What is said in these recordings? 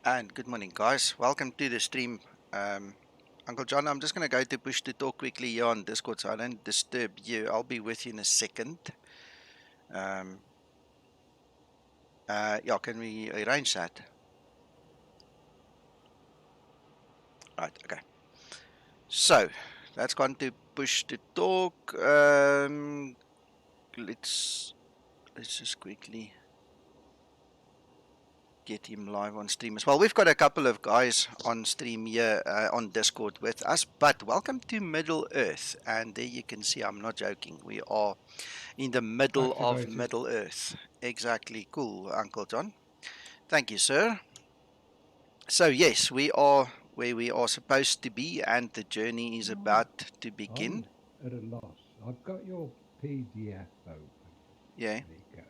And good morning, guys. Welcome to the stream. Uncle John, I'm just going to go to push to talk quickly here on Discord so I don't disturb you. I'll be with you in a second. Yeah, can we arrange that? Right, okay. So, that's gone to push to talk. Let's just quickly get him live on stream as well. We've got a couple of guys on stream here on Discord with us, but welcome to Middle Earth. And there you can see, I'm not joking, we are in the middle of Activated. Middle Earth. Exactly. Cool, Uncle John. Thank you, sir. So, yes, we are where we are supposed to be, and the journey is Oh, about to I'm begin. at a loss. I've got your PDF open. Yeah, There you go.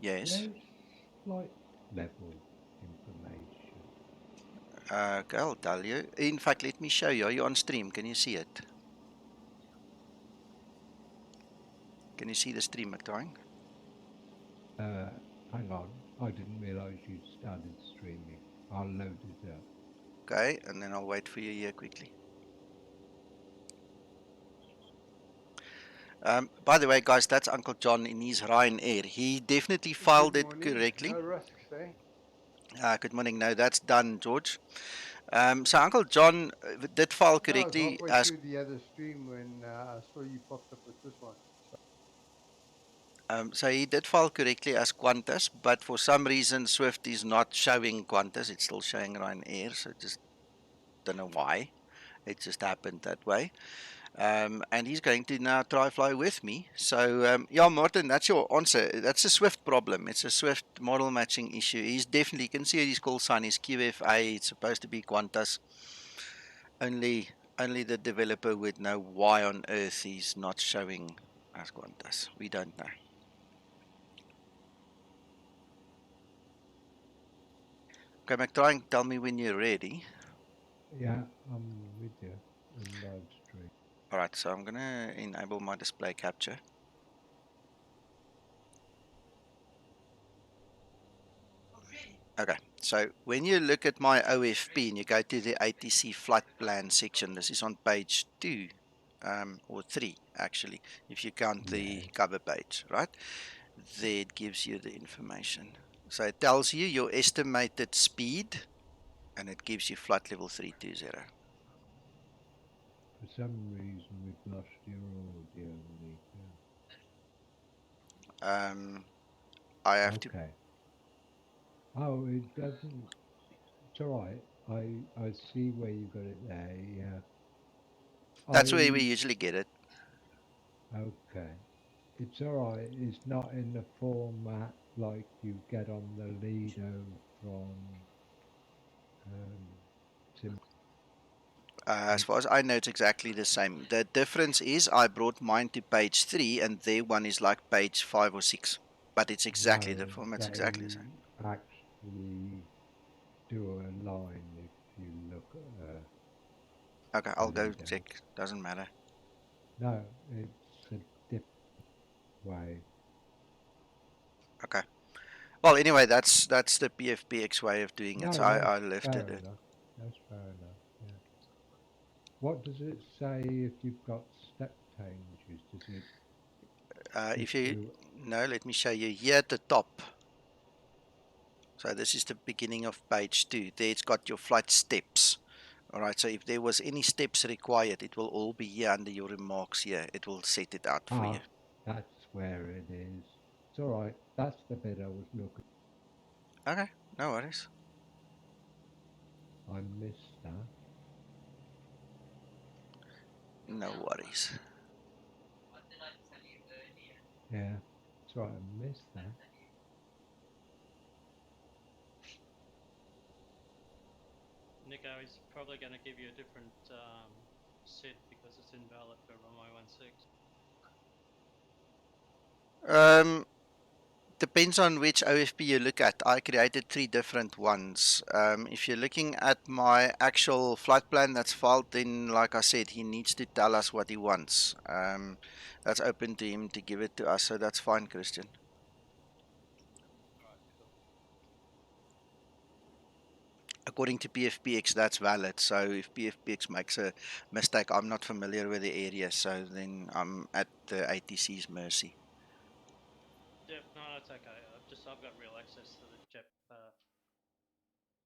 yes. Where's flight level information? Okay, I'll tell you. In fact, let me show you. Are you on stream? Can you see it? Can you see the stream, McTwine? Hang on. I didn't realise you'd started streaming. I'll load it up. Okay, and then I'll wait for you here quickly. By the way, guys, that's Uncle John in his Ryanair. He definitely filed Good it morning. correctly. No risks, eh? Good morning. No, that's done, George. So Uncle John did file No, I was correctly halfway as through the other stream when I saw you popped up with this one. so he did file correctly as Qantas, but for some reason Swift is not showing Qantas. It's still showing Ryanair, so just don't know why. It just happened that way. And he's going to now try fly with me. So yeah, Martin, that's your answer. That's a Swift problem. It's a Swift model matching issue. He's definitely, you can see his call sign is QFA. It's supposed to be Qantas. Only only the developer would know why on earth he's not showing as Qantas. We don't know. Okay, McTry, tell me when you're ready. Yeah, I'm with you in live stream. All right, so I'm going to enable my display capture. Okay, so when you look at my OFP and you go to the ATC flight plan section, this is on page 2 or 3 actually, if you count the Yes. cover page, right? There it gives you the information. So it tells you your estimated speed and it gives you flight level 320. For some reason we've lost your audio, I Nico. have to. Okay. Oh, it doesn't. It's all right. I see where you got it there. Yeah. That's where we usually get it. Okay. It's all right. It's not in the format like you get on the Lido from Sim. As far as I know, it's exactly the same. The difference is I brought mine to page 3 and their one is like page 5 or 6. But it's exactly, No, the format's exactly the they same. actually do a line if you look at Okay, a I'll go Lido. check. Doesn't matter. No, it's a different way. Okay. Well, anyway, that's the PFPX way of doing it. No, So that's I left fair it at. enough. That's fair enough. Yeah. What does it say if you've got step changes? Does it give If you you? no, let me show you here at the top. So this is the beginning of page 2. There it's got your flight steps. All right, so if there was any steps required, it will all be here under your remarks here. It will set it out for you. Ah, that's where it is. It's all right. That's the bit I was looking. Okay, no worries. I missed that. No worries. Yeah, that's right. I missed that. Nico is probably going to give you a different set because it's invalid for runway 16. Depends on which OFP you look at. I created 3 different ones. If you're looking at my actual flight plan that's filed, then like I said, he needs to tell us what he wants. That's open to him to give it to us, so that's fine, Christian. According to PFPX, that's valid. So if PFPX makes a mistake, I'm not familiar with the area, so then I'm at the ATC's mercy. Yep, no, that's okay. I've got real access to the JEP,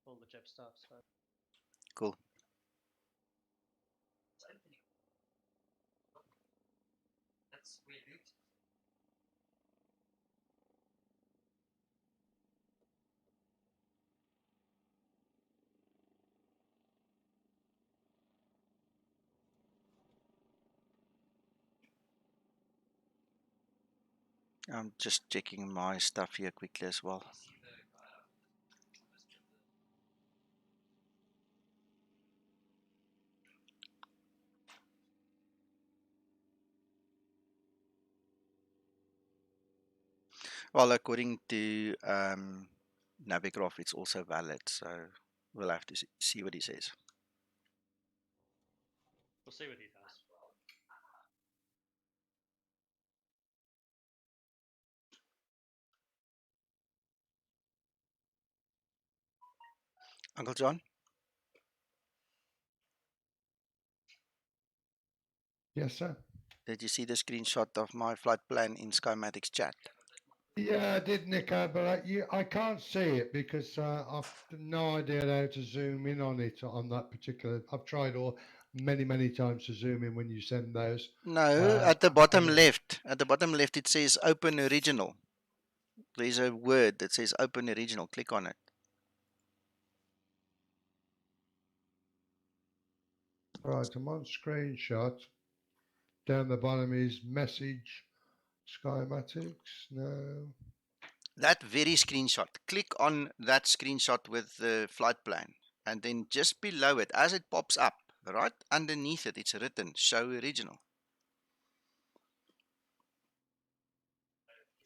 all the JEP stuff. So Cool. I'm just checking my stuff here quickly as well. Well, according to Navigraph, it's also valid, so we'll have to see what he says. we'll see what he does. Uncle John, Yes, sir. did you see the screenshot of my flight plan in Skymatic's chat? Yeah, I did, Nico, but I can't see it because I've no idea how to zoom in on it on that particular. I've tried many times to zoom in when you send those. No, at the bottom left. At the bottom left, it says Open Original. There's a word that says Open Original. Click on it. Right, I'm on screenshot. Down the bottom is message Skymatics. No. That very screenshot. Click on that screenshot with the flight plan. And then just below it, as it pops up, right underneath it, it's written Show Original.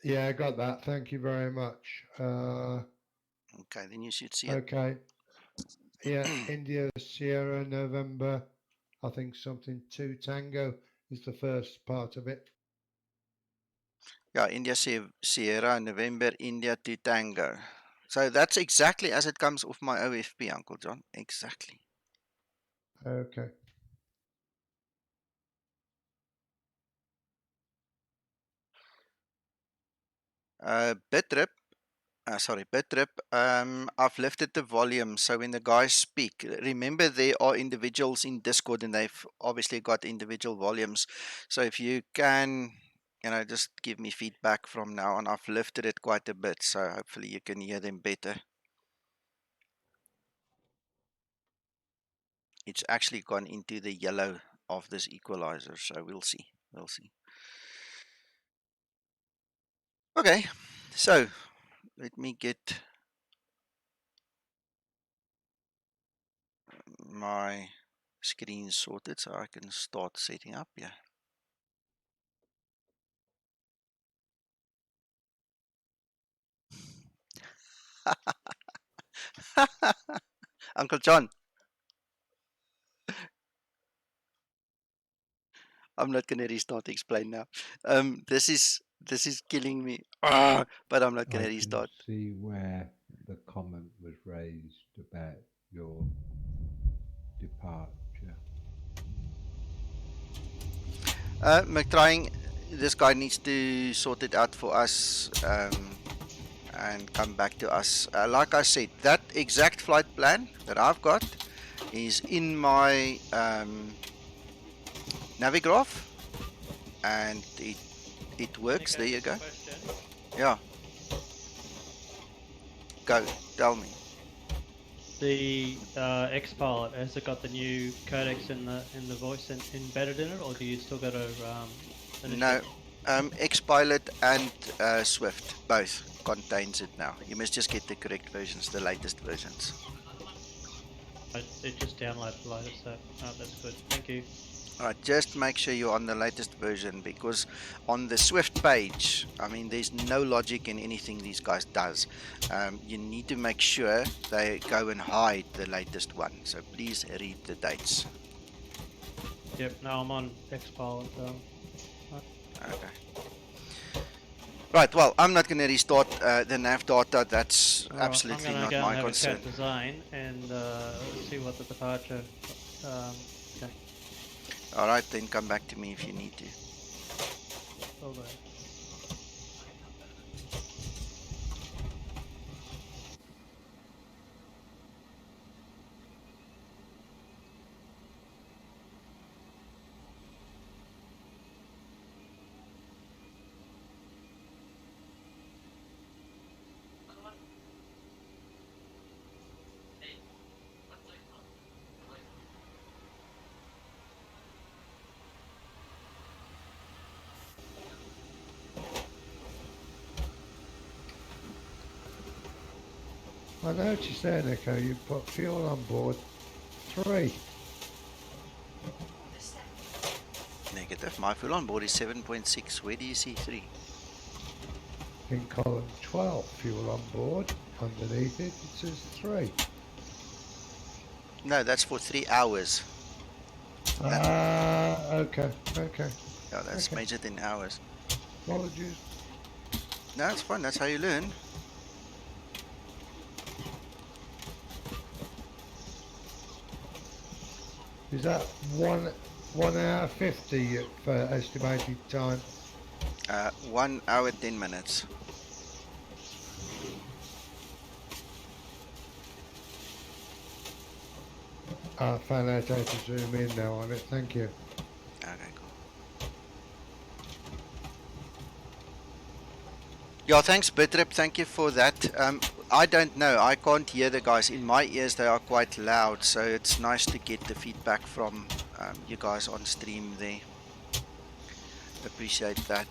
Yeah, I got that. Thank you very much. Okay, then you should see it. Okay. Yeah, India, Sierra, November. I think something 2 Tango is the first part of it. Yeah, India Sierra, November, India to Tango. So that's exactly as it comes off my OFP, Uncle John. Exactly. Okay. Bitrip. Bitrip. I've lifted the volume, so when the guys speak, remember there are individuals in Discord, and they've obviously got individual volumes. So if you can, just give me feedback from now on. I've lifted it quite a bit, so hopefully you can hear them better. It's actually gone into the yellow of this equalizer, so we'll see. We'll see. Okay, so let me get my screen sorted so I can start setting up here. Uncle John, I'm not going to restart explain now. This is killing me, but I'm not going to restart. I can see where the comment was raised about your departure. McTrying, this guy needs to sort it out for us and come back to us. Like I said, that exact flight plan that I've got is in my Navigraph, and it works. Nico, There you go. question. Yeah. Go. Tell me. The X-Pilot, has it got the new codecs in the voice embedded in it, or do you still got to? No. X-Pilot and Swift both contains it now. You must just get the correct versions, the latest versions. It just downloaded the latest, so that's good. Thank you. Alright, just make sure you're on the latest version, because on the Swift page, I mean, there's no logic in anything these guys does. You need to make sure they go and hide the latest one. So please read the dates. Yep. No, I'm on X-Pilot. Okay. Right, well, I'm not going to restart the nav data. That's All right, I'm absolutely gonna not go and my have concern. a chat to Zane and see what the departure. Okay, All right, then come back to me if you need to. will do. I noticed there, Nico, you put fuel on board 3. Negative. My fuel on board is 7.6. Where do you see 3? In column 12, fuel on board. Underneath it, it says 3. No, that's for 3 hours. Okay, okay, Yeah, that's okay. measured in hours. Apologies. No, it's fun. That's how you learn. Is that 1 hour 50 for estimated time? 1 hour, 10 minutes. I found out how to zoom in now on it. Thank you. Okay, cool. Yeah, thanks, Bitrip. Thank you for that. I don't know. I can't hear the guys. In my ears, they are quite loud, so it's nice to get the feedback from you guys on stream there. Appreciate that.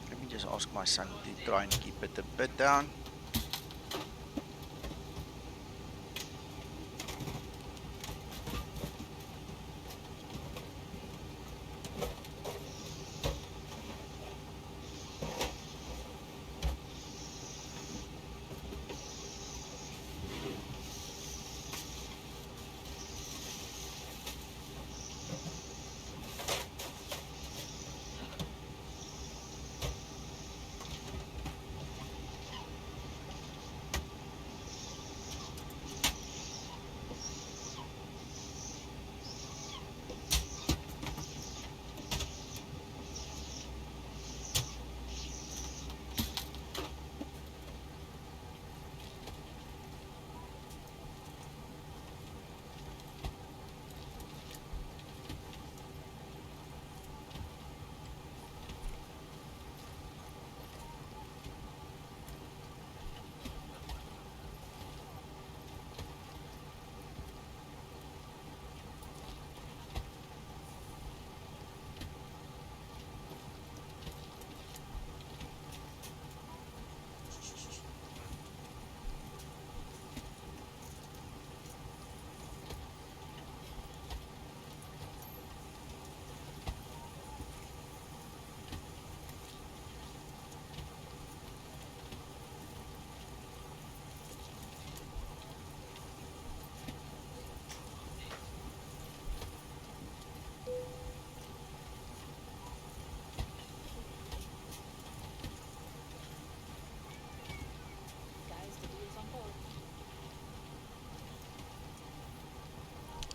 Let me just ask my son to try and keep it a bit down.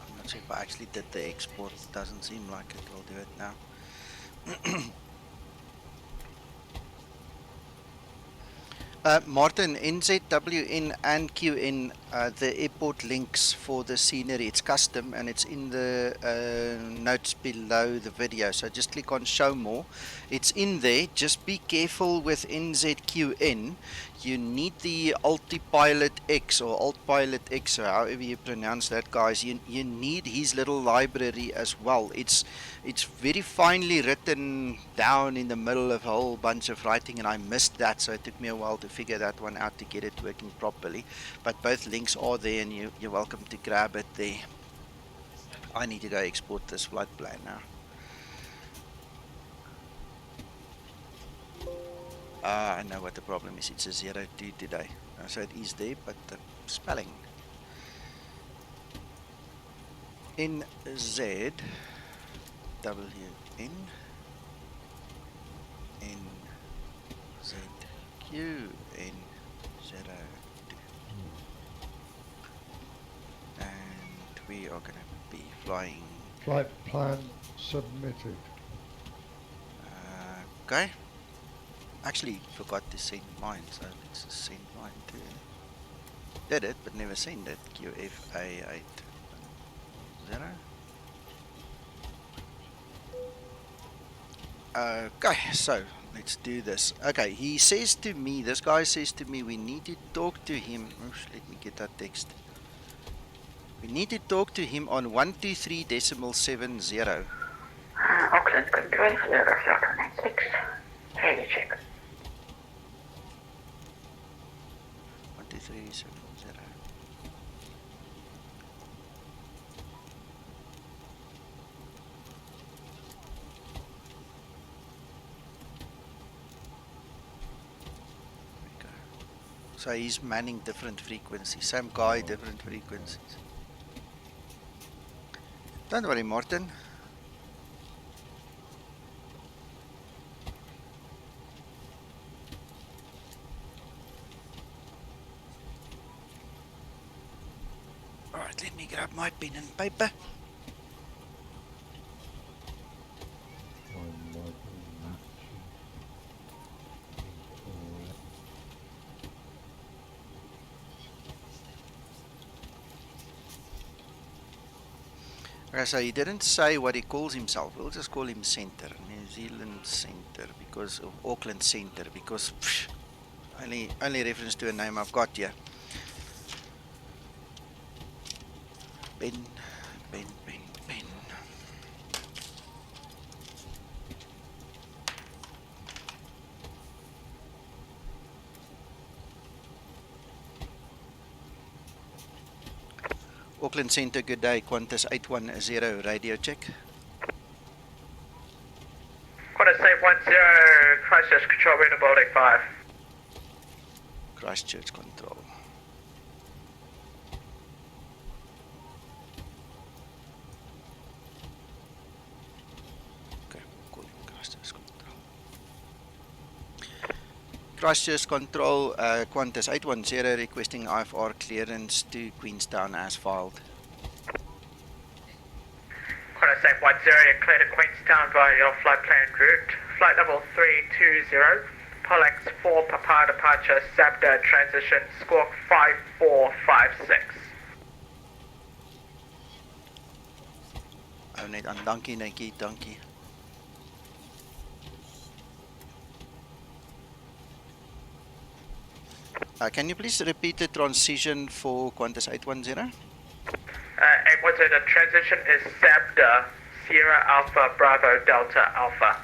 I'm not sure if I actually did the export. Doesn't seem like it. We'll do it now. Martin, NZWN and QN the airport links for the scenery. It's custom and it's in the notes below the video. So just click on show more. It's in there. Just be careful with NZQN. You need the Altipilot X or Altpilot X, or however you pronounce that, guys. You need his little library as well. It's very finely written down in the middle of a whole bunch of writing, and I missed that, so it took me a while to figure that one out to get it working properly. But both links are there, and you're welcome to grab it there. I need to go export this flight plan now. I know what the problem is. It's a 02 today. So it is there, but the spelling. NZWN NZQN 02. And we are going to be flying. Flight plan submitted. Okay. Actually, forgot to send mine, so let's just send mine too. Did it, but never send it. QFA80. Okay, so let's do this. Okay, he says to me, this guy says to me, we need to talk to him. Oops, let me get that text. We need to talk to him on 123.70. Auckland Control, Fleur Falcon 96. Ready check. 123.70. So he's manning different frequencies. Same guy, different frequencies. Don't worry, Martin. Alright, let me grab my pen and paper. Okay, so he didn't say what he calls himself. We'll just call him Centre, New Zealand Centre, because of Auckland Centre, because only reference to a name I've got here. Pen. Auckland Centre, good day. Qantas 810, radio check. Qantas 810, Christchurch Control, Winter Baltic 5. Christchurch Control. Okay, calling Christchurch Control. Christchurch Control, Qantas 810 requesting IFR clearance to Queenstown as filed. Qantas 810, you're clear to Queenstown via your flight plan route. Flight level 320, Polex 4 Papa departure, Sabda transition, squawk 5456. Oh, net aan dankie, netjie, dankie. Can you please repeat the transition for Qantas 810? 810, the transition is Sabda, Sierra Alpha Bravo Delta Alpha.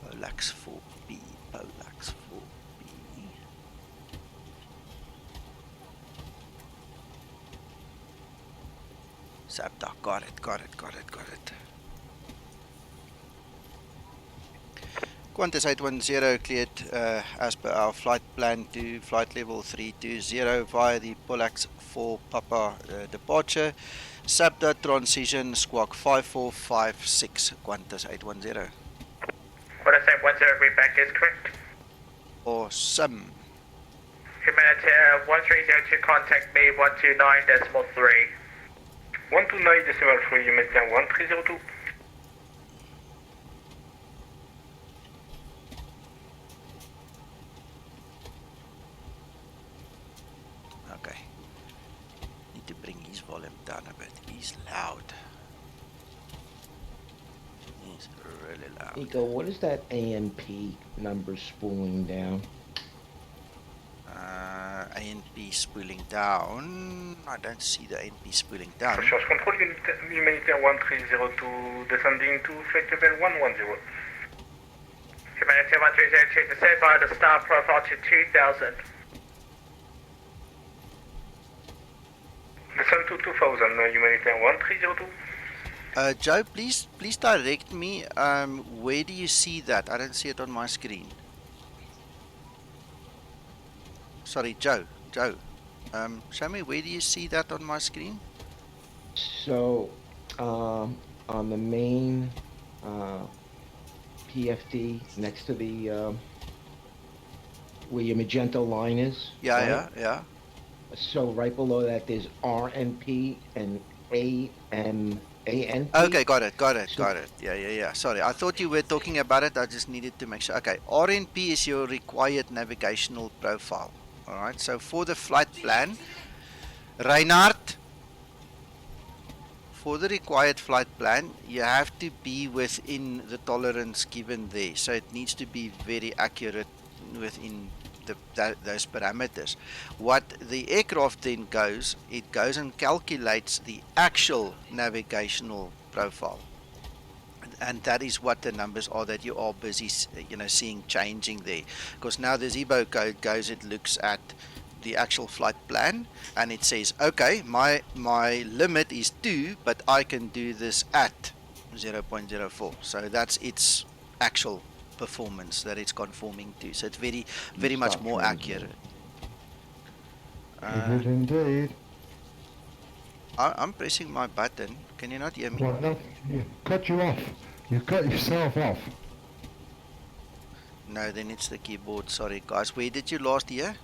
Polax 4B, Polax 4B. Sabda, got it. Qantas 810 cleared as per our flight plan to flight level 320 via the Polax 4 Papa departure. SABDA transition squawk 5456 Qantas 810. Qantas 810 readback is correct. Awesome. Humanitaire 1302 contact me 129.3. 129.3, Humanitaire 1302. Okay. Need to bring his volume down a bit. He's loud. He's really loud. Nico, what is that AMP number spooling down? ANP spooling down. I don't see the ANP spooling down. Recherche control, Humanitaire 1302, descending to flight level 110. Humanitaire 1302 descend via the star profile to 2000. Descend to 2000, Humanitaire 1302. Joe, please direct me. Where do you see that? I don't see it on my screen. Sorry, Joe. Show me, where do you see that on my screen? So, on the main PFD next to the where your magenta line is. Yeah, right? yeah. So right below that there's RNP and ANP. Okay, got it. Yeah. Sorry, I thought you were talking about it. I just needed to make sure. Okay, RNP is your required navigational profile. All right. So for the flight plan, Reinhard, for the required flight plan, you have to be within the tolerance given there. So it needs to be very accurate within those parameters. What the aircraft then goes, it goes and calculates the actual navigational profile, and that is what the numbers are that you are busy, seeing changing there. Because now the Zibo code goes, it looks at the actual flight plan, and it says, okay, my limit is 2, but I can do this at 0.04. So that's its actual performance that it's conforming to. So it's very much more accurate. It is indeed. I'm pressing my button. Can you not hear me? Well, no, cut you off. You cut yourself off. No, then it's the keyboard. Sorry, guys. Where did you last hear?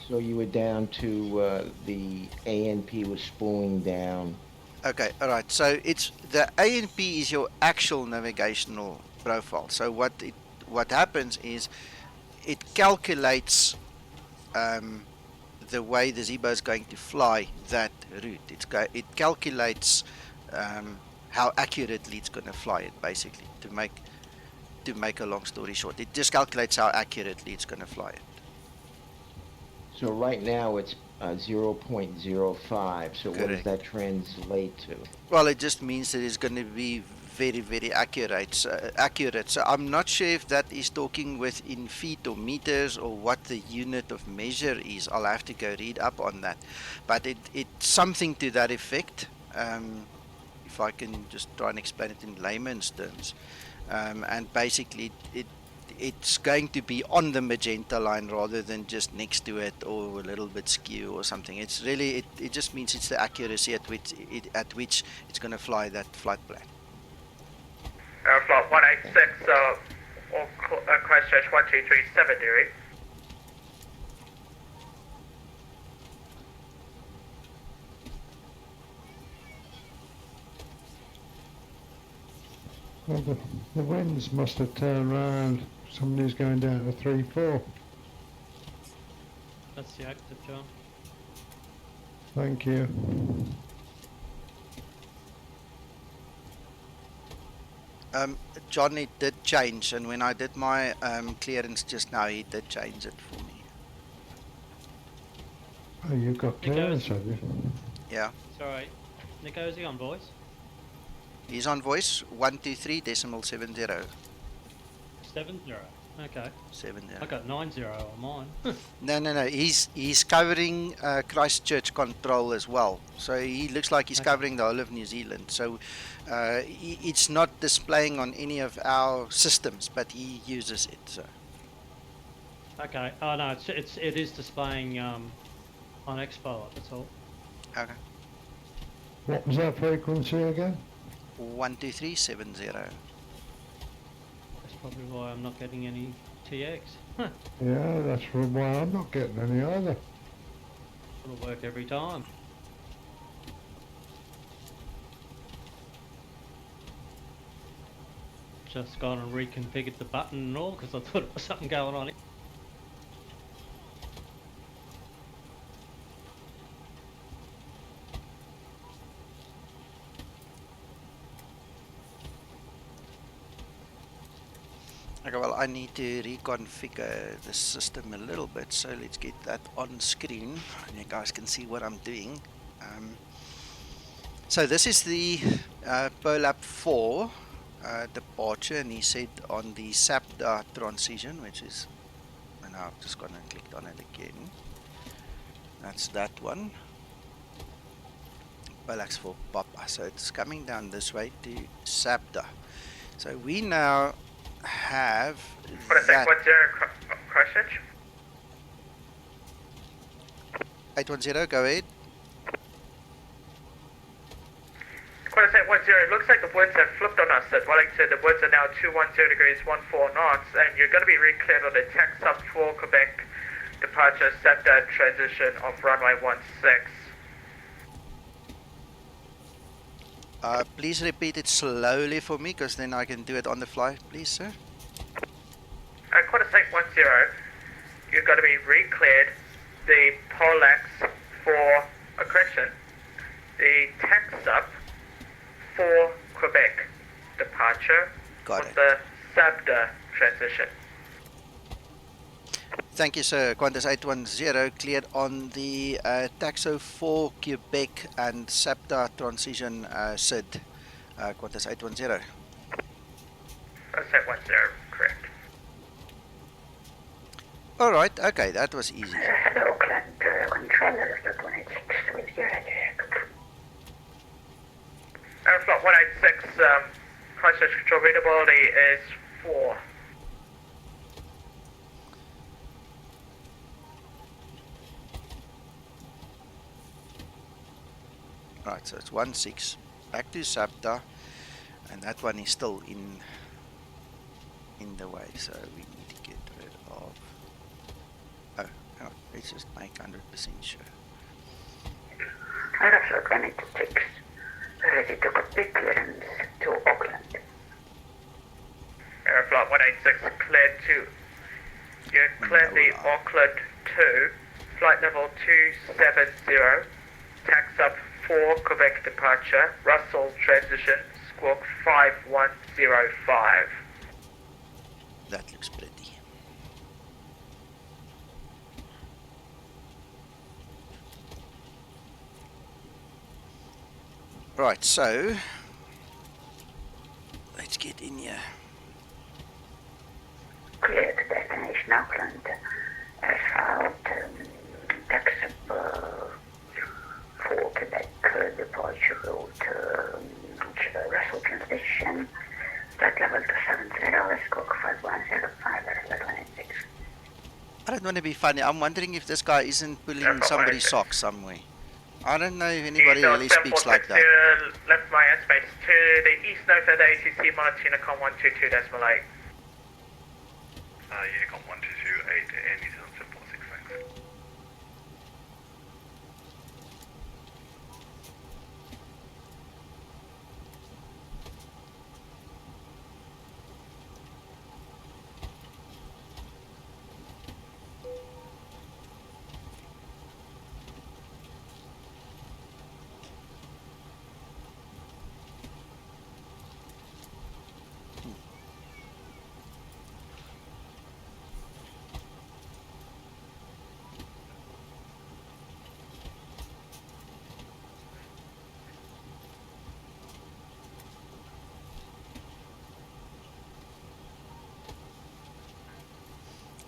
So you were down to the ANP was spooling down. Okay, all right. So it's the ANP is your actual navigational profile. So what happens is it calculates the way the Zibo is going to fly that route. It calculates how accurately it's going to fly it, basically. To make a long story short, it just calculates how accurately it's going to fly it. So right now it's 0.05. So what does that translate to? Well, it just means that it's going to be very accurate. So I'm not sure if that is talking within feet or meters or what the unit of measure is. I'll have to go read up on that, but it's something to that effect. If I can just try and explain it in layman's terms, and basically it's going to be on the magenta line rather than just next to it or a little bit skew or something. It's really it just means it's the accuracy at which it's going to fly that flight plan. Flight 186 or Christchurch 1237, Derry. Well, the winds must have turned round. Somebody's going down to 3-4. That's the active, John. Thank you. John, it did change, and when I did my clearance just now, he did change it for me. Oh, you've got clearance, have you? Yeah. It's alright. Nico, is he on voice? He's on voice 123.70. 70. Okay. 70. I got 90 on mine. No. He's covering Christchurch control as well. So he looks like he's Okay. covering the whole of New Zealand. So it's not displaying on any of our systems, but he uses it. So Okay. Oh no, it is displaying on Xpilot. That's all. okay. What was that frequency again? 12370. That's probably why I'm not getting any TX. Huh. Yeah, that's why I'm not getting any either. It'll work every time. Just gone and reconfigured the button and all because I thought there was something going on. Okay, well, I need to reconfigure the system a little bit, so let's get that on screen and you guys can see what I'm doing. So this is the POLAP 4 departure, and he said on the SAPDA transition, which is, and I've just gone and clicked on it again. That's that one. POLAX 4 Papa. So it's coming down this way to SAPDA. So we now have What is that? that 10 Christchurch? 810. Go ahead. What is that 10? It looks like the winds have flipped on us at Wellington. The winds are now 210 degrees 14 knots, and you're going to be re-cleared on the tax sub 4 Quebec departure SAPDA transition of runway 16. Please repeat it slowly for me, because then I can do it on the fly, please, sir. Quarter 10, you're going to be re-cleared the POLAX for a correction, the tax sub for Quebec departure Got with it. the SAPDA transition. Thank you, sir. Qantas 810 cleared on the Taxo 4 Quebec and SAPDA transition SID. Qantas 810. Quarter 10, correct. All right. Okay, that was easy. Hello, Auckland controllers, the 26 with your Aeroflot 186, Christchurch control readability is 4. Right, so it's 16 back to SAPDA, and that one is still in the way, so we need to get rid of. Oh, hang on, let's just make 100% sure. Aeroflot 186, ready to complete clearance to Auckland. Aeroflot 186 cleared to. You cleared the Auckland 2, flight level 270, tax up 4 Quebec departure, Russell transition, squawk 5105. That looks pretty. Right, so let's get in here. Clear to destination Auckland. Asphalt, taxi for Quebec departure route, Russell transition, flight level 270, squawk 5105, Aeroflot 186. I don't want to be funny. I'm wondering if this guy isn't pulling somebody's socks somewhere. I don't know if anybody really speaks like that. Left my airspace to the east north of the ATC monitor Unicom 122.8. Unicom 122.8 and New Zealand 746, thanks.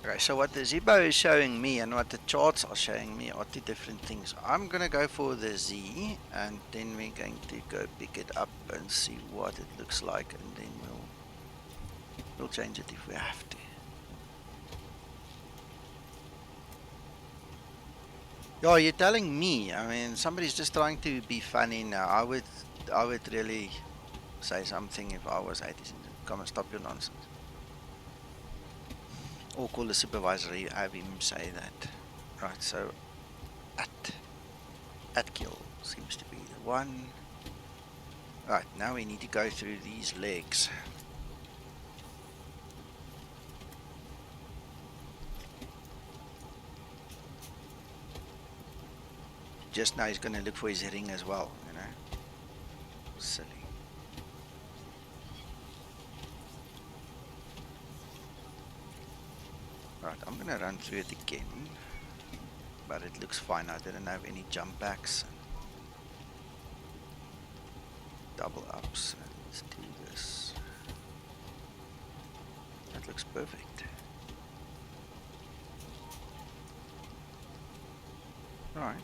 Okay, so what the Zibo is showing me and what the charts are showing me are two different things. I'm going to go for the Z and then we're going to go pick it up and see what it looks like, and then we'll change it if we have to. Yeah, you're telling me. I mean, somebody's just trying to be funny now. I would really say something if I was 80 cents. Come and stop your nonsense. Or call the supervisor, you have him say that. Right, so at kill seems to be the one. Right, now we need to go through these legs. Just now he's going to look for his ring as well, you know. Silly. Right, I'm going to run through it again. But it looks fine. I didn't have any jump backs. Double ups. Let's do this. That looks perfect. Right.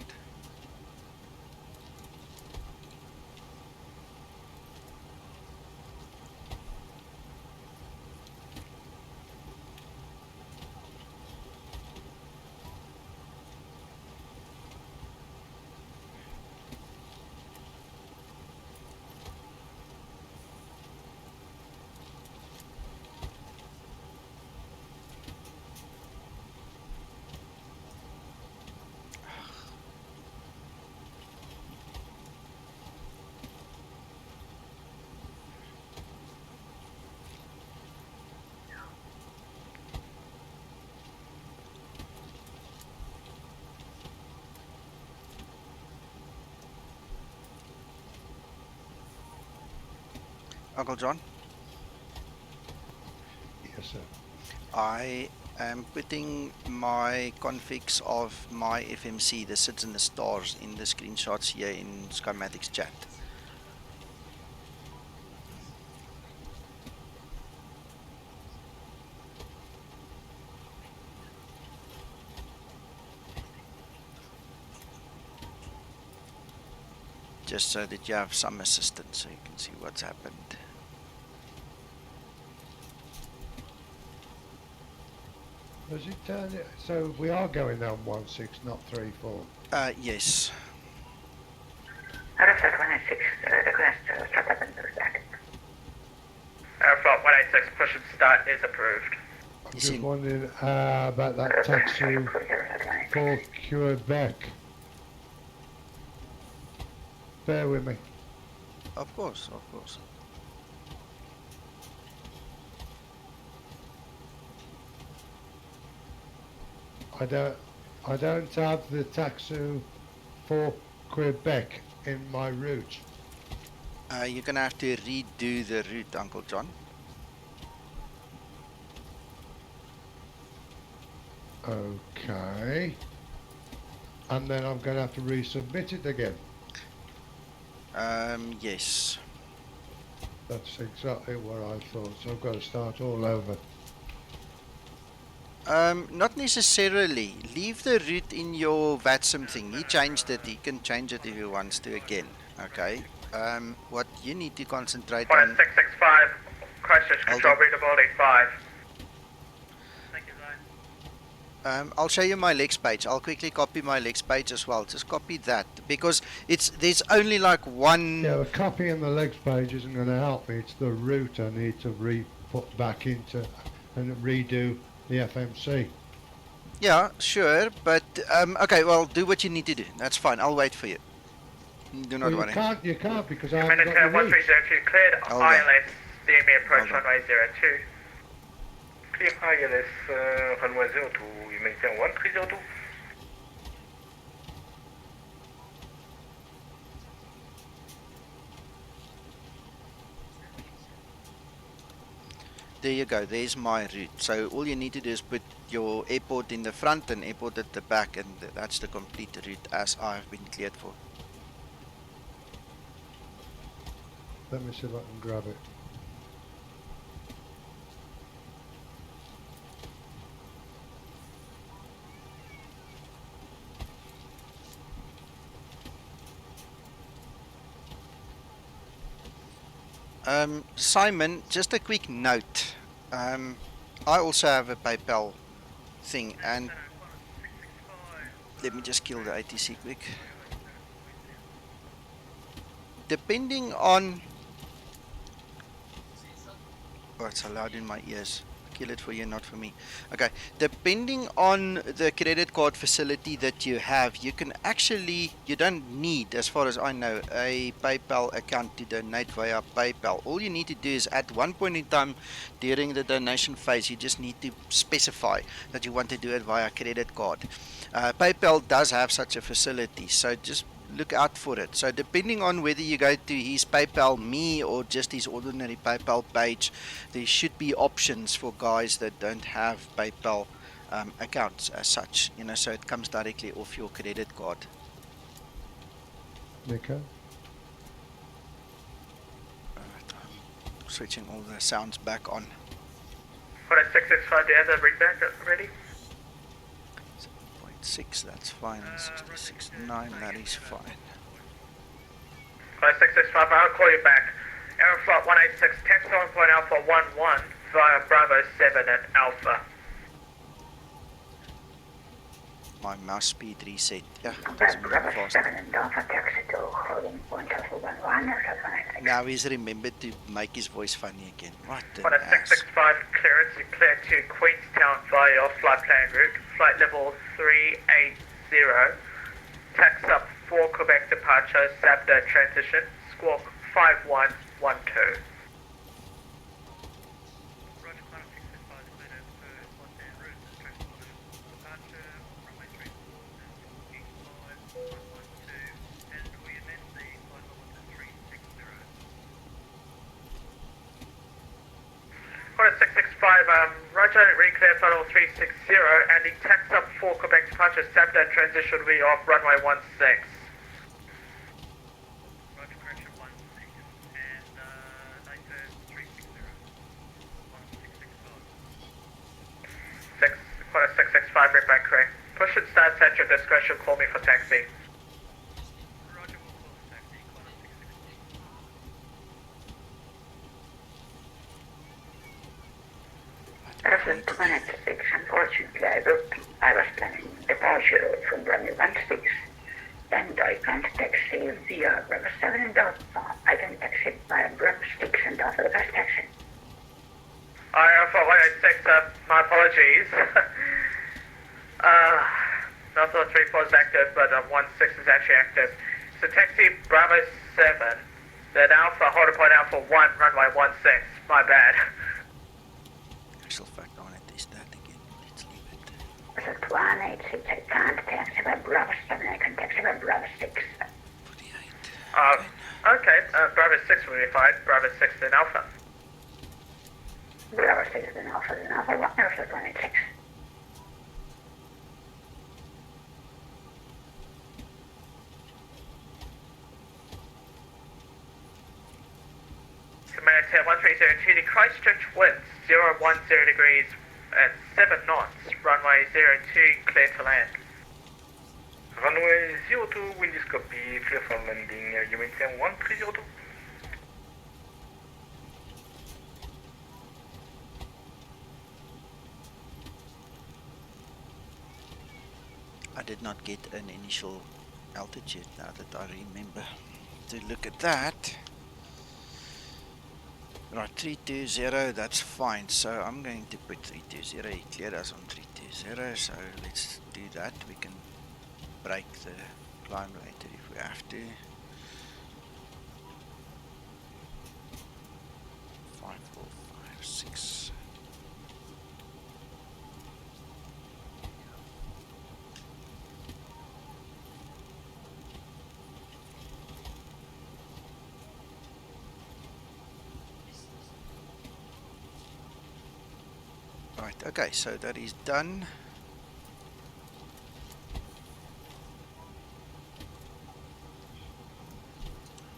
Uncle John, Yes, sir. I am putting my configs of my FMC, the sits and the stars, in the screenshots here in Schematics chat. Just so that you have some assistance so you can see what's happened. Does it turn it? So we are going down 1-6, not 3-4. Yes. Aeroflot 186, request start up and Pushback. Aeroflot 186, push and start is approved. I'm You just see- wondering about that taxi for Quebec. Bear with me. Of course, of course. I don't have the taxi for Quebec in my route. You're gonna have to redo the route, Uncle John. Okay. And then I'm going to have to resubmit it again. Yes. That's exactly what I thought. So I've got to start all over. Not necessarily. Leave the route in your VATSIM thing. He changed it. He can change it if he wants to again. Okay. What you need to concentrate on. 1665, Christchurch Hold control on. readable 85. Thank you, Zion. I'll show you my legs page. I'll quickly copy my legs page as well. Just copy that because there's only like one. Yeah, the copy and the legs page isn't going to help me. It's the route I need to put back into and redo the FMC. Yeah, sure, but okay. Well, do what you need to do. That's fine. I'll wait for you. Do not Well, worry. you can't because I haven't got Minute the route. 1302 cleared, Hold on. ILS, DME approach Hold on. runway 02. Clear ILS runway 02, you maintain 1302. There you go. There's my route. So all you need to do is put your airport in the front and airport at the back, and that's the complete route as I've been cleared for. Let me see if I can grab it. Simon, just a quick note. I also have a PayPal thing, and let me just kill the ATC quick. Depending on... Oh, it's so loud in my ears. Kill it for you, not for me. Okay. Depending on the credit card facility that you have, you can actually, you don't need, as far as I know, a PayPal account to donate via PayPal. All you need to do is at one point in time during the donation phase, you just need to specify that you want to do it via credit card. PayPal does have such a facility, so just look out for it. So depending on whether you go to his PayPal Me or just his ordinary PayPal page, there should be options for guys that don't have PayPal accounts as such, you know, so it comes directly off your credit card. Nico? Alright, I'm switching all the sounds back on. Got a 665 down, the readback ready? 7.6, that's fine. 66.9, that is fine. Got a 665, I'll call you back. Air flight 186, text on point Alpha 11 via Bravo 7 at Alpha. My mouse speed reset. Yeah, it's That's moving Bravo fast. 7 and Alpha taxi to holding point Alpha 11 or 786. Now he's remembered to make his voice funny again. What the Got a ass. 665 clearance declared to Queenstown via your flight plan route. Flight level 380. Tax up for Quebec departure, Sabda transition, squawk 5112. Got a 665, Roger, reclear flight level 360, and the tax up for Quebec departure, Sabda transition will be off runway 16. Roger, correction 16, and later 360, 1665. Got a 665, read back correct. Push and start at your discretion, call me for taxi. Roger, we'll call for taxi, got a 665. Reference to 186, unfortunately, I was planning departure from runway 16, and I can't taxi via Bravo 7 and Alpha. I can taxi by Bravo 6 and Alpha the best taxi. Alpha 186, my apologies. Alpha 34 is active, but 16 is actually active. So taxi Bravo 7, then Alpha, hold point Alpha 1, runway 16. My bad. Actual fact, I want to test that again. Let's leave it. Reference 186, I can't taxi by Bravo 7, I can taxi by Bravo 6. 48. Okay, Bravo 6 will be fine. Bravo 6 then Alpha. Bravo 6 then Alpha 1, Reference 186. Command 1302, the Christchurch winds 010 degrees at 7 knots, runway 02, clear to land. Runway 02, wind is copy, clear for landing, you maintain 1302. I did not get an initial altitude now that I remember to look at that. Right, 320, that's fine. So I'm going to put 320. He cleared us on 320. So let's do that. We can break the climb later if we have to. 5, 4, 5, 6. Right, okay, so that is done.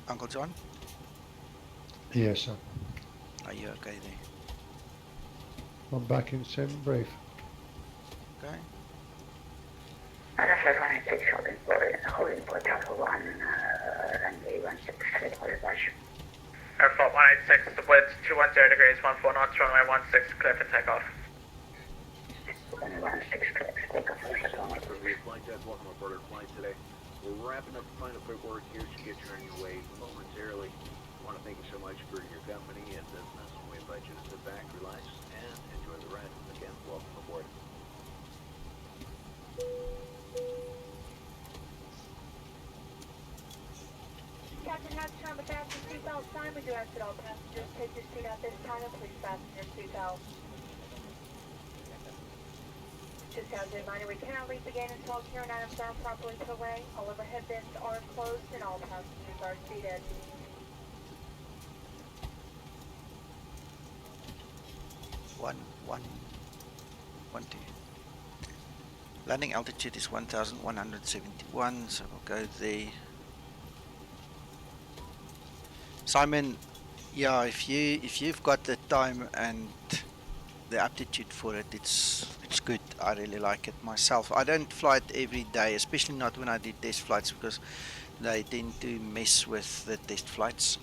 Uncle John, Yes, sir. are you okay there? I'm back in sim brief. Okay. Reference 186, holding point Alpha 1, runway 16, clear for departure. Airport 186, the winds 210 degrees, 14 knots, runway 16, clear for takeoff. Runway 16, clear for takeoff. Flight deck, welcome aboard our flight today. We're wrapping up the final paperwork here to get you on your way momentarily. I want to thank you so much for your company and business. We invite you to sit back, relax, and enjoy the ride. Again, welcome aboard. Captain Hatch, on the fasten seatbelt sign, we do ask that all passengers take your seat at this time and please fasten your seatbelt. Just as a reminder, we cannot leave the gate until all carrying items are properly put away, all overhead bins are closed, and all passengers are seated. One, two. Landing altitude is 1,171, so we'll go there. Simon, yeah, if you've got the time and the aptitude for it, it's good. I really like it myself. I don't fly it every day, especially not when I do test flights, because they tend to mess with the test flights.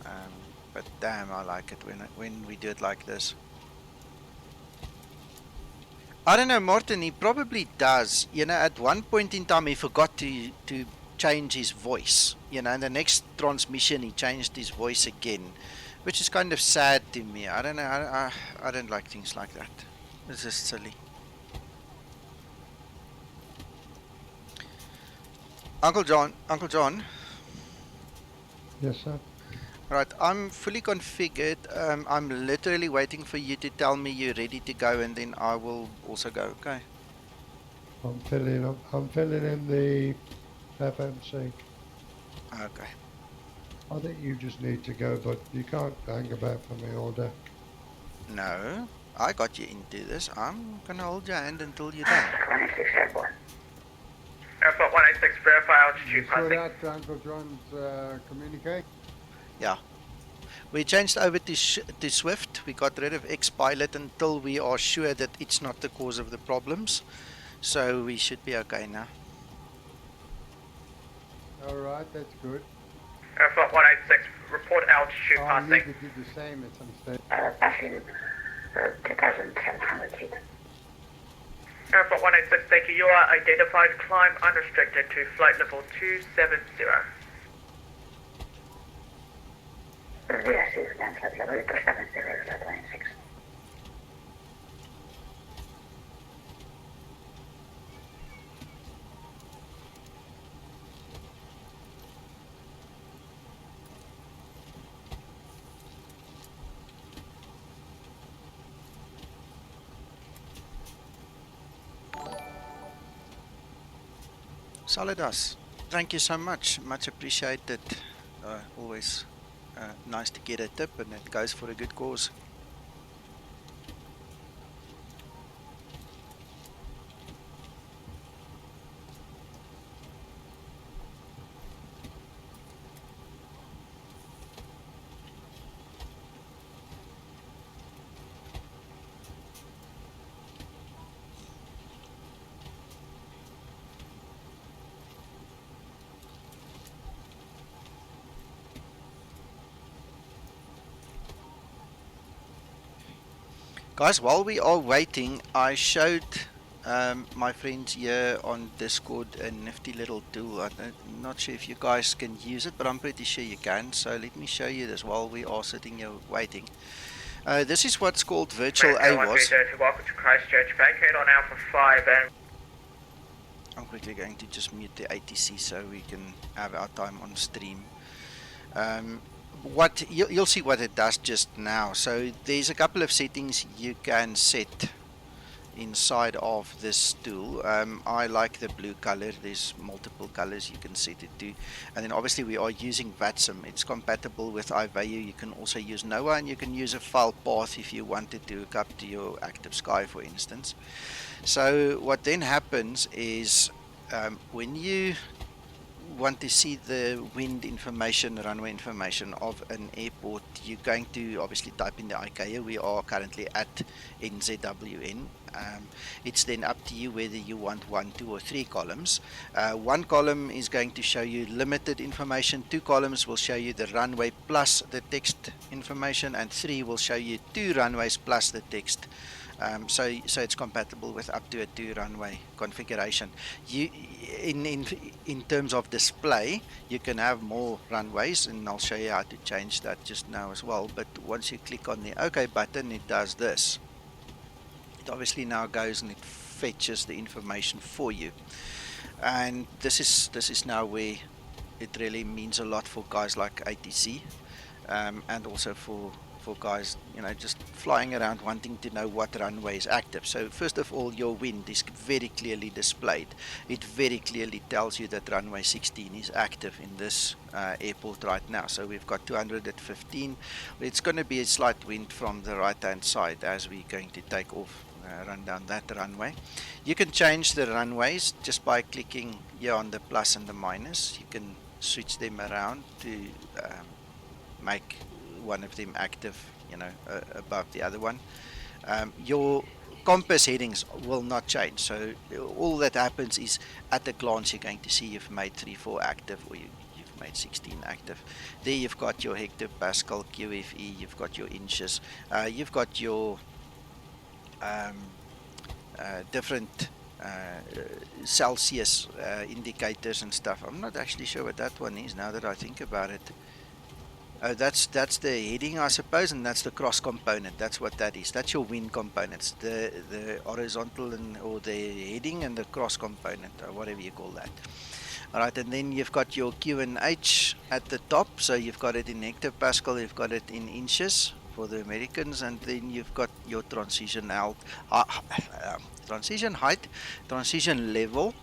But damn, I like it when we do it like this. I don't know, Martin, he probably does. You know, at one point in time he forgot to change his voice. You know, in the next transmission he changed his voice again, which is kind of sad to me. I don't know, I don't like things like that. It's just silly. Uncle John. Yes, sir. Right, I'm fully configured. I'm literally waiting for you to tell me you're ready to go, and then I will also go. Okay. I'm filling in the FMC. Okay. I think you just need to go, but you can't hang about for me all day. No, I got you into this. I'm gonna hold your hand until you're done. 186 airborne. Airport 186, verify altitude You saw passing. that Uncle John's communicate? Yeah. We changed over to Swift. We got rid of X-Pilot until we are sure that it's not the cause of the problems. So we should be okay now. Alright, that's good. Airport 186, report altitude I passing. need to do the same at some stage. Passing 2,700 feet. Airport 186, thank you. You are identified. Climb unrestricted to flight level 270. Yes, you can flight level 270, flight 186. Solidas, thank you so much. Much appreciated. Always nice to get a tip, and it goes for a good cause. Guys, while we are waiting, I showed my friends here on Discord a nifty little tool. I'm not sure if you guys can use it, but I'm pretty sure you can. So let me show you this while we are sitting here waiting. This is what's called virtual AWOS. Welcome to Christchurch. Vacate on Alpha 5 and... I'm quickly going to just mute the ATC so we can have our time on stream. What you'll see what it does just now. So there's a couple of settings you can set inside of this tool. I like the blue color. There's multiple colors you can set it to, and then obviously we are using VATSIM. It's compatible with iVayu. You can also use NOAA, and you can use a file path if you wanted to hook up to your Active Sky, for instance. So what then happens is when you want to see the wind information, runway information of an airport, you're going to obviously type in the ICAO. We are currently at NZWN. It's then up to you whether you want 1, 2 or 3 columns. One column is going to show you limited information, 2 columns will show you the runway plus the text information, and 3 will show you 2 runways plus the text. So it's compatible with up to a 2 runway configuration. In terms of display, you can have more runways, and I'll show you how to change that just now as well. But once you click on the OK button, it does this. It obviously now goes and it fetches the information for you. And this is now where it really means a lot for guys like ATC, and also for guys, you know, just flying around wanting to know what runway is active. So first of all, your wind is very clearly displayed. It very clearly tells you that runway 16 is active in this airport right now. So we've got 215. It's going to be a slight wind from the right hand side as we're going to take off, run down that runway. You can change the runways just by clicking here on the plus and the minus. You can switch them around to make one of them active, you know, above the other one. Your compass headings will not change, so all that happens is at a glance you're going to see you've made 3-4 active, or you've made 16 active. There you've got your hectopascal, QFE, you've got your inches, you've got your different Celsius indicators and stuff. I'm not actually sure what that one is now that I think about it. That's the heading, I suppose, and that's the cross component. That's what that is. That's your wind components, the horizontal or the heading and the cross component, or whatever you call that. All right, and then you've got your Q and H at the top. So you've got it in hectopascal, you've got it in inches for the Americans, and then you've got your transition height, transition level.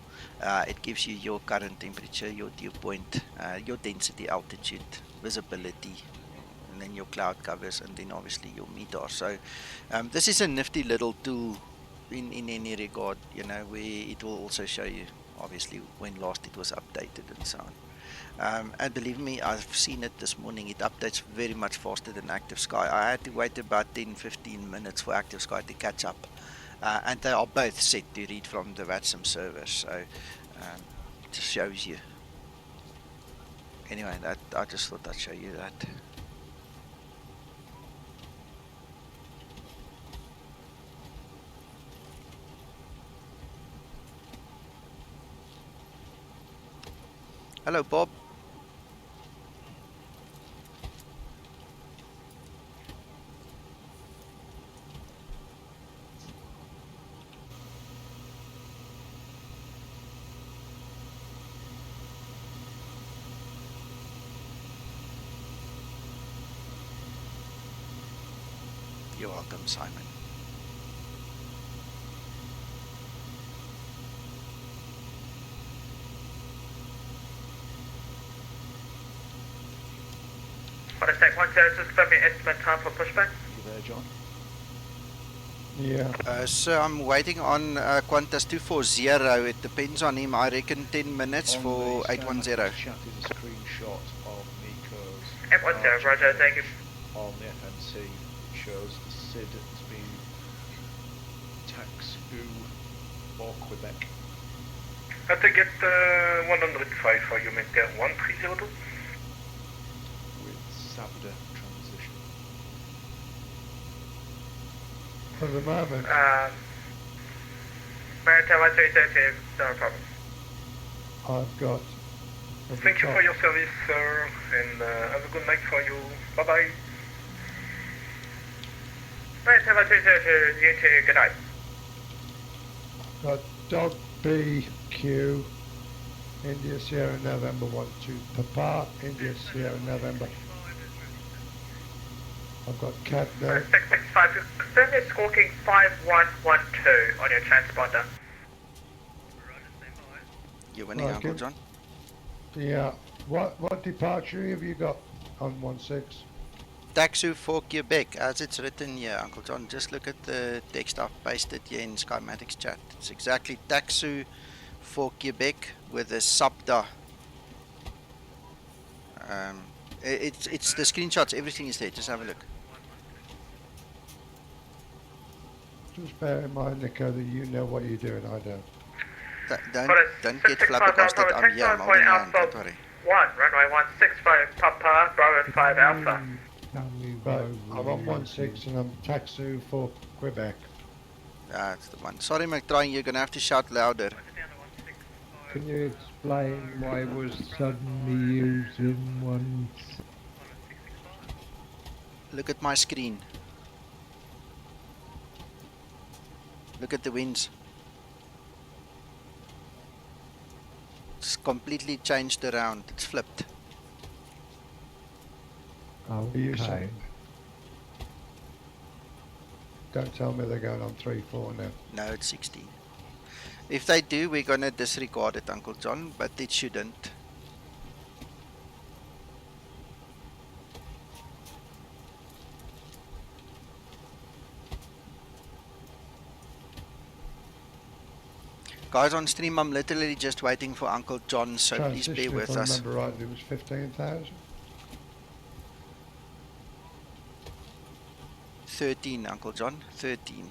It gives you your current temperature, your dew point, your density, altitude, visibility, and then your cloud covers, and then obviously your METAR. So this is a nifty little tool in any regard, you know, where it will also show you obviously when last it was updated and so on. And believe me, I've seen it this morning. It updates very much faster than Active Sky. I had to wait about 10-15 minutes for Active Sky to catch up. And they are both set to read from the VATSIM server, so it just shows you. Anyway, that I just thought I'd show you that. Hello, Bob. You're welcome, Simon. Want to take 106 from your estimate time for pushback? You there, John? Yeah. So I'm waiting on Qantas 240. It depends on him. I reckon 10 minutes On for the 810. chat is a screenshot of Nico's 810, roger, thank you. on the FNC. It shows the SID has been taxu for Quebec. Have to get 105 for you, maintain 1302. With Sabda transition. For the moment. Maritime 1332, no problem. I've got. Thank you for your service, sir, and have a good night for you. Bye bye. Maritime 1332, you too, good night. Got Dog BQ, India Sierra November 12, Papa, India Sierra November. I've got Cat there. 665, confirm you're squawking 5112 on your transponder. You're winning, Okay. Uncle John. Yeah. What departure have you got on 16? Taxu for Quebec, as it's written here, Uncle John. Just look at the text I've pasted here in Skymatic's chat. It's exactly Taxu for Quebec with a Sabda It's the screenshots. Everything is there. Just have a look. Just bear in mind, Nico, that you know what you're doing. I don't. Don't get flabbergasted. I'm here. I'm holding your hand. Don't worry. 1, runway 16 Papa, Bravo 5 Alpha. Right, I'm on 16 and I'm taxi for Quebec. That's the one. Sorry, McTrying. You're gonna have to shout louder. Can you explain why we're suddenly using ones? Look at my screen. Look at the winds. It's completely changed around. It's flipped. Okay. Don't tell me they're going on 3-4 now. No, it's 16. If they do, we're gonna disregard it, Uncle John, but it shouldn't. Guys on stream, I'm literally just waiting for Uncle John, so please bear with if I us. remember right, it was 15,000. 13, Uncle John, 13.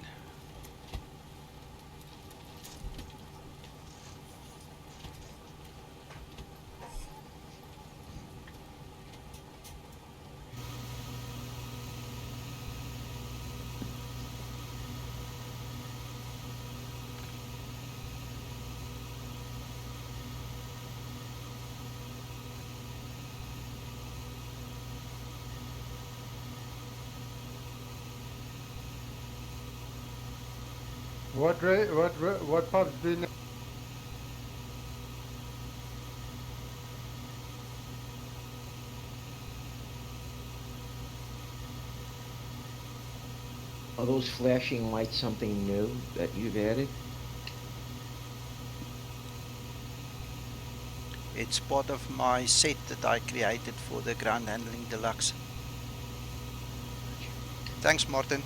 What pubs do you know? Are those flashing lights something new that you've added? It's part of my set that I created for the Ground Handling Deluxe. Thanks, Martin.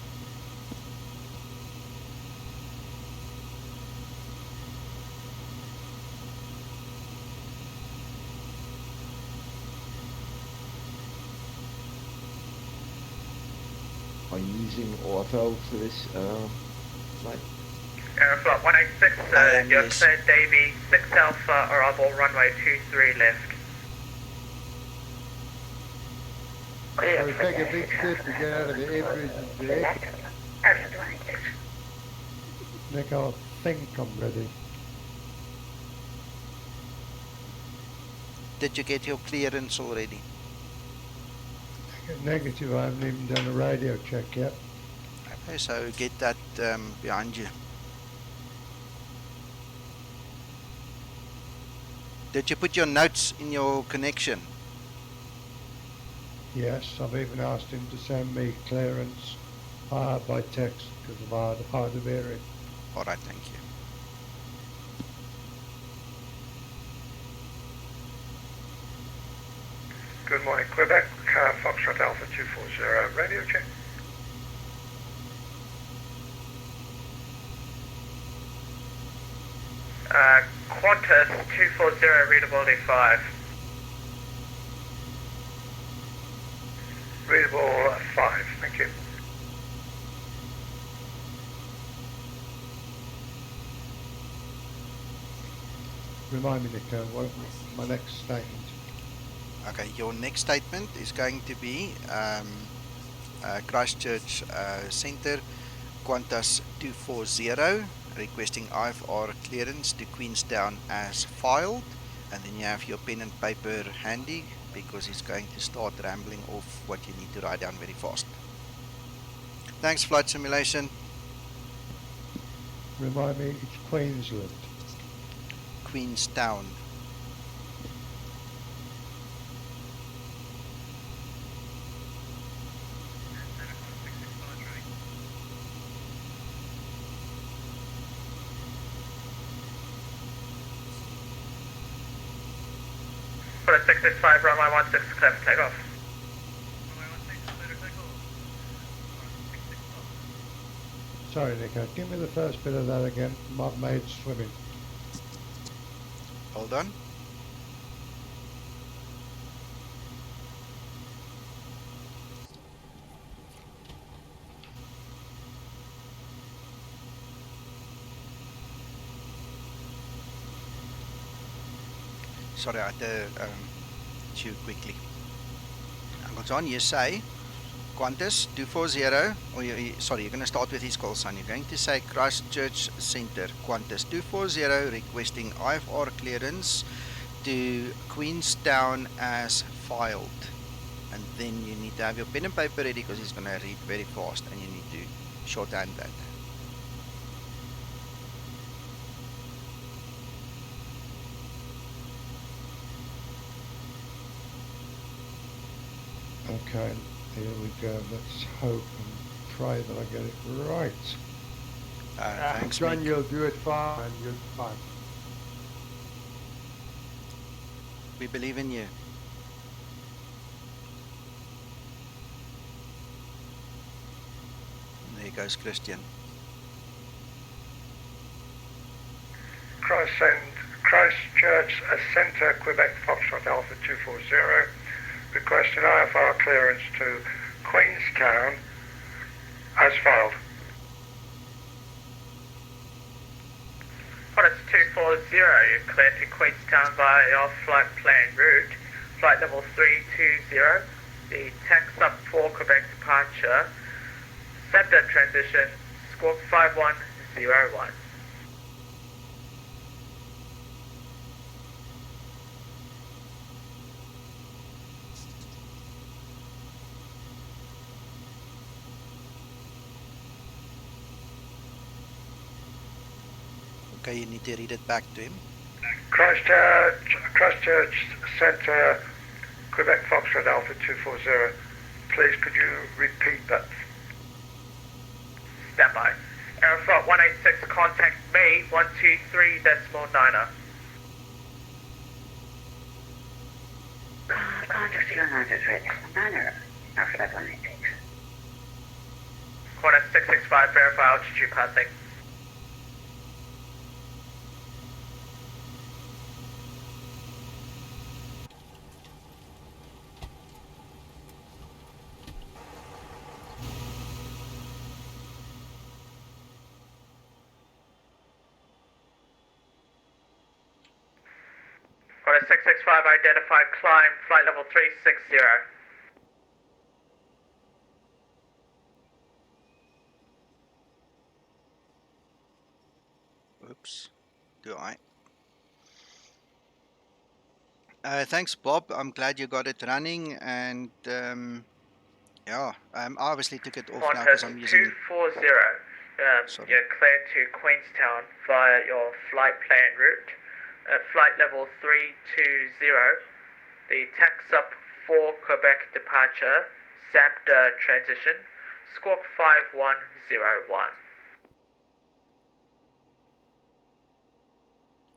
Are you using ortho for this light? Aeroflot 186, you're clear Davy, 6 Alpha, arrival runway 23 left. So take a big step to get out of the average and direct. Nick, I think I'm ready. Did you get your clearance already? Negative, I haven't even done a radio check yet. Okay, so get that behind you. Did you put your notes in your connection? Yes, I've even asked him to send me clearance by text because of hard of hearing. Alright, thank you. Good morning, Quebec, Foxtrot Alpha 240, radio check. Qantas 240, readability 5. Readable 5, thank you. Remind me, Nico, what my next statement? Okay, your next statement is going to be Christchurch Centre, Qantas 240, requesting IFR clearance to Queenstown as filed, and then you have your pen and paper handy because it's going to start rambling off what you need to write down very fast. Thanks, Flight Simulation. Remind me, it's Queensland. Queenstown. For a 665, runway 16, clear for takeoff. Sorry, Nico, give me the first bit of that again. My maid's swimming. Hold on. Sorry, I had to chew quickly. Uncle John, you say Qantas 240, or sorry, you're going to start with his call sign. You're going to say Christchurch Centre, Qantas 240, requesting IFR clearance to Queenstown as filed. And then you need to have your pen and paper ready because he's going to read very fast and you need to shorthand that. Okay, here we go. Let's hope and pray that I get it right. Thanks, John, Mick. you'll do it fine. You'll be fine. We believe in you. There goes Christian. Christchurch Centre, Quebec, Foxtrot Alpha 240, requesting IFR clearance to Queenstown as filed. Qantas 240, you're clear to Queenstown via your flight plan route. Flight level 320, the tax up for Quebec departure. SABDA transition, squawk 5101. Okay, you need to read it back to him. Christchurch Centre, Quebec, Foxtrot Alpha 240. Please, could you repeat that? Standby. Aeroflot 186, contact me, 123.9er. Contact United States Manor, Airflight 186. Qantas 665, verify altitude passing. Qantas 665, identified climb, flight level 360. Oops. Do I? Thanks, Bob. I'm glad you got it running, and yeah, I obviously took it off now because Qantas I'm using. 240, you're clear to Queenstown via your flight plan route. Flight level 320, the tax up for Quebec departure, SABDA transition, squawk 5101.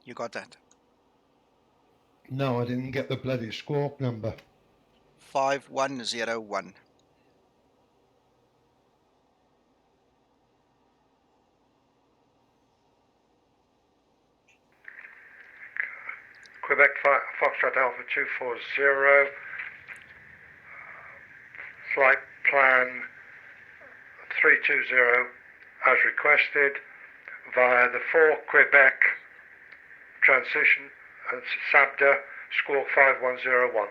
You got that? No, I didn't get the bloody squawk number. 5101. Quebec Foxtrot Alpha 240. Flight plan 320 as requested via the 4 Quebec transition SABDA squawk 5101.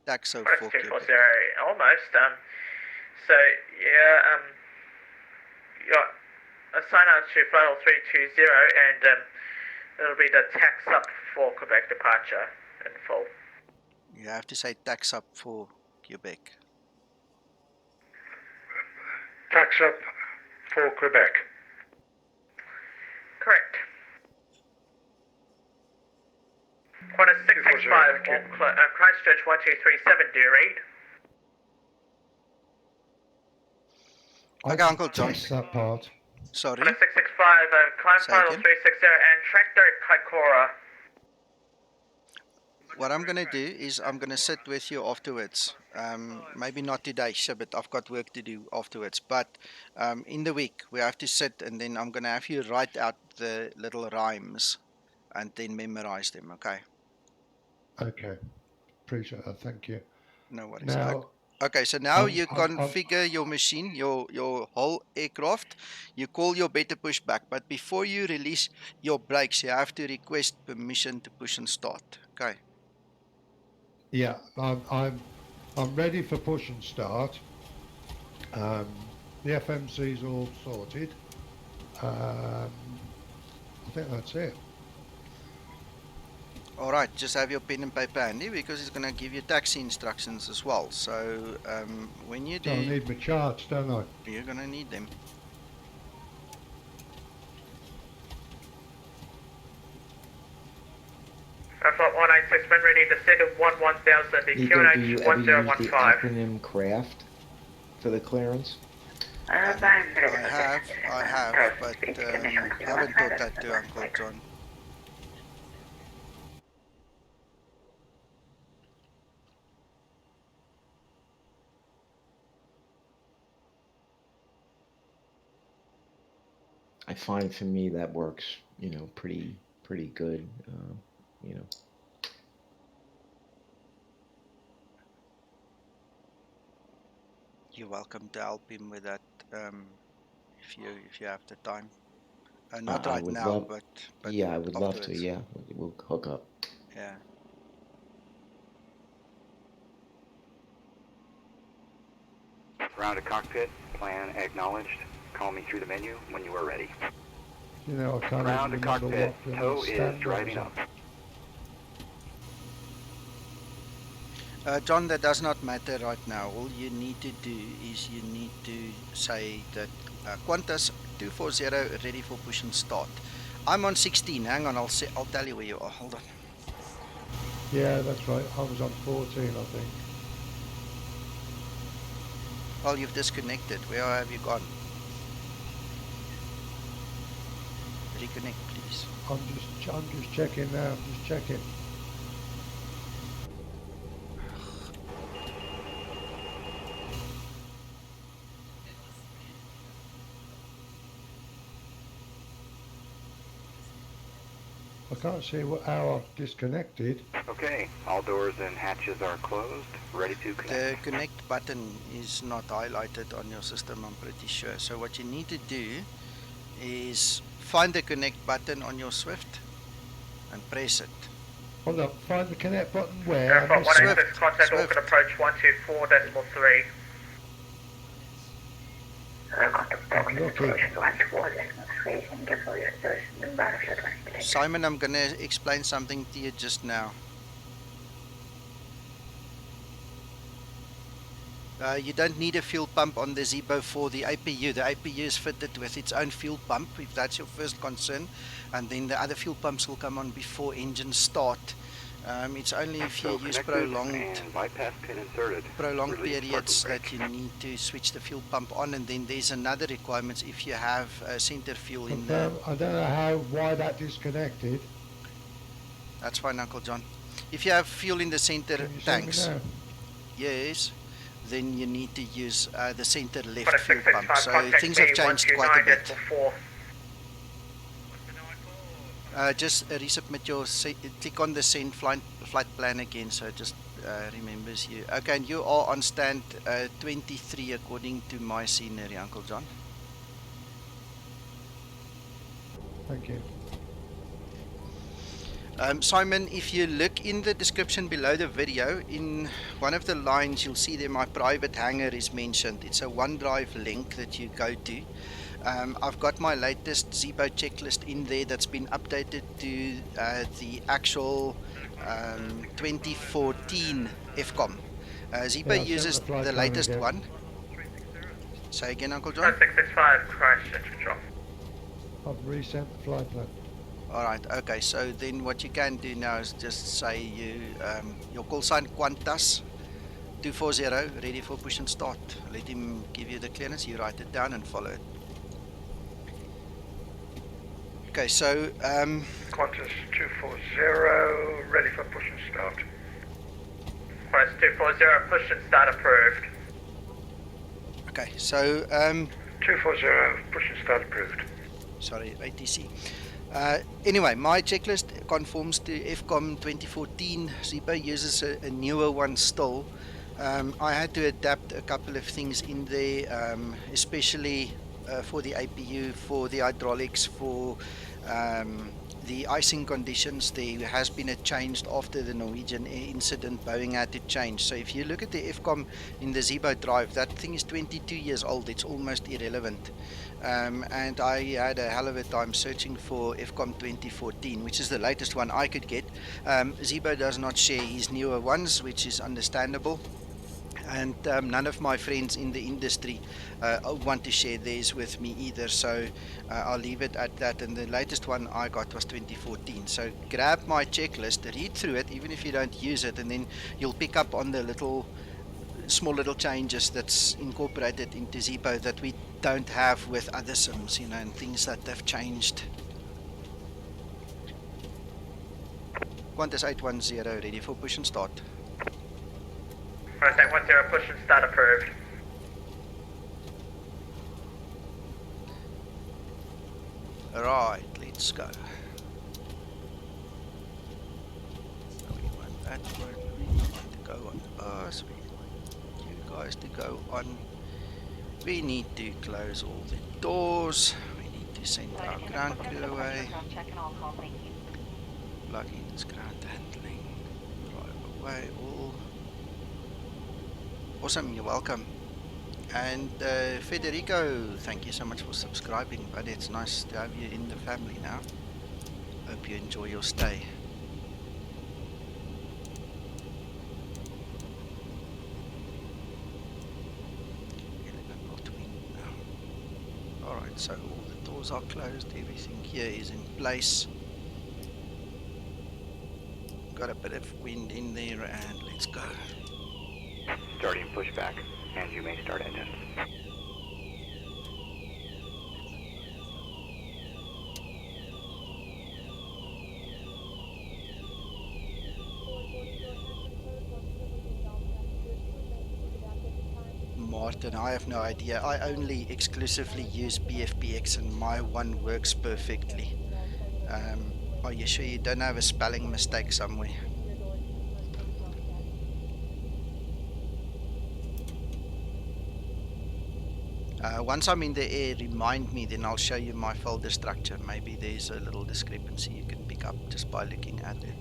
Taxo Qantas 4 240, Quebec. almost. So yeah, you're assigned out to flight level 320, and it'll be the tax up for Quebec departure in full. You have to say tax up for Quebec. Tax up for Quebec. Correct. Qantas 665, Christchurch 1237, do you read? Okay, Uncle John. Missed that part. Sorry. Qantas 665, climb Say final again? 360 and tractor Kaikoura. What I'm going to do is I'm going to sit with you afterwards. Maybe not today, sure, but I've got work to do afterwards. But in the week, we have to sit and then I'm going to have you write out the little rhymes and then memorize them, okay? Okay, appreciate that. Thank you. No worries. Now, Okay, so now I'm, you I'm, configure your machine, your whole aircraft. You call your better pushback, but before you release your brakes, you have to request permission to push and start. Okay. yeah, I'm ready for push and start. The FMC's all sorted. I think that's it. All right, just have your pen and paper handy because it's going to give you taxi instructions as well. So when you So I do, need my charts, don't I? you're going to need them. Flight 186, when ready, descend at 11,000, the Nico, do QNH you ever use the 1015. acronym CRAFT for the clearance? I have, but haven't taught that to Uncle John. I find for me that works, pretty good, You're welcome to help him with that if you have the time. Not I right would now, love, but yeah, I would love to, afterwards. yeah, we'll hook up. Yeah. Round to cockpit, plan acknowledged. Call me through the menu when you are ready. You know, I can't Round to even remember cockpit, what tow the is standard driving was up. John, that does not matter right now. All you need to do is you need to say that Qantas 240 ready for push and start. I'm on 16. Hang on, I'll tell you where you are. Hold on. Yeah, that's right. I was on 14, I think. Well, you've disconnected. Where have you gone? Reconnect, please. I'm just checking now. I'm just checking. I can't see how I've disconnected. Okay, all doors and hatches are closed. Ready to connect. The connect button is not highlighted on your system, I'm pretty sure. So what you need to do is find the connect button on your Swift and press it. Hold up, find the connect button where? Flight 186, contact Auckland approach 124.3. Simon, I'm going to explain something to you just now. You don't need a fuel pump on the Zibo for the APU. The APU is fitted with its own fuel pump, if that's your first concern, and then the other fuel pumps will come on before engines start. It's only if you use prolonged periods that you need to switch the fuel pump on, and then there's another requirement if you have center fuel in there. I don't know why that disconnected. That's fine, Uncle John. If you have fuel in the center tanks, yes, then you need to use the center left fuel pump. So things have changed quite a bit. Just resubmit your, click on the send flight plan again, so it just remembers you. Okay, and you are on stand 23 according to my scenery, Uncle John. Thank you. Simon, if you look in the description below the video, in one of the lines you'll see there my private hangar is mentioned. It's a OneDrive link that you go to. I've got my latest Zibo checklist in there that's been updated to the actual 2014 FCOM. Zibo uses the latest one. Say again, Uncle John? 665, Christchurch control. I've resent the flight plan. Alright, okay, so then what you can do now is just say your call sign Qantas 240 ready for push and start. Let him give you the clearance, you write it down and follow it. Okay, so Qantas 240 ready for push and start. Qantas 240 push and start approved. Okay, so 240 push and start approved. Sorry, ATC. Anyway, my checklist conforms to FCOM 2014. Zibo uses a newer one still. I had to adapt a couple of things in there, especially for the APU, for the hydraulics, for the icing conditions. There has been a change after the Norwegian Air incident. Boeing had to change. So if you look at the FCOM in the Zibo drive, that thing is 22 years old. It's almost irrelevant. And I had a hell of a time searching for FCOM 2014, which is the latest one I could get. Zibo does not share his newer ones, which is understandable. And none of my friends in the industry want to share theirs with me either, so I'll leave it at that. And the latest one I got was 2014. So grab my checklist, read through it, even if you don't use it, and then you'll pick up on the small little changes that's incorporated into Zibo that we don't have with other sims, and things that have changed. Qantas 810 ready for push and start. Qantas 810, push and start approved. Right, let's go. We want that one. We want to go on us. We want you guys to go on. We need to close all the doors. We need to send our ground crew away. Plugins, ground handling. Drive away all. Awesome, you're welcome. And Federico, thank you so much for subscribing, but it's nice to have you in the family now. Hope you enjoy your stay. Alright, so all the doors are closed, everything here is in place. Got a bit of wind in there, and let's go. Starting pushback, and you may start engines. Martin, I have no idea. I only exclusively use BFPX and my one works perfectly. Are you sure you don't have a spelling mistake somewhere? Once I'm in the air, remind me, then I'll show you my folder structure. Maybe there's a little discrepancy you can pick up just by looking at it.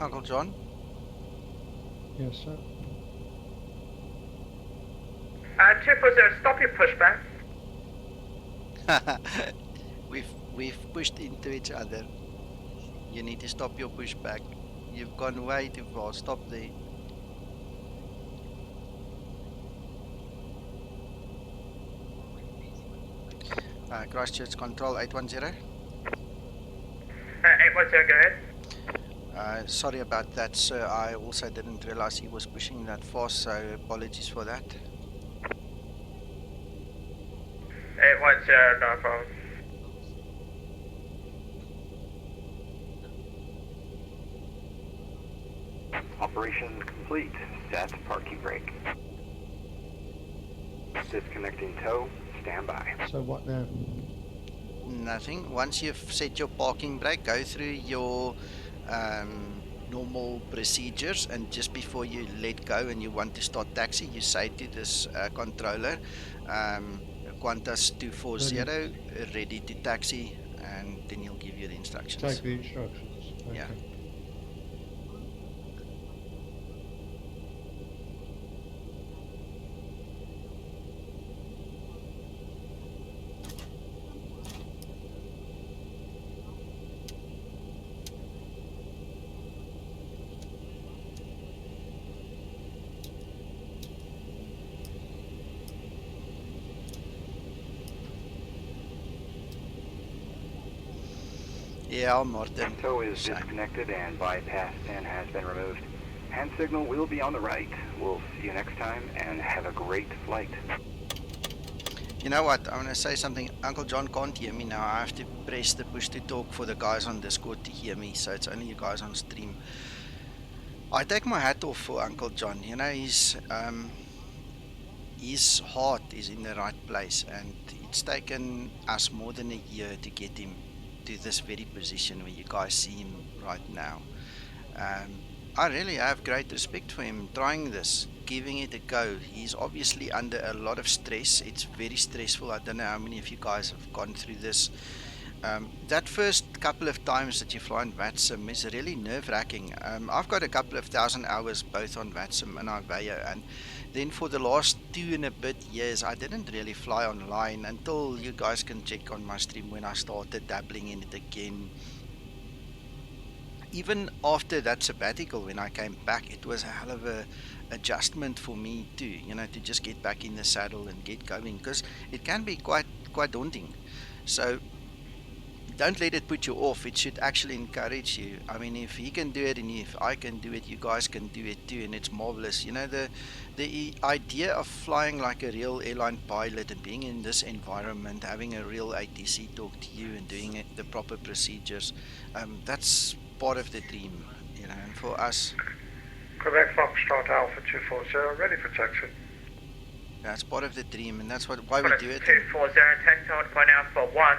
Uncle John? Yes, sir. 240, stop your pushback. We've pushed into each other. You need to stop your pushback. You've gone way too far. Stop there. Christchurch Control 810. 810, go ahead. Sorry about that, sir. I also didn't realize he was pushing that fast, so apologies for that. 810, no problem. Operation complete. Set parking brake. Disconnecting tow. Stand by. So what now? Nothing. Once you've set your parking brake, go through your normal procedures, and just before you let go and you want to start taxi, you say to this controller, Qantas 240, ready to taxi, and then he'll give you the instructions. Take the instructions. Okay. Yeah. Yeah, Martin. Tow is disconnected and bypass pin has been removed. Hand signal will be on the right. We'll see you next time and have a great flight. You know what? I'm going to say something. Uncle John can't hear me now. I have to press the push to talk for the guys on Discord to hear me. So it's only you guys on stream. I take my hat off for Uncle John. You know, his heart is in the right place. And it's taken us more than a year to get him to this very position where you guys see him right now. I really have great respect for him trying this, giving it a go. He's obviously under a lot of stress. It's very stressful. I don't know how many of you guys have gone through this. That first couple of times that you fly on VATSIM is really nerve-wracking. I've got a couple of thousand hours both on VATSIM and Aveo, and then for the last 2 and a bit years I didn't really fly online until you guys can check on my stream when I started dabbling in it again. Even after that sabbatical, when I came back, it was a hell of a adjustment for me too, you know, to just get back in the saddle and get going, because it can be quite daunting. So don't let it put you off. It should actually encourage you. I mean, if he can do it and if I can do it, you guys can do it too, and it's marvelous. You know, the idea of flying like a real airline pilot and being in this environment, having a real ATC talk to you and doing it, the proper procedures, that's part of the dream, you know. And for us, Quebec Foxtrot Alpha 240, ready for taxi. That's part of the dream, and that's why we do it. 240, taxi on point Alpha 1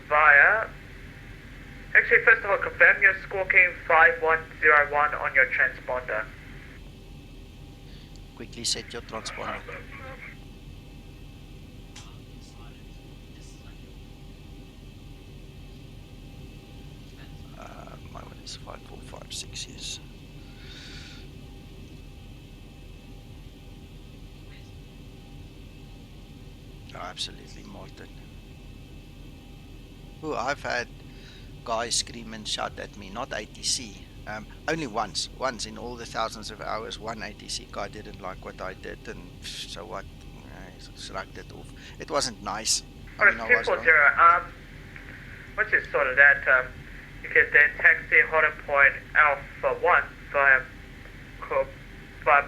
via. Actually, first of all, confirm your squawking 5101 on your transponder. Quickly set your transponder. My one is 5456, yes. Oh, absolutely, Martin. Oh, I've had guys scream and shout at me, not ATC. Only once in all the thousands of hours, one ATC guy didn't like what I did, and so what? He shrugged it off. It wasn't nice. I mean, I was wrong. Once you sorted that, you can then taxi holding point Alpha 1 via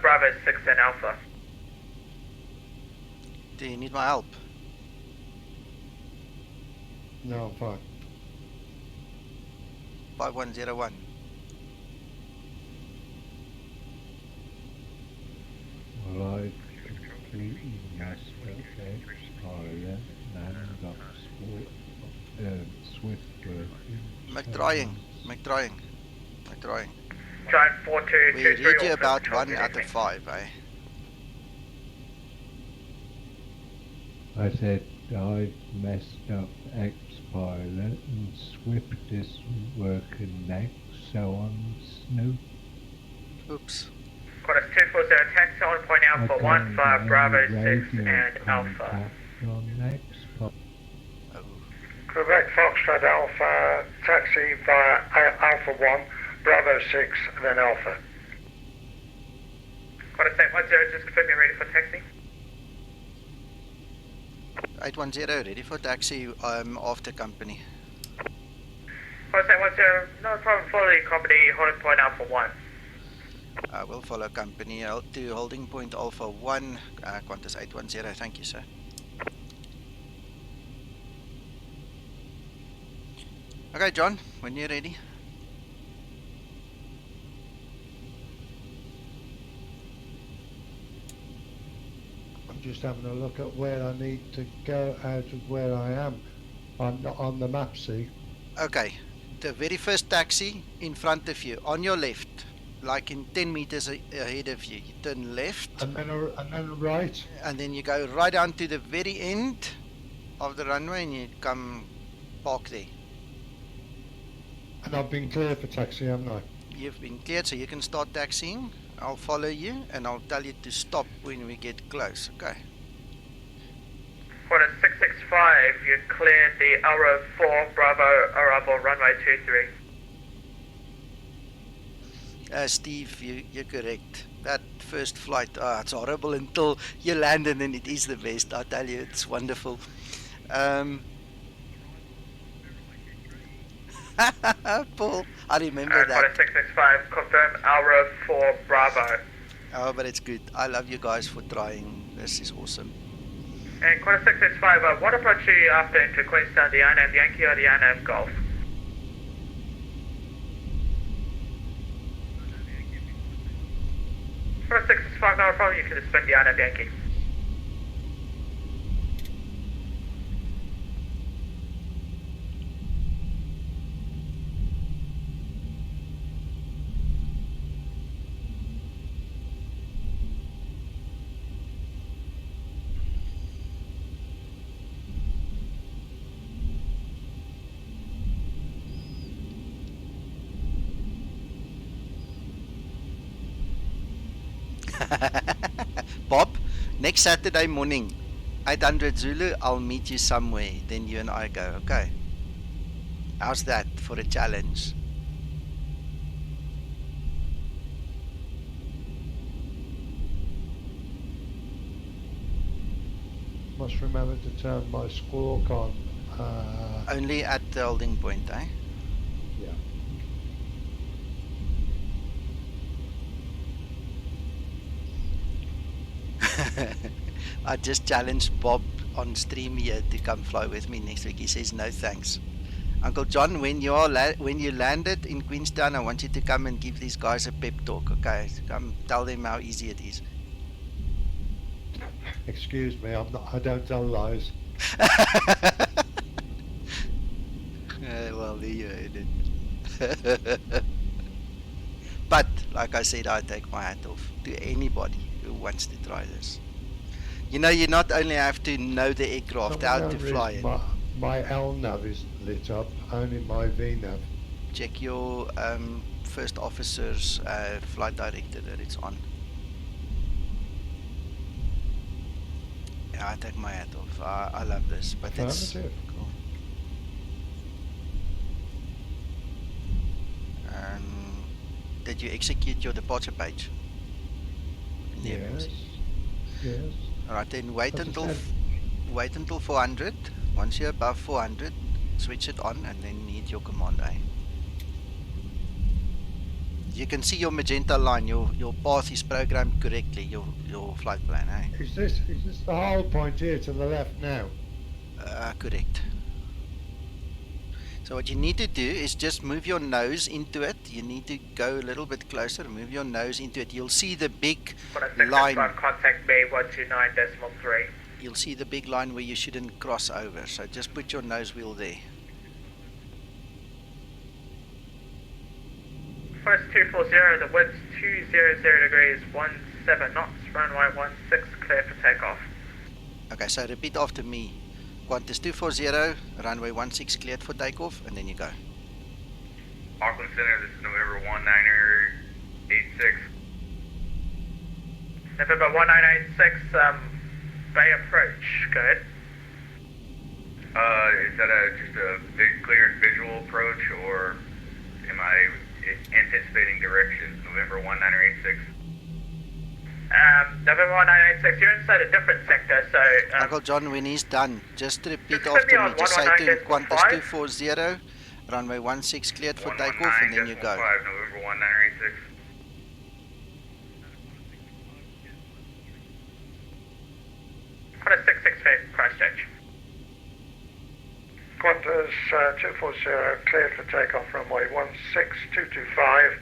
Bravo 6 and Alpha. Do you need my help? No, I'm fine. 5101. Well, I completely messed up X-Pilot and got Swift McDrying. Drive 4223. We read you about 1 out of 5, eh? I said I messed up X-Pilot and Swift isn't working next, so I'm Snoop. Oops. Qantas 240, taxi on point Alpha 1 via Bravo 6 and Alpha. Quebec Foxtrot Alpha, taxi via Alpha 1, Bravo 6, and then Alpha. Qantas 810, just confirm you're ready for taxi. 810, ready for taxi, after company. Qantas 810, no problem, follow the company, holding point Alpha 1. I will follow company to holding point Alpha 1, Qantas 810, thank you, sir. Okay, John, when you're ready. I'm just having a look at where I need to go out of where I am. I'm not on the map, see? Okay, the very first taxi in front of you, on your left, like in 10 meters ahead of you. You turn left. And then a right. And then you go right down to the very end, of the runway and you come park there. And I've been cleared for taxi, haven't I? You've been cleared, so you can start taxiing. I'll follow you and I'll tell you to stop when we get close, okay? Quarter 665, you cleared the ELRUV 4 Bravo arrival runway 23. Steve, you're correct. That first flight, it's horrible until you land and then it is the best. I tell you, it's wonderful. Paul, I remember that. Quarter 665, confirm ELRUV 4 Bravo. Oh, but it's good. I love you guys for trying. This is awesome. And quarter 665, what approach are you after into Queenstown, the ANAV Yankee or the ANAV Golf? Quarter 665, no problem, you can just spin the ANAV Yankee. Bob, next Saturday morning, 800 Zulu, I'll meet you somewhere. Then you and I go, okay? How's that for a challenge? Must remember to turn my squawk on. Only at the holding point, eh? Yeah. I just challenged Bob on stream here to come fly with me next week. He says no thanks. Uncle John, when you landed in Queenstown, I want you to come and give these guys a pep talk, okay? Come tell them how easy it is. Excuse me, I don't tell lies. Well, there you heard it. But, like I said, I take my hat off to anybody who wants to try this. You know, you not only have to know the aircraft, how to fly it. My LNAV is lit up, only my VNAV. Check your first officer's flight director that it's on. Yeah, I take my hat off. I love this, but it's cool. Did you execute your departure page? Yes. Yes. All right, then wait until 400. Once you're above 400, switch it on and then hit your command A. You can see your magenta line. Your path is programmed correctly. Your flight plan, eh? Is this the whole point here to the left now? Correct. So what you need to do is just move your nose into it. You need to go a little bit closer. Move your nose into it. You'll see the big line. Contact me 129.3. You'll see the big line where you shouldn't cross over. So just put your nose wheel there. First 240, the wind's 200 degrees, 17 knots, runway 16, clear for takeoff. Okay, so repeat after me. Qantas 240, runway 16 cleared for takeoff, and then you go. Auckland Center, this is November 1986. November 1986, Bay approach, go ahead. Is that just a cleared visual approach, or am I anticipating directions November 1986? November 1986, you're inside a different sector, so... Uncle John, when he's done, just repeat after me. Just say to him, Qantas 240, runway 16 cleared for takeoff, and then you go. November 1986. Qantas 665, Christchurch. Qantas 240, cleared for takeoff, runway 16225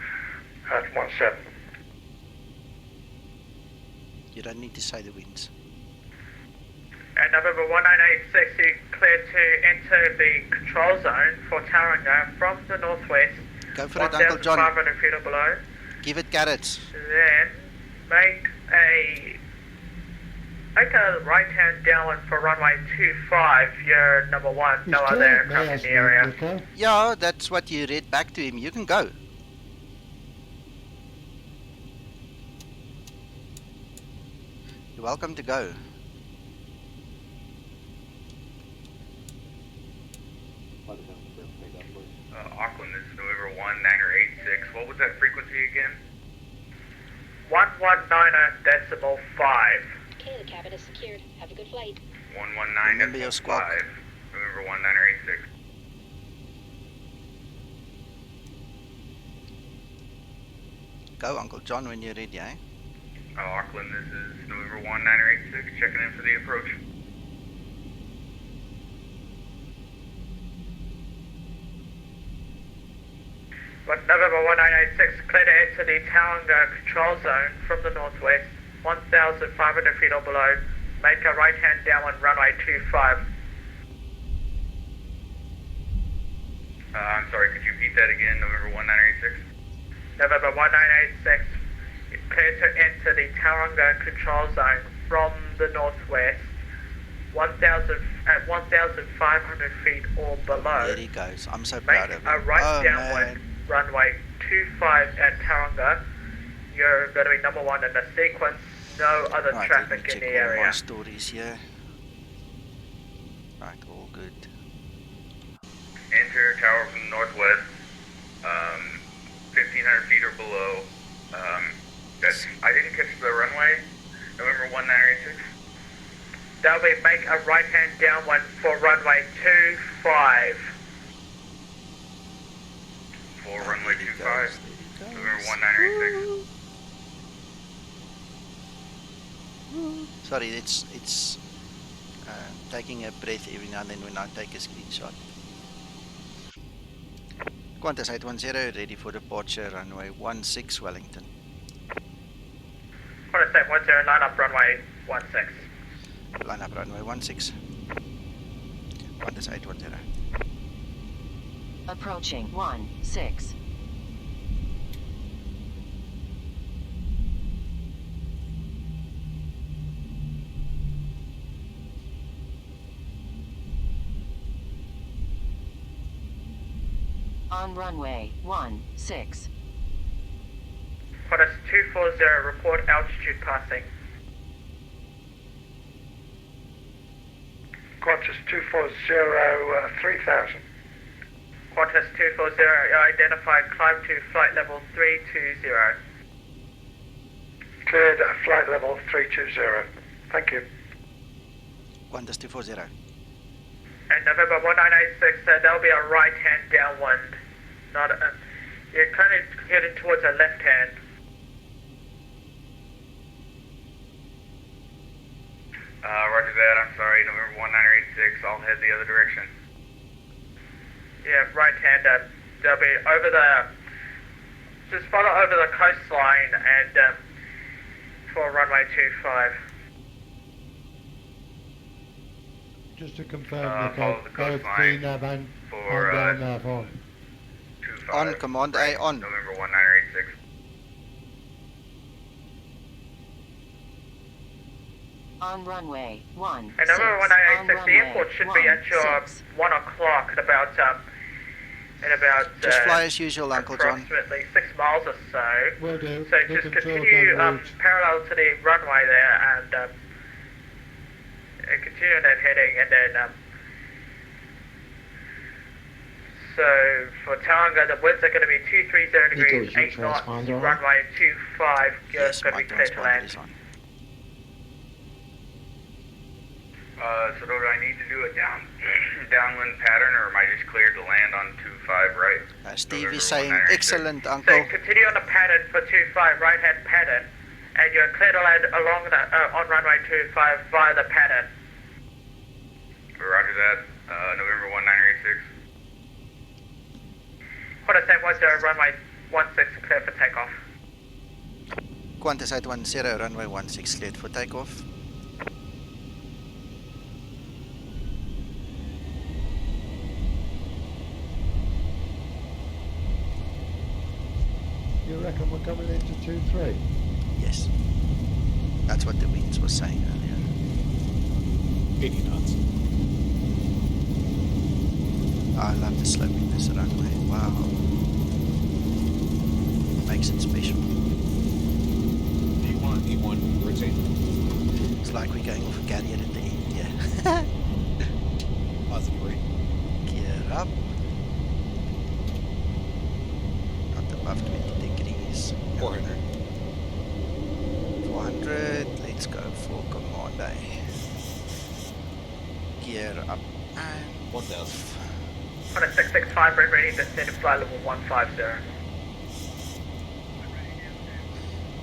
at 17. You don't need to say the winds. And November 1986, you cleared to enter the control zone for Tauranga from the northwest. Go for it, Uncle John. 1,500 feet or below. Give it carrots. Then make a Make a right-hand downwind for runway 25. You're number 1. No other aircraft in the area. Yeah, that's what you read back to him. You can go. You're welcome to go. Auckland, this is November 1-986. What was that frequency again? 1190.5. Okay, the cabin is secured. Have a good flight. 119.5. November 1-986. Go, Uncle John, when you're ready, eh? Auckland, this is November 1-986. Checking in for the approach. November 1986, clear to enter the Tauranga control zone from the northwest, 1,500 feet or below. Make a right-hand downwind runway 25. I'm sorry, could you repeat that again? November 1986? November 1986, clear to enter the Tauranga control zone from the northwest, 1,500 feet or below. There he goes. I'm so proud of him. Make a right downwind runway 25 at Tauranga. You're going to be number 1 in the sequence. No other traffic in the area. All my stories here. Right, all good. Enter tower from the northwest, 1,500 feet or below. That's, I didn't catch the runway. November 1986. That'll be make a right-hand downwind for runway 25. For runway 25. November 1986. Sorry, it's taking a breath every now and then when I take a screenshot. Qantas 810 ready for departure, runway 16 Wellington. Qantas 810, line up runway 16. Line up runway 16. Qantas 810. Approaching 16. On runway 16. Qantas 240, report altitude passing. Qantas 240, 3000. Qantas 240, identified climb to flight level 320. Cleared at flight level 320. Thank you. Qantas 240. And November 1986, there'll be a right-hand downwind. Not a, you're kind of heading towards a left-hand. Roger that, I'm sorry, November 1986, I'll head the other direction. Yeah, right-hand, they'll be over the, just follow over the coastline and for runway 25. Just to confirm, follow the both coastline VNAV and for nav on. 25. On, command A, on. November 1986. On runway 16. And November 1986, the airport should be at your 1 o'clock at about, just fly as usual, Uncle John. Approximately 6 miles or so. Will do. So just continue parallel to the runway there and continue in that heading, and then so for Tauranga the winds are going to be 230 degrees, 8 knots, runway 25, Yes, going to my be clear to transponder land. is on. So do I need to do a downwind pattern, or am I just cleared to land on 25 right? Steve is saying, excellent, Uncle. So continue on the pattern for 25, right-hand pattern, and you're clear to land along the, on runway 25 via the pattern. Roger that, November 1986. Qantas 810, runway 16, clear for takeoff. Qantas 810, runway 16 cleared for takeoff. You reckon we're coming into 2-3? Yes. That's what the winds were saying earlier. 80 knots. I love the slope in this runway. Wow. Makes it special. E1, rotate. It's like we're going off a carrier at the end, yeah. Positive rate. Gear up. Not above 20 degrees. 400. 400. Let's go for command A. Gear up and 1000. On a 665, red ready, descend to flight level 150.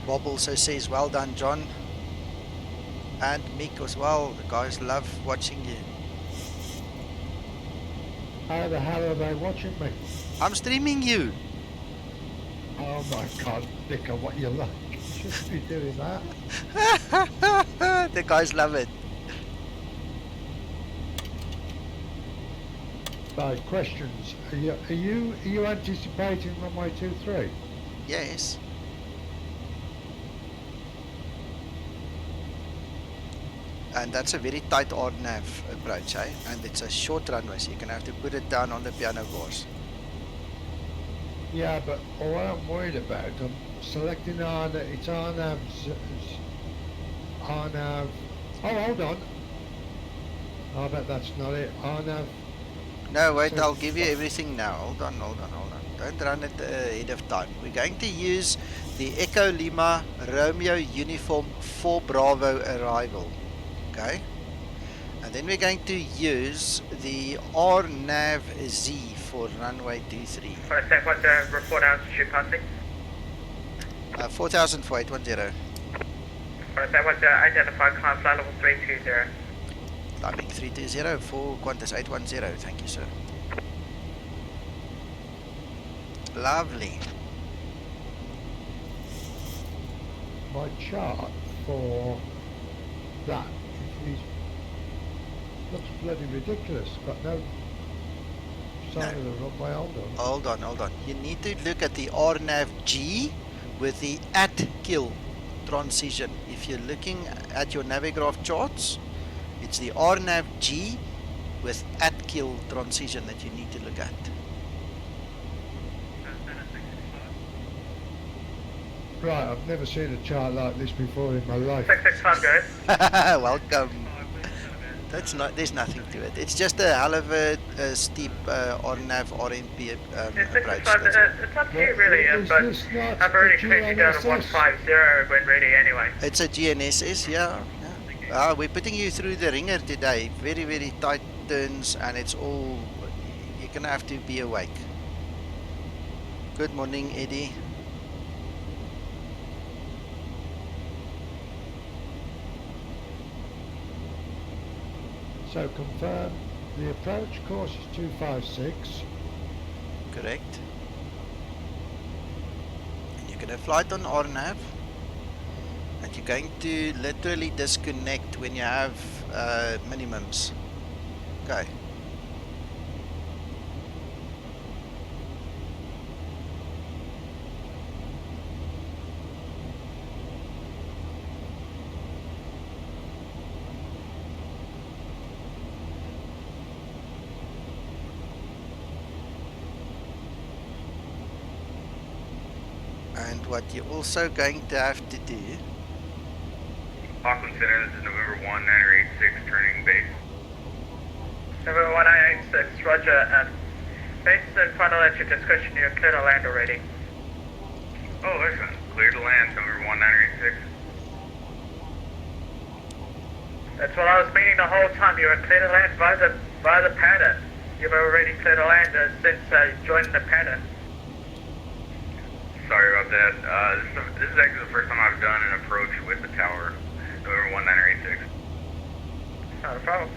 Bob also says, well done, John. And Mick as well. The guys love watching you. How the hell are they watching me? I'm streaming you. Oh my God, Nicker, what you like? You shouldn't be doing that. The guys love it. So, questions. Are you anticipating runway 23? Yes. And that's a very tight RNAV approach, eh? And it's a short runway, so you're going to have to put it down on the piano bars. Yeah, but what I'm worried about, I'm selecting RNAV, it's RNAV, RNAV, oh, hold on. I bet that's not it, RNAV. No, wait, So- I'll give you everything now. Hold on. Don't run it ahead of time. We're going to use the Echo Lima Romeo Uniform 4 Bravo arrival. Okay? And then we're going to use the RNAV Z for runway 23. On a 710, report altitude passing. 4000 for 810. On a 710, identify climb flight level 320. Climbing 320 for Qantas 810. Thank you, sir. Lovely. My chart for that looks bloody ridiculous. Got no sign of the runway. Hold on. Hold on. You need to look at the RNAV G with the at-kill transition. If you're looking at your Navigraph charts, it's the RNAV G with at-kill transition that you need to look at. Right, I've never seen a chart like this before in my life. 665, guys. Welcome. There's nothing to it. It's just a hell of a steep RNAV RNP approach. 665, it's up to you really, but I've already cleared you down to 150 when ready anyway. It's a GNSS, yeah. We're putting you through the ringer today. Very, very tight turns, and it's all, you're gonna have to be awake. Good morning, Eddie. So confirm the approach course is 256. Correct. And you're gonna flight on RNAV, and you're going to literally disconnect when you have minimums. Okay. And what you're also going to have to do. Auckland Center, this is November 1986, turning base. November 1986, roger. Base and final entry discussion, you're clear to land already. Oh, excellent. Clear to land, November 1986. That's what I was meaning the whole time. You were clear to land via the pattern. You've already cleared to land since joining the pattern. Sorry about that. This is actually the first time I've done an approach with the tower, November 1986. Not a problem.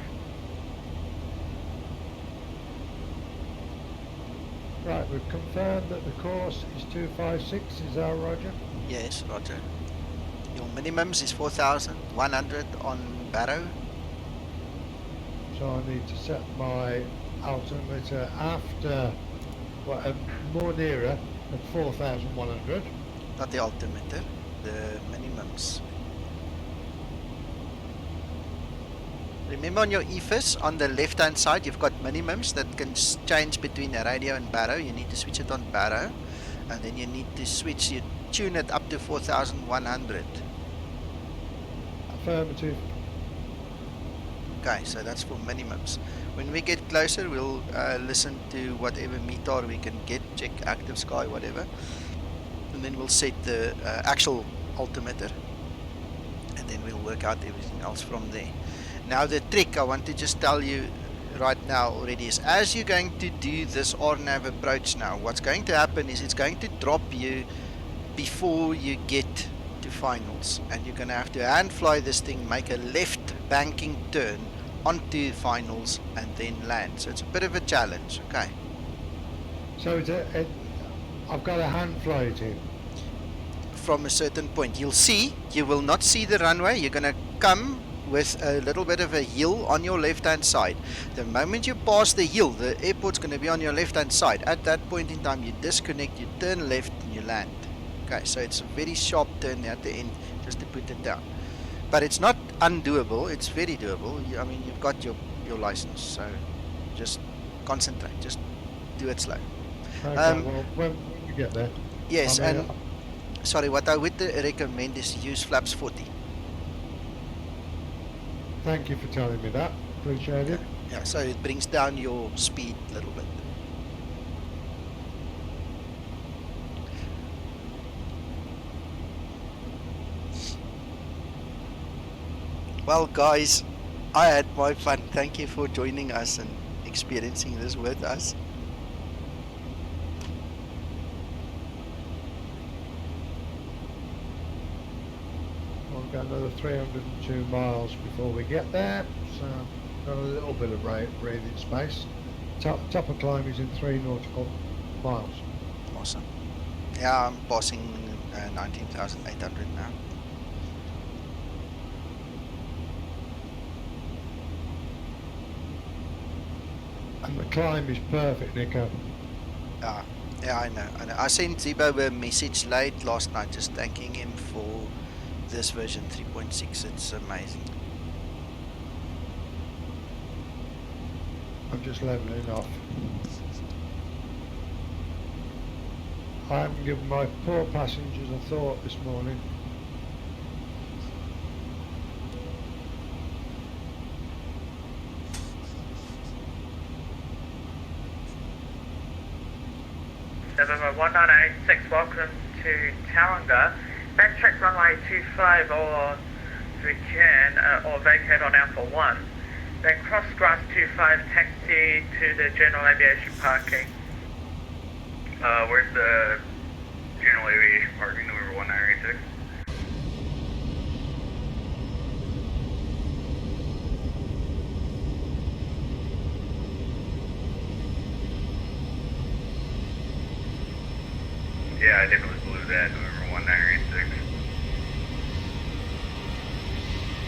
Right, we've confirmed that the course is 256, is that roger? Yes, roger. Your minimums is 4,100 on Barrow. So I need to set my altimeter after, more nearer at 4,100. Not the altimeter, the minimums. Remember on your EFIS, on the left-hand side, you've got minimums that can change between the radio and baro. You need to switch it on baro, and then you need to switch, you tune it up to 4,100. Affirmative. Okay, so that's for minimums. When we get closer, we'll listen to whatever meter we can get, check active sky, whatever, and then we'll set the actual altimeter, and then we'll work out everything else from there. Now the trick I want to just tell you right now already is, as you're going to do this RNAV approach now, what's going to happen is it's going to drop you before you get to finals, and you're going to have to hand fly this thing, make a left banking turn onto finals, and then land. So it's a bit of a challenge. Okay, So I've got a hand fly it in. from a certain point you will not see the runway. You're going to come with a little bit of a hill on your left hand side. The moment you pass the hill, the airport's going to be on your left hand side. At that point in time, you disconnect, you turn left, and you land. Okay, so it's a very sharp turn at the end, just to put it down. But it's not undoable, it's very doable. I mean, you've got your license, so just concentrate, just do it slow. Okay, well, when you get there. Yes, I mean, and sorry, what I would recommend is use flaps 40. Thank you for telling me that. Appreciate it. Yeah, so it brings down your speed a little bit. Well, guys, I had my fun. Thank you for joining us and experiencing this with us. We've got another 302 miles before we get there, so got a little bit of breathing space. Top of climb is in 3 nautical miles. Awesome. Yeah, I'm passing 19,800 now. And the climb is perfect, Nico. Yeah, I know. I sent Zibo a message late last night just thanking him for this version 3.6. It's amazing. I'm just leveling off. I haven't given my poor passengers a thought this morning. November 1986, welcome to Tauranga. Backtrack runway 25 or if we can, or vacate on Alpha 1. Then cross grass 25, taxi to the general aviation parking. Where's the general aviation parking, November 1986? Yeah, I definitely blew that, November 1986.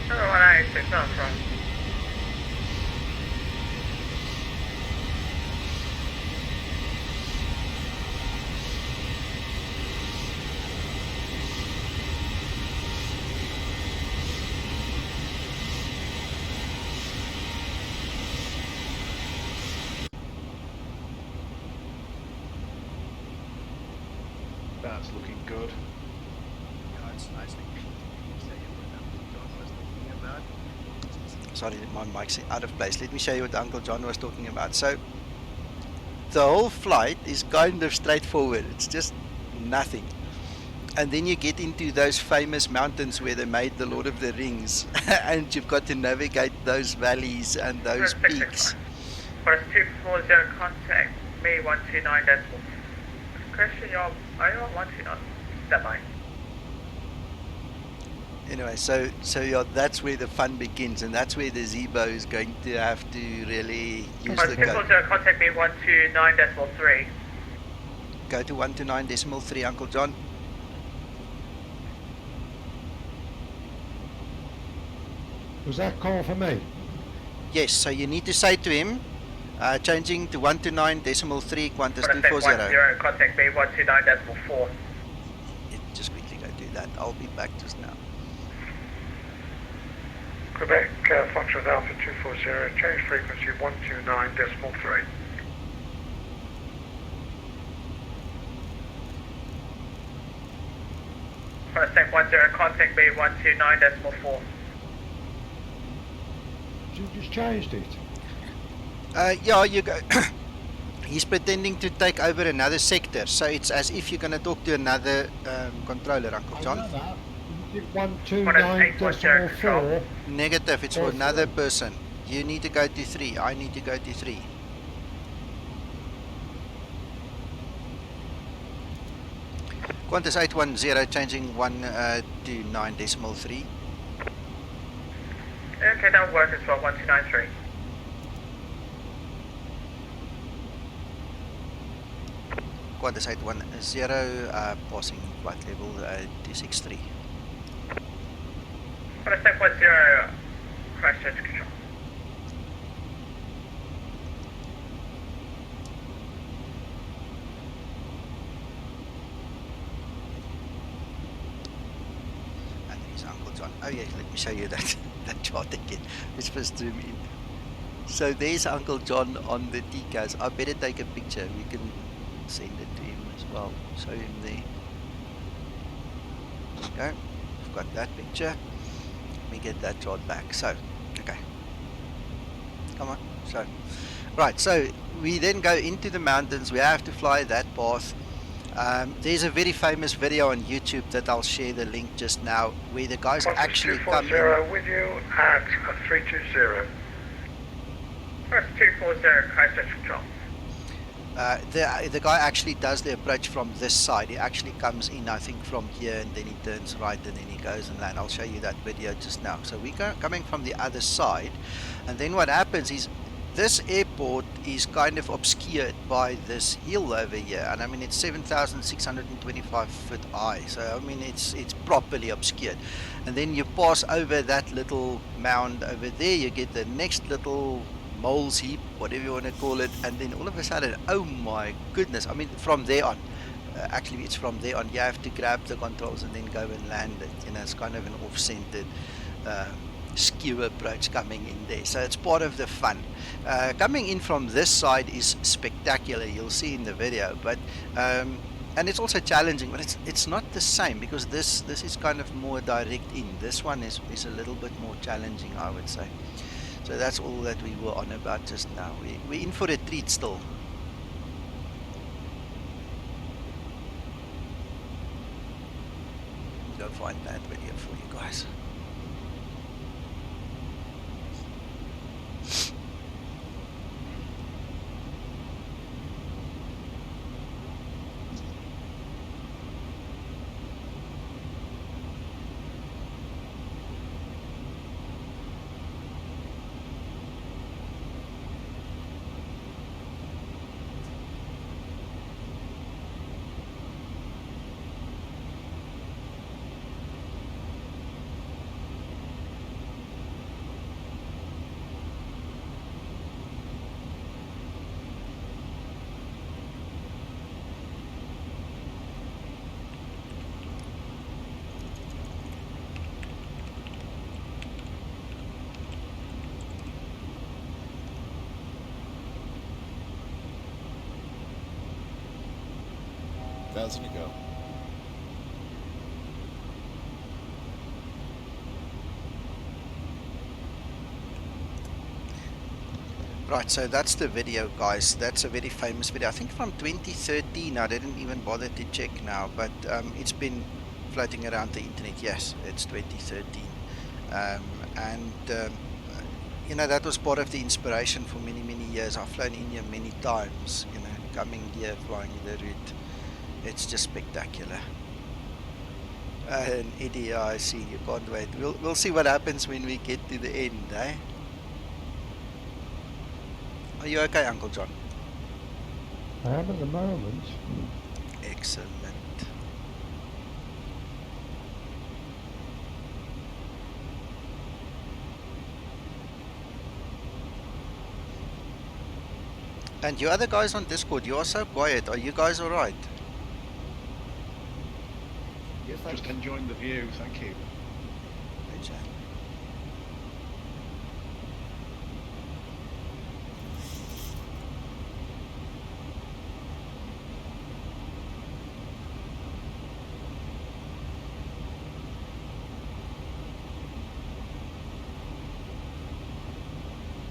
November 1986, where I'm from. That's looking good. Yeah, it's nicely. Sorry, my mic's out of place. Let me show you what Uncle John was talking about. So, the whole flight is kind of straightforward. It's just nothing. And then you get into those famous mountains where they made the Lord of the Rings. And you've got to navigate those valleys and those peaks. Forest 240, contact me 129 decimal. Question, are you on 129? Stand by. Anyway, so yeah, that's where the fun begins, and that's where the Zibo is going to have to really use Forest the code. 240, contact me 129 decimal 3. Go to 129 decimal 3, Uncle John. Was that call for me? Yes, so you need to say to him, changing to 129 decimal 3, Qantas 240. 10, contact me 129 decimal 4. Just quickly go do that. I'll be back just now. Quebec, Foxtrot Alpha 240, change frequency 129.3. First step 10, contact B 129.4. You just changed it. Yeah, you go. He's pretending to take over another sector, so it's as if you're going to talk to another controller, Uncle John. I know that. You did 129.4. Negative, it's for another person. You need to go to 3. I need to go to 3. Qantas 810 changing 1 to 9.3. Okay, that works as well, 1293. Qantas 810 passing flight level 263. Qantas 810, Christchurch control. And there's Uncle John. Oh yes, let me show you that chart again. Let's first zoom in. So there's Uncle John on the TCAS. I better take a picture. We can send it to him as well. Show him there. Okay, we've got that picture. Let me get that chart back. So, okay. Come on. So, right. So we then go into the mountains. We have to fly that path. There's a very famous video on YouTube that I'll share the link just now, where the guys actually come in. With you at 320. First 240, Christchurch control. The guy actually does the approach from this side. He actually comes in, I think, from here, and then he turns right, and then he goes and land. I'll show you that video just now. So we go coming from the other side, and then what happens is this airport is kind of obscured by this hill over here, and I mean it's 7,625 foot high. So I mean it's properly obscured, and then you pass over that little mound over there. You get the next little moles heap, whatever you want to call it, and then all of a sudden, oh my goodness, I mean from there on, actually it's from there on, you have to grab the controls and then go and land it. You know, it's kind of an off-centered skew approach coming in there, so it's part of the fun. Coming in from this side is spectacular, you'll see in the video, but and it's also challenging, but it's not the same, because this is kind of more direct in. This one is a little bit more challenging, I would say. So that's all that we were on about just now. We're in for a treat still. Go find that video for you guys. Thousand to go. Right, so that's the video, guys. That's a very famous video. I think from 2013. I didn't even bother to check now, but it's been floating around the internet. Yes, it's 2013. You know, that was part of the inspiration for many years. I've flown India many times, you know, coming here, flying the route. It's just spectacular. And Eddie, I see, you can't wait. We'll see what happens when we get to the end, eh? Are you okay, Uncle John? I am at the moment. Excellent. And you other guys on Discord, you are so quiet. Are you guys alright? Yes, just enjoying the view, thank you.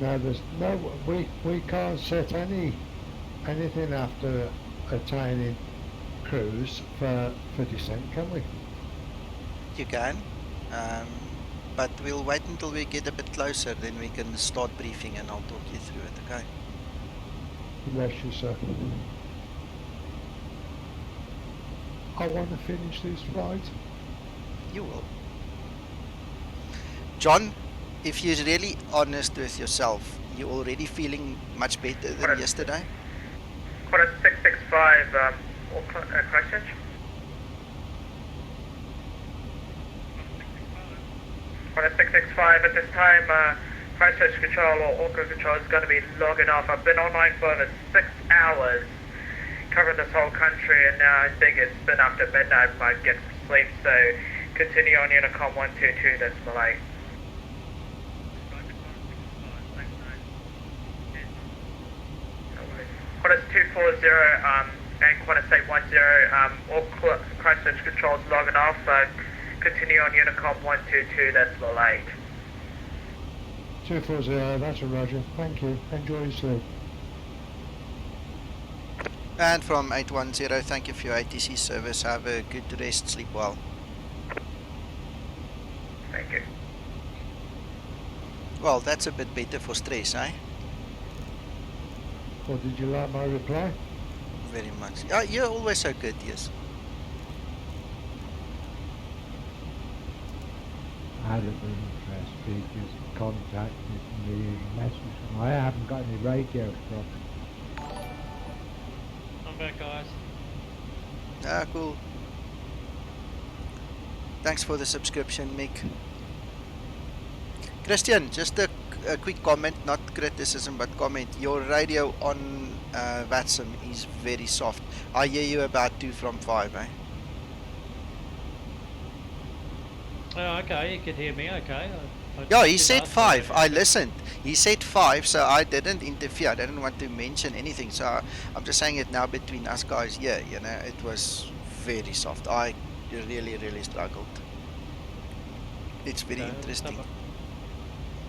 No, there's no. We can't set anything after attaining cruise for descent, can we? You can, but we'll wait until we get a bit closer, then we can start briefing and I'll talk you through it, okay? Bless you, sir. I want to finish this flight. You will. John, if you're really honest with yourself, you're already feeling much better than yesterday? Quarter 665, all Christchurch. Quarter 665, at this time, Christchurch Control or Auckland Control is going to be logging off. I've been online for over 6 hours, covering this whole country, and now I think it's been after midnight. I might get some sleep, so continue on Unicom 122, that's Malay. Qantas 240 and Qantas 810, all Christchurch Controls logging off. Continue on Unicom 122, that's Malay. 240, that's a Roger. Thank you. Enjoy your sleep. And from 810, thank you for your ATC service. Have a good rest, sleep well. Thank you. Well, that's a bit better for stress, eh? Or did you like my reply? Very much. You're always so good, yes. I had a bit of speakers contacted me, messaged. I haven't got any radio from. I'm back, guys. Ah, cool. Thanks for the subscription, Mick. Christian, just a quick comment, not criticism, but comment. Your radio on Watson is very soft. I hear you about 2 from 5, eh? Oh, okay, you could hear me okay. Yeah, he said 5. I listened. He said 5, so I didn't interfere. I didn't want to mention anything. So I'm just saying it now between us guys. Yeah, you know, it was very soft. I really struggled. It's very interesting.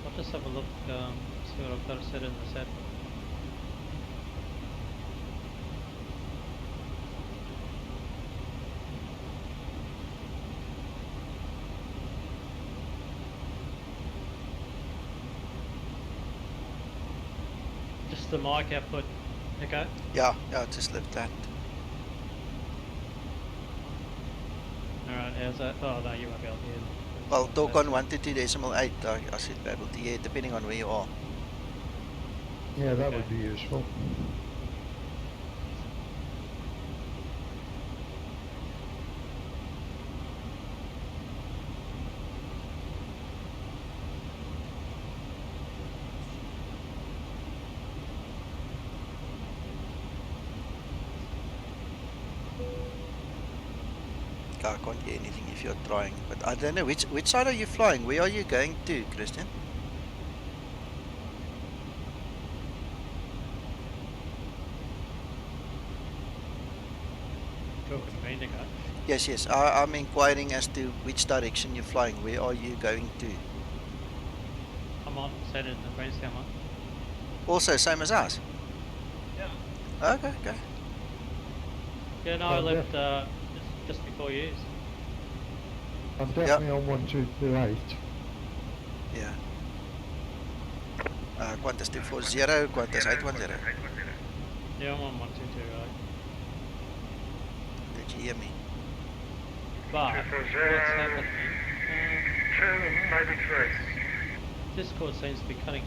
I'll just have a look, see what I've got set in the set. Just the mic output, okay? Yeah, just left that. Alright, how's that? Oh no, you won't be able to hear them. Well, talk on 122.8. I should be able to hear, depending on where you are. Yeah, that would be useful. I can't hear anything if you're trying, but I don't know which side are you flying? Where are you going to, Christian? Talking to me, Nico. Yes. I'm inquiring as to which direction you're flying. Where are you going to? I'm on, set in the Queenstown one. Also, same as us? Yeah. Okay. Yeah, no, I left just before you. I'm definitely on 1228. Yeah. Qantas 240, Qantas 810. Yeah, I'm on 122, right? Did you hear me? But what's happening? 293. Discord seems to be cutting.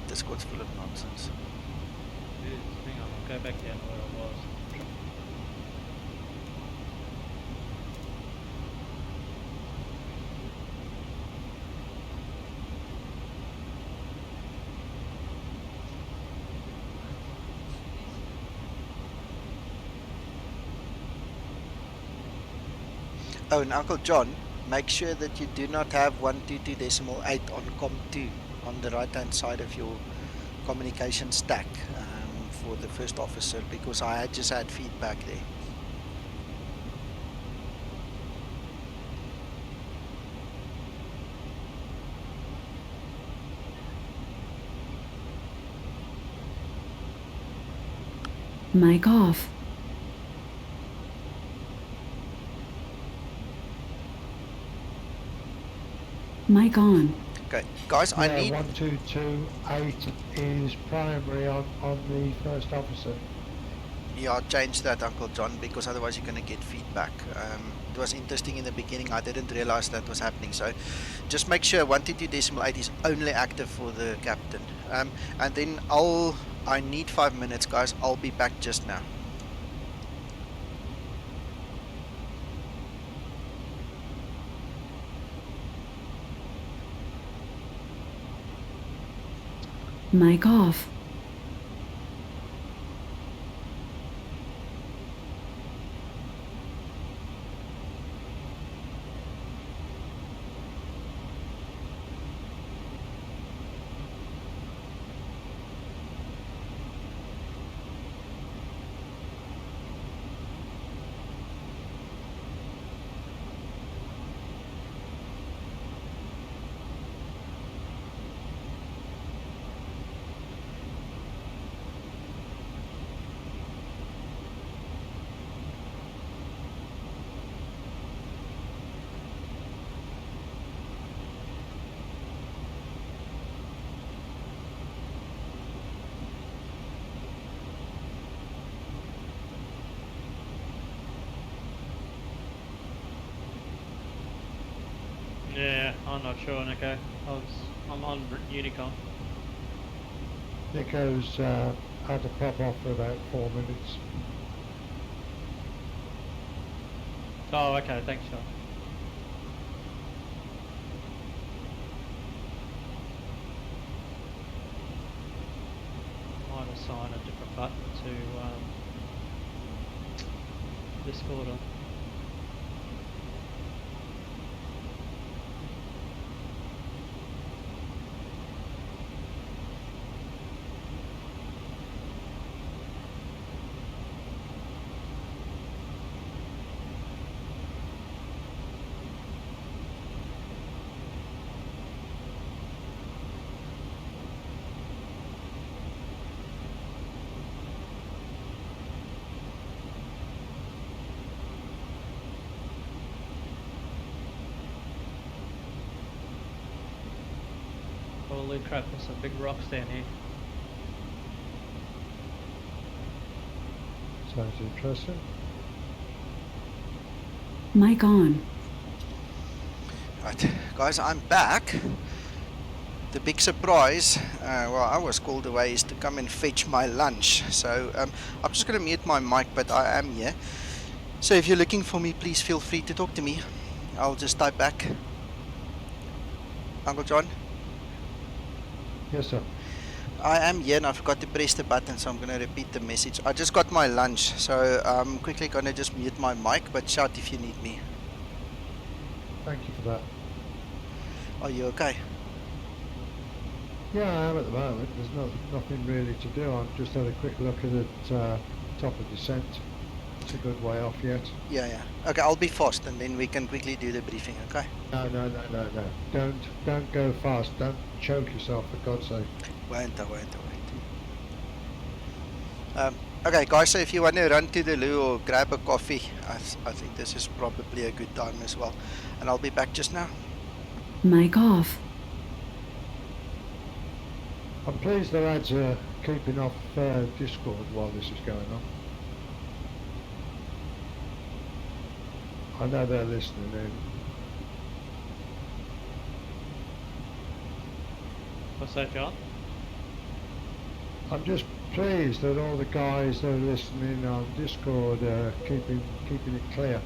Discord's full of nonsense. It is. Hang on, I'll go back down to where I was. Oh, and Uncle John, make sure that you do not have 122.8 on COM2 on the right hand side of your communication stack for the first officer, because I had just had feedback there. Mic off. Mic on. Okay, guys, I Yeah, need 1228 is primary on the first officer. Yeah, change that, Uncle John, because otherwise you're going to get feedback. It was interesting in the beginning. I didn't realize that was happening. So just make sure 122.8 is only active for the captain. And then I need 5 minutes, guys. I'll be back just now. Mic off. Yeah, I'm not sure, Nico. I'm on Unicon. Nico's had to pop off for about 4 minutes. Oh, okay, thanks, Sean. Might assign a different button to Discord on. Holy crap, there's some big rocks down here. Sounds interesting. Mic on. Right, guys, I'm back. The big surprise, well, I was called away, is to come and fetch my lunch. So I'm just going to mute my mic, but I am here. So if you're looking for me, please feel free to talk to me. I'll just type back. Uncle John? Yes, sir. I am here and I forgot to press the button, so I'm going to repeat the message. I just got my lunch, so I'm quickly going to just mute my mic, but shout if you need me. Thank you for that. Are you okay? Yeah, I am at the moment. There's nothing really to do. I've just had a quick look at it, top of descent. It's a good way off yet. Yeah. Okay, I'll be fast and then we can quickly do the briefing, okay? No. Don't go fast. Don't choke yourself, for God's sake. Wait. Okay, guys, so if you want to run to the loo or grab a coffee, I think this is probably a good time as well. And I'll be back just now. Mic off. I'm pleased the lads are keeping off Discord while this is going on. I know they're listening in. What's that, John? I'm just pleased that all the guys that are listening on Discord are keeping it clear.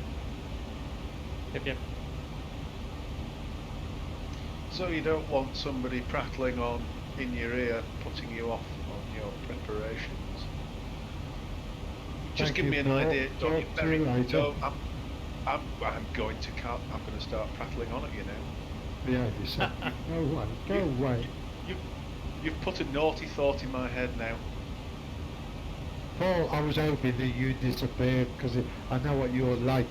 Yep. So you don't want somebody prattling on in your ear, putting you off on your preparations. Just give me an idea. Don't you very no, I'm going to start prattling on at you now. Yeah, you said. Go away. You've put a naughty thought in my head now. Paul, I was hoping that you disappeared because I know what you're like.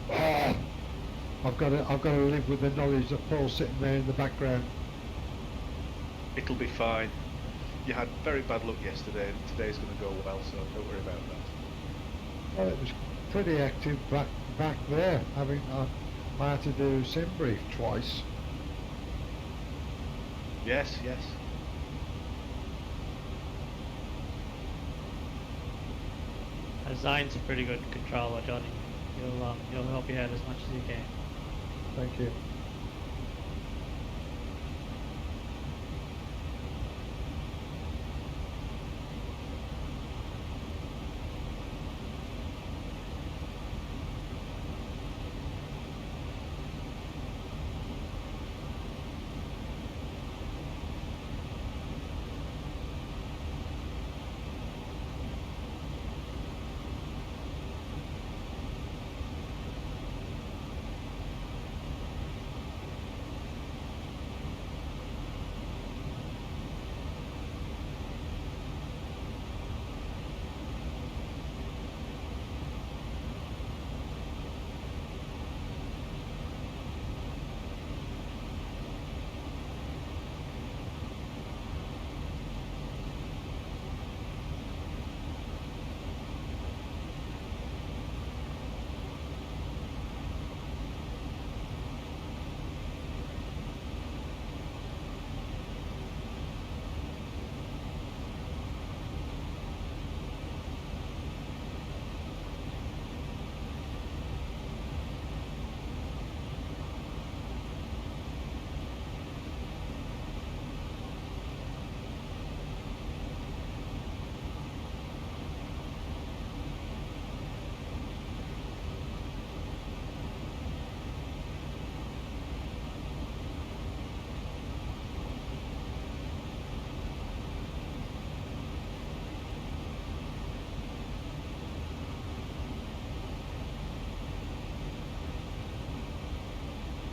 I've got to live with the knowledge that Paul's sitting there in the background. It'll be fine. you had very bad luck yesterday, and today's going to go well, so don't worry about that. Well, it was pretty active back there. I had to do sim brief twice. Yes, yes. Zane's a pretty good controller, Johnny. He'll help you out as much as he can. Thank you.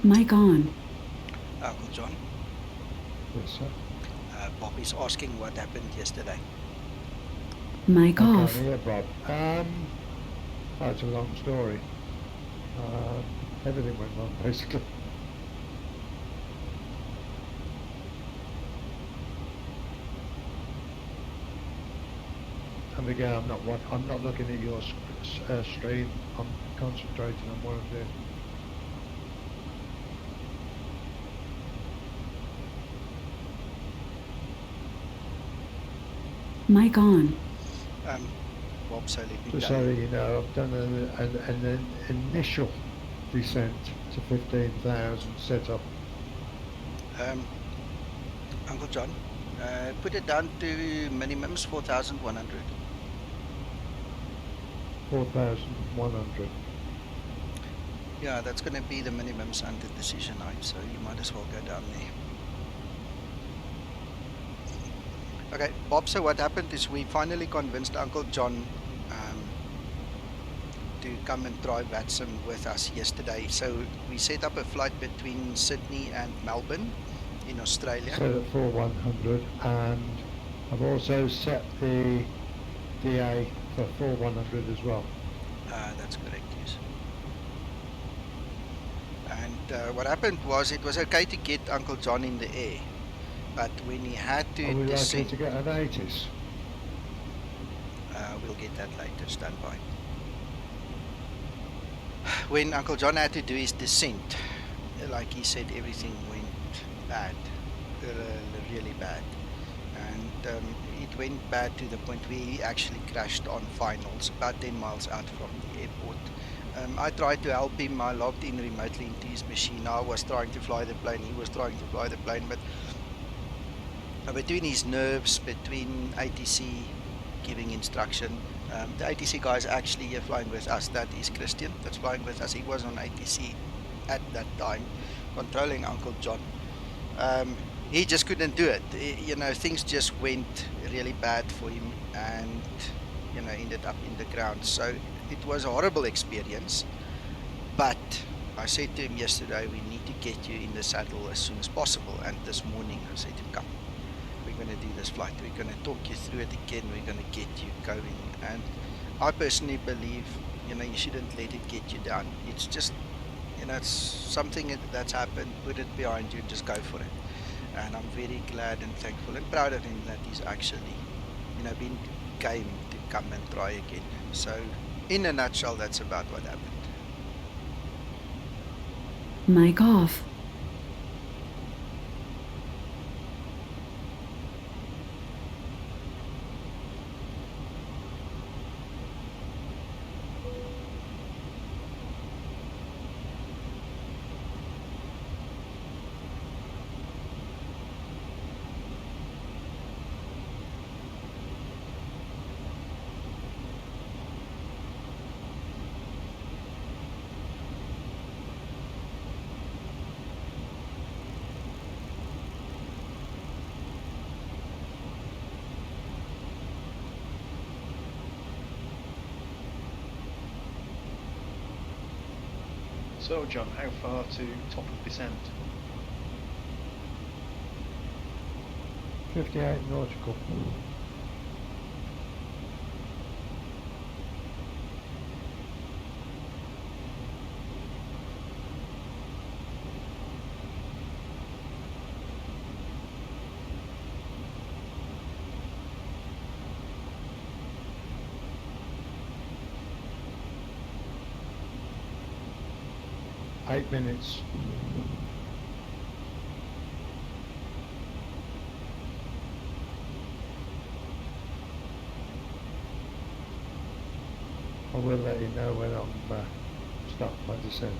Mic on. Uncle John, Yes, sir. Bob is asking what happened yesterday. Mic off. Okay, yeah, Bob. That's a long story. Everything went wrong, basically. And again, I'm not looking at your stream. I'm concentrating on what I'm doing. Mic on. Bob, so let me Just go. so that you know, I've done an initial descent to 15,000 setup. Uncle John, put it down to minimums 4,100. 4,100. Yeah, that's going to be the minimums under decision 9, so you might as well go down there. Okay, Bob, so what happened is we finally convinced Uncle John to come and try VATSIM with us yesterday. So we set up a flight between Sydney and Melbourne in Australia. Set at 4,100, and I've also set the DA for 4,100 as well. That's correct, yes. And what happened was it was okay to get Uncle John in the air, but when he had to Are we likely descend, to get an 80s? we'll get that later, stand by. When Uncle John had to do his descent, like he said, everything went bad, really bad. And it went bad to the point where he actually crashed on finals, about 10 miles out from the airport. I tried to help him. I logged in remotely into his machine. I was trying to fly the plane, he was trying to fly the plane, but between his nerves, between ATC giving instruction, the ATC guy is actually here flying with us. That is Christian that's flying with us. He was on ATC at that time, controlling Uncle John. He just couldn't do it. You know, things just went really bad for him, and you know, ended up in the ground. So it was a horrible experience. But I said to him yesterday, we need to get you in the saddle as soon as possible. And this morning I said to him, come, we're going to do this flight. We're going to talk you through it again. We're going to get you going. And I personally believe, you know, you shouldn't let it get you down. It's just, you know, it's something that's happened. Put it behind you and just go for it. and I'm very glad and thankful and proud of him that he's actually, been game to come and try again. So, in a nutshell, that's about what happened. Mic off. So, John, how far to top of descent? 58 nautical. Eight minutes. I will let you know when I'm stopped my descent.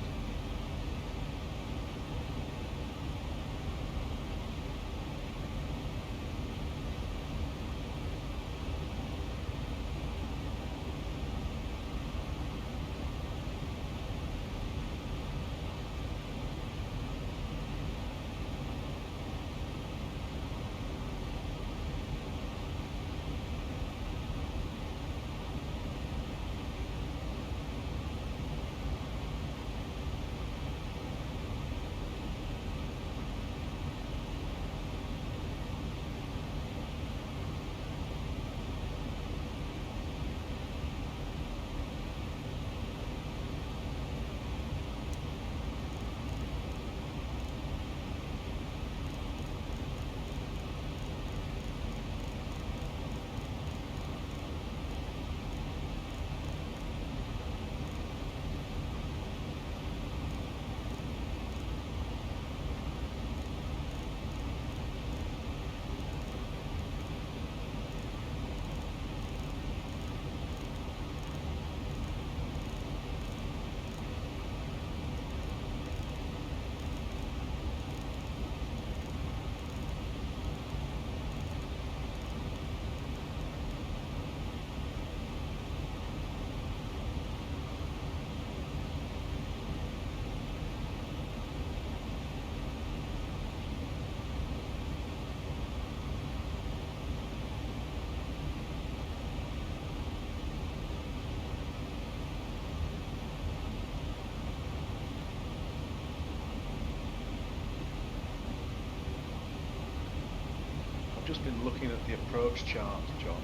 Just been looking at the approach chart, John.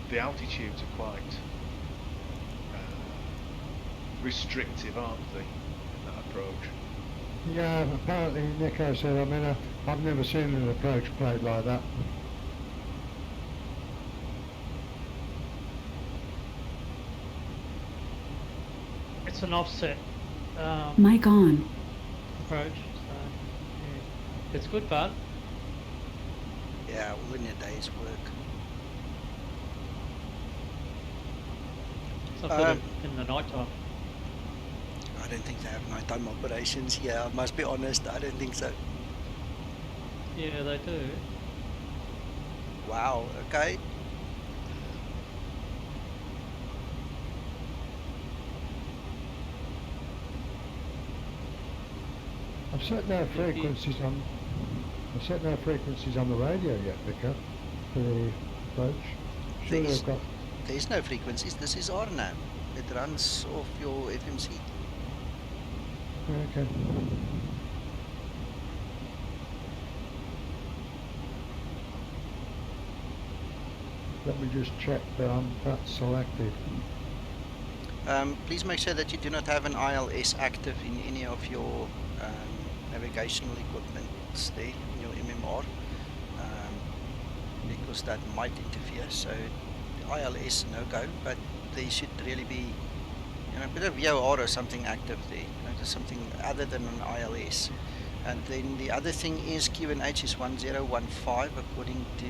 The altitudes are quite restrictive, aren't they, in that approach? Yeah, apparently Nico said, I mean, I've never seen an approach played like that. It's an offset Mic on. approach, so yeah. It's good fun. Yeah, all in a day's work. It's not good in the night time. I don't think they have nighttime operations here, I must be honest, I don't think so. Yeah, they do. Wow, okay. I've set no frequencies on. I've set no frequencies on the radio yet, Vicar, for the approach. Surely I've got. There's no frequencies, this is RNAV. It runs off your FMC. Okay. Let me just check that that's selected. Please make sure that you do not have an ILS active in any of your navigational equipment there in your MMR, because that might interfere. So ILS no go, but there should really be, you know, a bit of VOR or something active there, you know, just something other than an ILS. And then the other thing is QNH is 1015 according to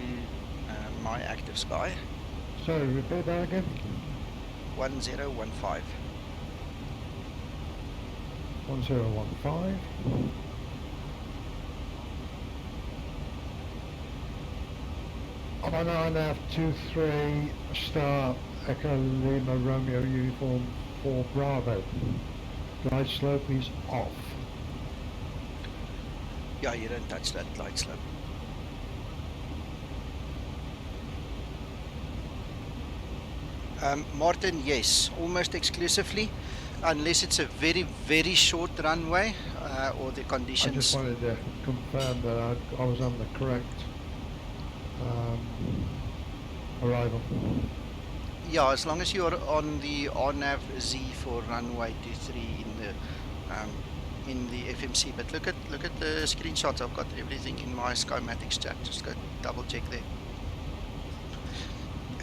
my active sky. Sorry, repeat that again. 1015. 1015. On 9.523 star Echo Lima Romeo uniform for Bravo. Glide slope is off. Yeah, you don't touch that glide slope. Martin, yes, almost exclusively, unless it's a very, very short runway or the conditions. I just wanted to confirm that I was on the correct arrival. Yeah, as long as you're on the RNAV Z for runway 23 in the FMC. But look at the screenshots. I've got everything in my Skymatics chat. Just go double check there.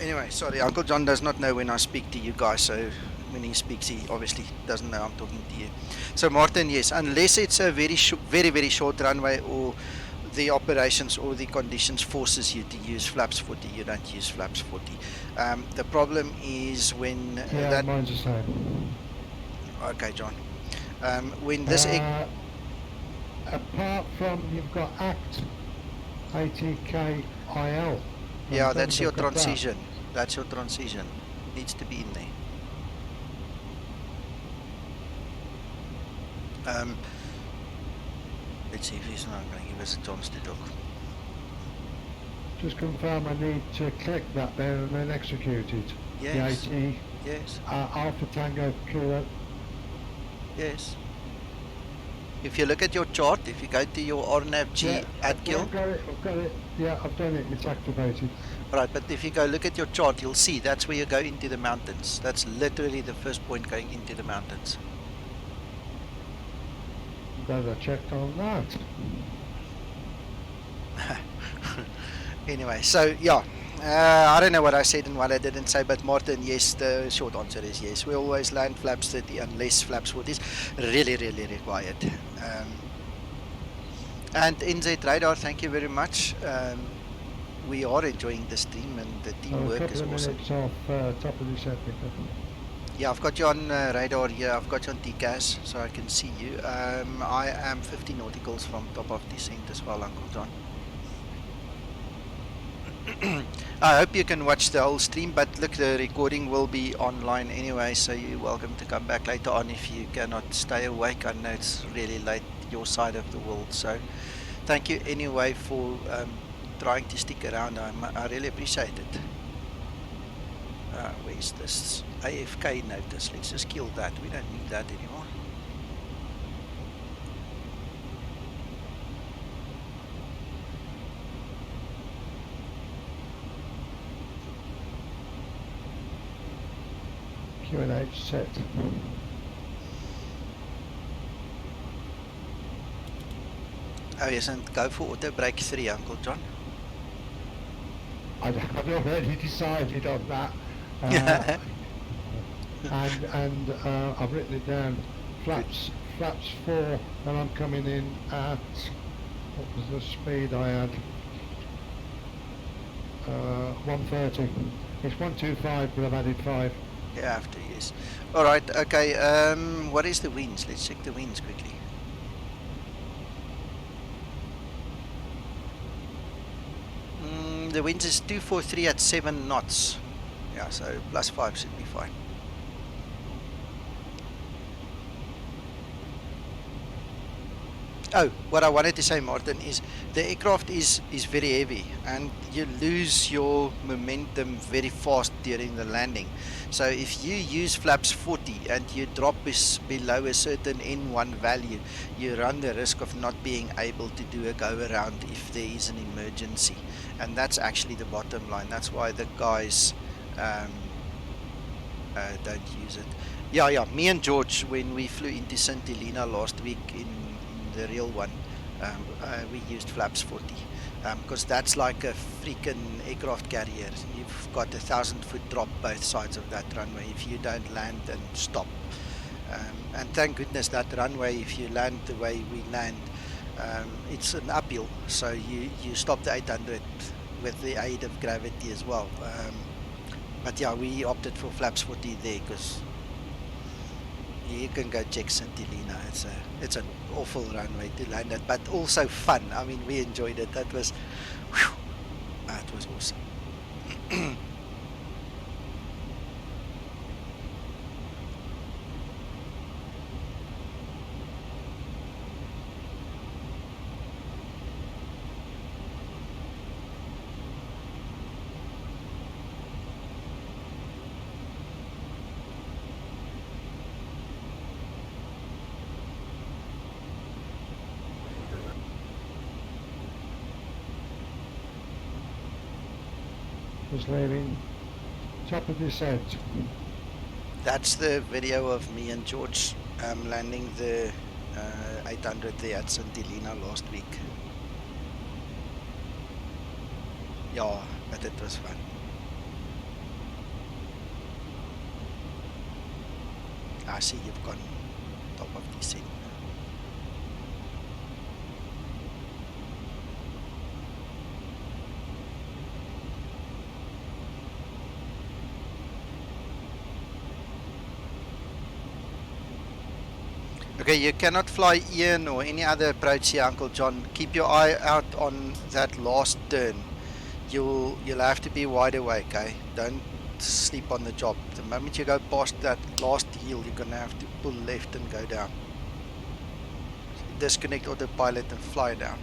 Anyway, sorry, Uncle John does not know when I speak to you guys, so when he speaks, he obviously doesn't know I'm talking to you. So Martin, yes, unless it's a very short runway or the operations or the conditions forces you to use flaps 40, you don't use flaps 40. The problem is when mine's the same. Okay, John. When this apart from you've got ACT ATKIL. Yeah, that's your transition. That's your transition. Needs to be in there. Let's see if he's not going to give us a chance to talk. Just confirm I need to click that there and then execute it. Yes. The AT. Yes. Alpha Tango Kilo. Yes. If you look at your chart, if you go to your RNAV-G at kill. I've got it. Yeah, I've done it. It's activated. Right, but if you go look at your chart, you'll see that's where you go into the mountains. That's literally the first point going into the mountains. Better check on that. Anyway, so yeah, I don't know what I said and what I didn't say, but Martin, yes, the short answer is yes. We always land flaps 30 unless flaps 40 is really, really required. And NZ Radar, thank you very much. We are enjoying the stream and the teamwork is awesome. Off, top of this epic. Yeah, I've got you on radar here. I've got you on TCAS, so I can see you. I am 50 nauticals from top of descent as well, Uncle John. I hope you can watch the whole stream, but look, the recording will be online anyway, so you're welcome to come back later on if you cannot stay awake. I know it's really late your side of the world, so thank you anyway for trying to stick around. I really appreciate it. Where's this AFK notice? Let's just kill that. We don't need that anymore. QNH set. Oh yes, and go for auto brake 3, Uncle John. I'd already decided on that. And I've written it down. Flaps 4, and I'm coming in at, what was the speed I had? 130. It's 125, but I've added 5. Yeah, after, yes. Alright, okay, what is the winds? Let's check the winds quickly. The winds is 243 at 7 knots. Yeah, so +5 should be fine. Oh, what I wanted to say, Martin, is the aircraft is very heavy and you lose your momentum very fast during the landing. So if you use flaps 40 and you drop below a certain N1 value, you run the risk of not being able to do a go around if there is an emergency. And that's actually the bottom line. That's why the guys don't use it. Yeah, me and George, when we flew into St. Helena last week in the real one. We used flaps 40 because that's like a freaking aircraft carrier. You've got 1,000-foot drop both sides of that runway if you don't land and stop. And thank goodness that runway, if you land the way we land, it's an uphill, so you stop the 800 with the aid of gravity as well. But yeah, we opted for flaps 40 there because you can go check St. Helena. It's an awful runway to land at, but also fun. I mean, we enjoyed it. That was awesome. Just leaving top of descent. That's the video of me and George landing the 800 there at St. Helena last week. Yeah, but it was fun. I see you've gone top of descent. Okay, you cannot fly Ian or any other approach here, Uncle John. Keep your eye out on that last turn. You'll have to be wide awake, okay? Don't sleep on the job. The moment you go past that last hill, you're gonna have to pull left and go down. Disconnect autopilot and fly down.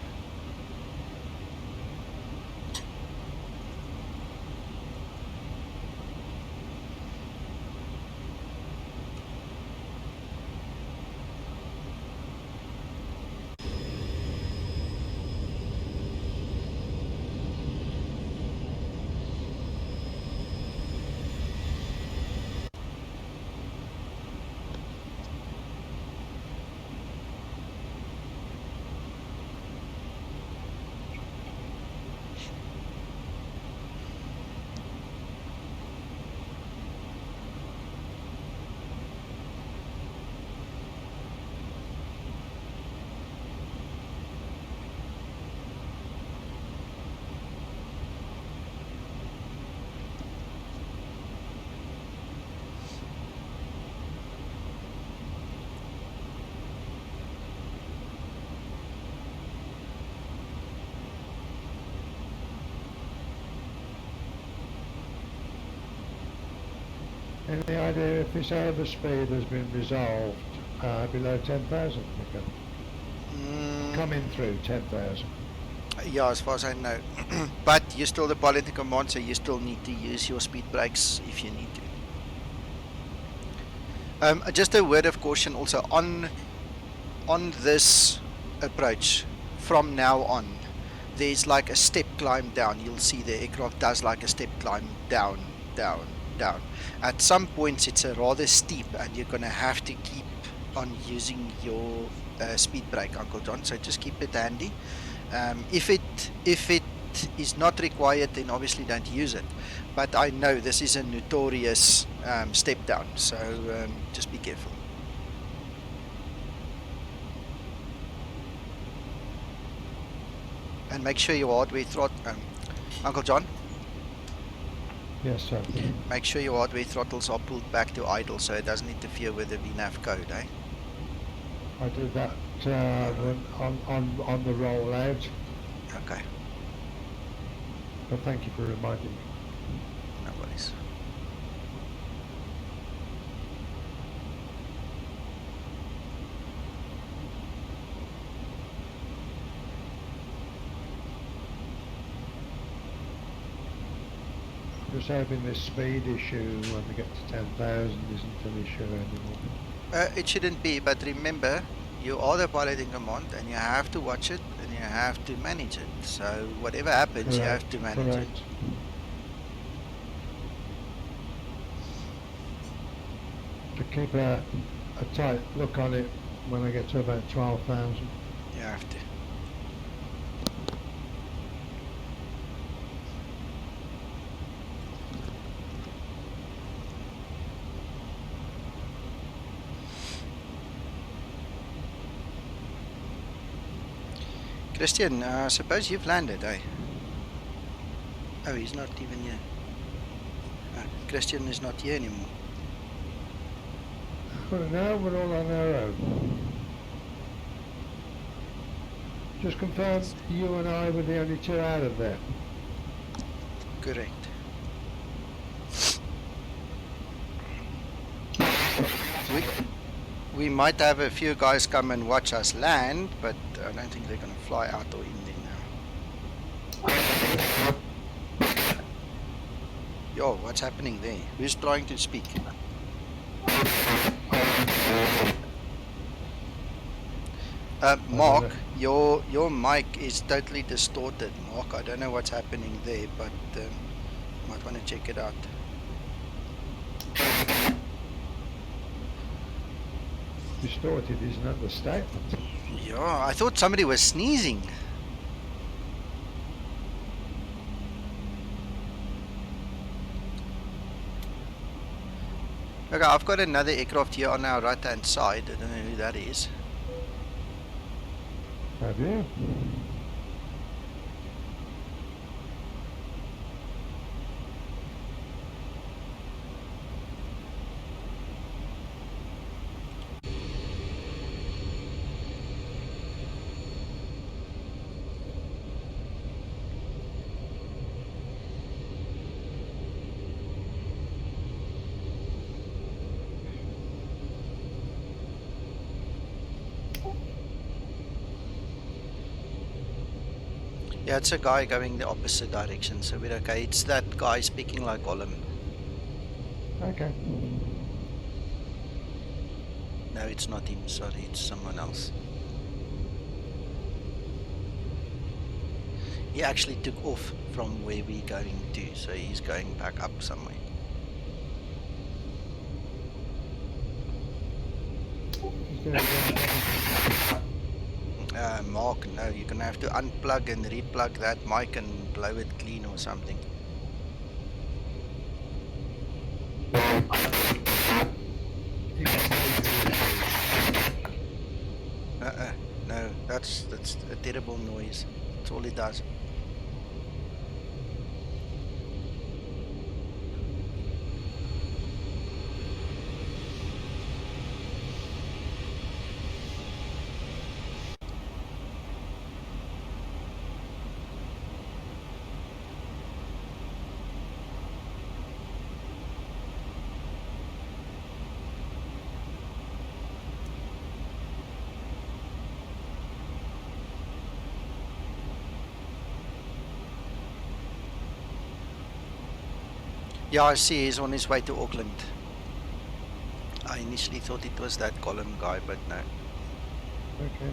Any idea if this overspeed has been resolved below 10,000? Coming through 10,000. Yeah, as far as I know. But you're still the pilot in command, so you still need to use your speed brakes if you need to. Just a word of caution also on this approach. From now on, there's like a step climb down. You'll see the aircraft does like a step climb down, down, down. At some points it's a rather steep, and you're gonna have to keep on using your speed brake, Uncle John. So just keep it handy. If it is not required, then obviously don't use it. But I know this is a notorious step down, so just be careful. And make sure your hardware throttle, Uncle John. Yes, sir. Make sure your hardware throttles are pulled back to idle, so it doesn't interfere with the VNAV code, eh? I did that on the rollout. Okay. But thank you for reminding me. No worries. Just hoping this speed issue when we get to 10,000 isn't an issue anymore. It shouldn't be, but remember, you are the pilot in command, and you have to watch it, and you have to manage it. So whatever happens, you have to manage it. To keep a tight look on it when I get to about 12,000. You have to. Christian, suppose you've landed, eh? Oh, he's not even here. Christian is not here anymore. Well, now we're all on our own. Just confirm you and I were the only two out of there. Correct. We might have a few guys come and watch us land, but I don't think they're going to fly out or in there now. Yo, what's happening there? Who's trying to speak? Mark, your mic is totally distorted, Mark. I don't know what's happening there, but you might want to check it out. Distorted is an understatement. Yeah, I thought somebody was sneezing. Okay, I've got another aircraft here on our right hand side. I don't know who that is. Have you? Yeah, it's a guy going the opposite direction, so we're okay. It's that guy speaking like Gollum. Okay. No, it's not him, sorry, it's someone else. He actually took off from where we're going to, so he's going back up somewhere. Mark, no, you're gonna have to unplug and replug that mic and blow it clean or something. No, that's a terrible noise. That's all it does. Yeah, I see he's on his way to Auckland. I initially thought it was that column guy, but no. Okay.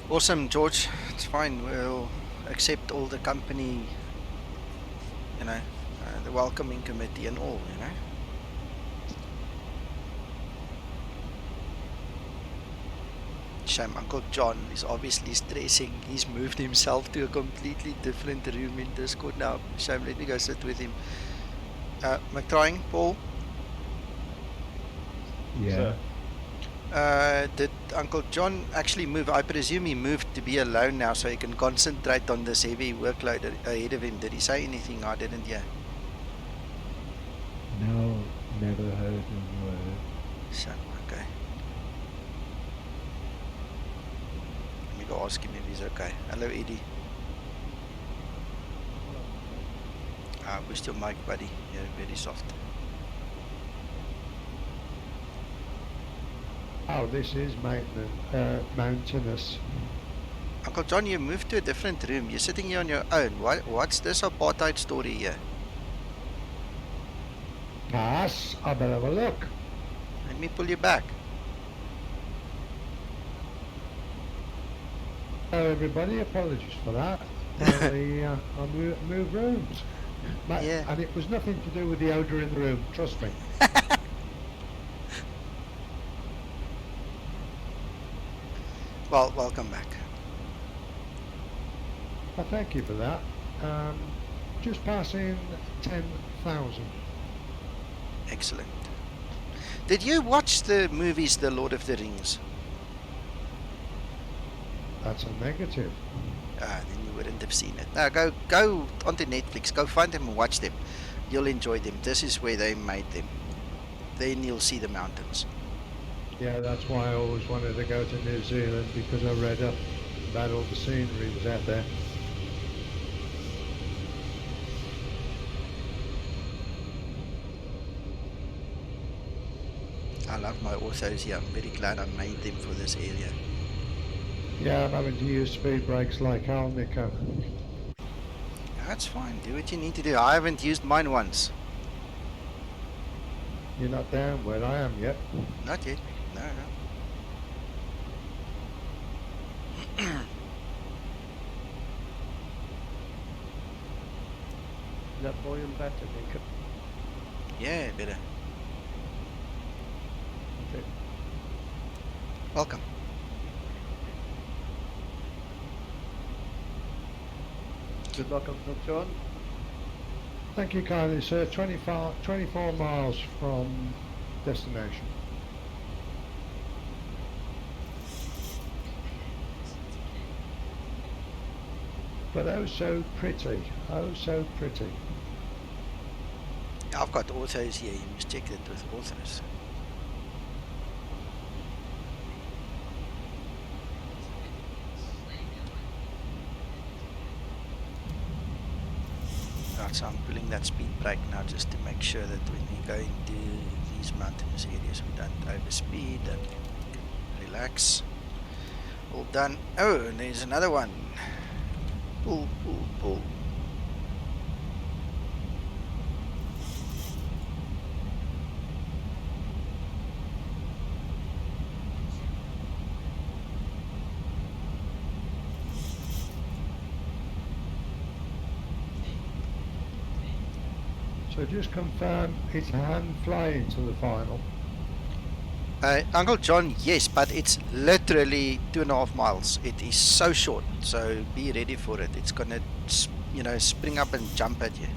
Awesome, George. It's fine. We'll accept all the company, the welcoming committee and all. Shame Uncle John is obviously stressing. He's moved himself to a completely different room in Discord now. Shame, let me go sit with him. Am I trying, Paul? Yeah. Did Uncle John actually move? I presume he moved to be alone now so he can concentrate on this heavy workload ahead of him. Did he say anything? I didn't hear. No, never heard a word. So, okay. Let me go ask him if he's okay. Hello, Eddie. Boost your mic, buddy. You're very soft. Oh, this is mountainous. Uncle John, you moved to a different room. You're sitting here on your own. What's this apartheid story here? Yes, I better have a look. Let me pull you back. Hello, everybody. Apologies for that. Apparently, I moved rooms. Yeah. And it was nothing to do with the odour in the room, trust me. Well, welcome back. Well, thank you for that. Just passing 10,000. Excellent. Did you watch the movies The Lord of the Rings? That's a negative. Then you wouldn't have seen it. Now go onto Netflix, go find them and watch them. You'll enjoy them. This is where they made them. Then you'll see the mountains. Yeah, that's why I always wanted to go to New Zealand, because I read up about all the scenery was out there. I love my orthos here. I'm very glad I made them for this area. Yeah, I'm having to use speed brakes like hell, Nico. That's fine. Do what you need to do. I haven't used mine once. You're not down where I am yet. Not yet. No. Is that volume better, Nico? Yeah, better. Okay. Welcome. Good luck, Uncle John. Thank you kindly, sir. 24 miles from destination. But oh so pretty. Oh so pretty. I've got orthos here. You must check it with orthos. Right, so I'm pulling that speed brake now just to make sure that when we go into these mountainous areas we don't overspeed and relax. All done. Oh, and there's another one. Pull, pull, pull. So just confirm it's hand flying to the final. Uncle John, yes, but it's literally 2.5 miles. It is so short, so be ready for it. It's gonna, spring up and jump at you.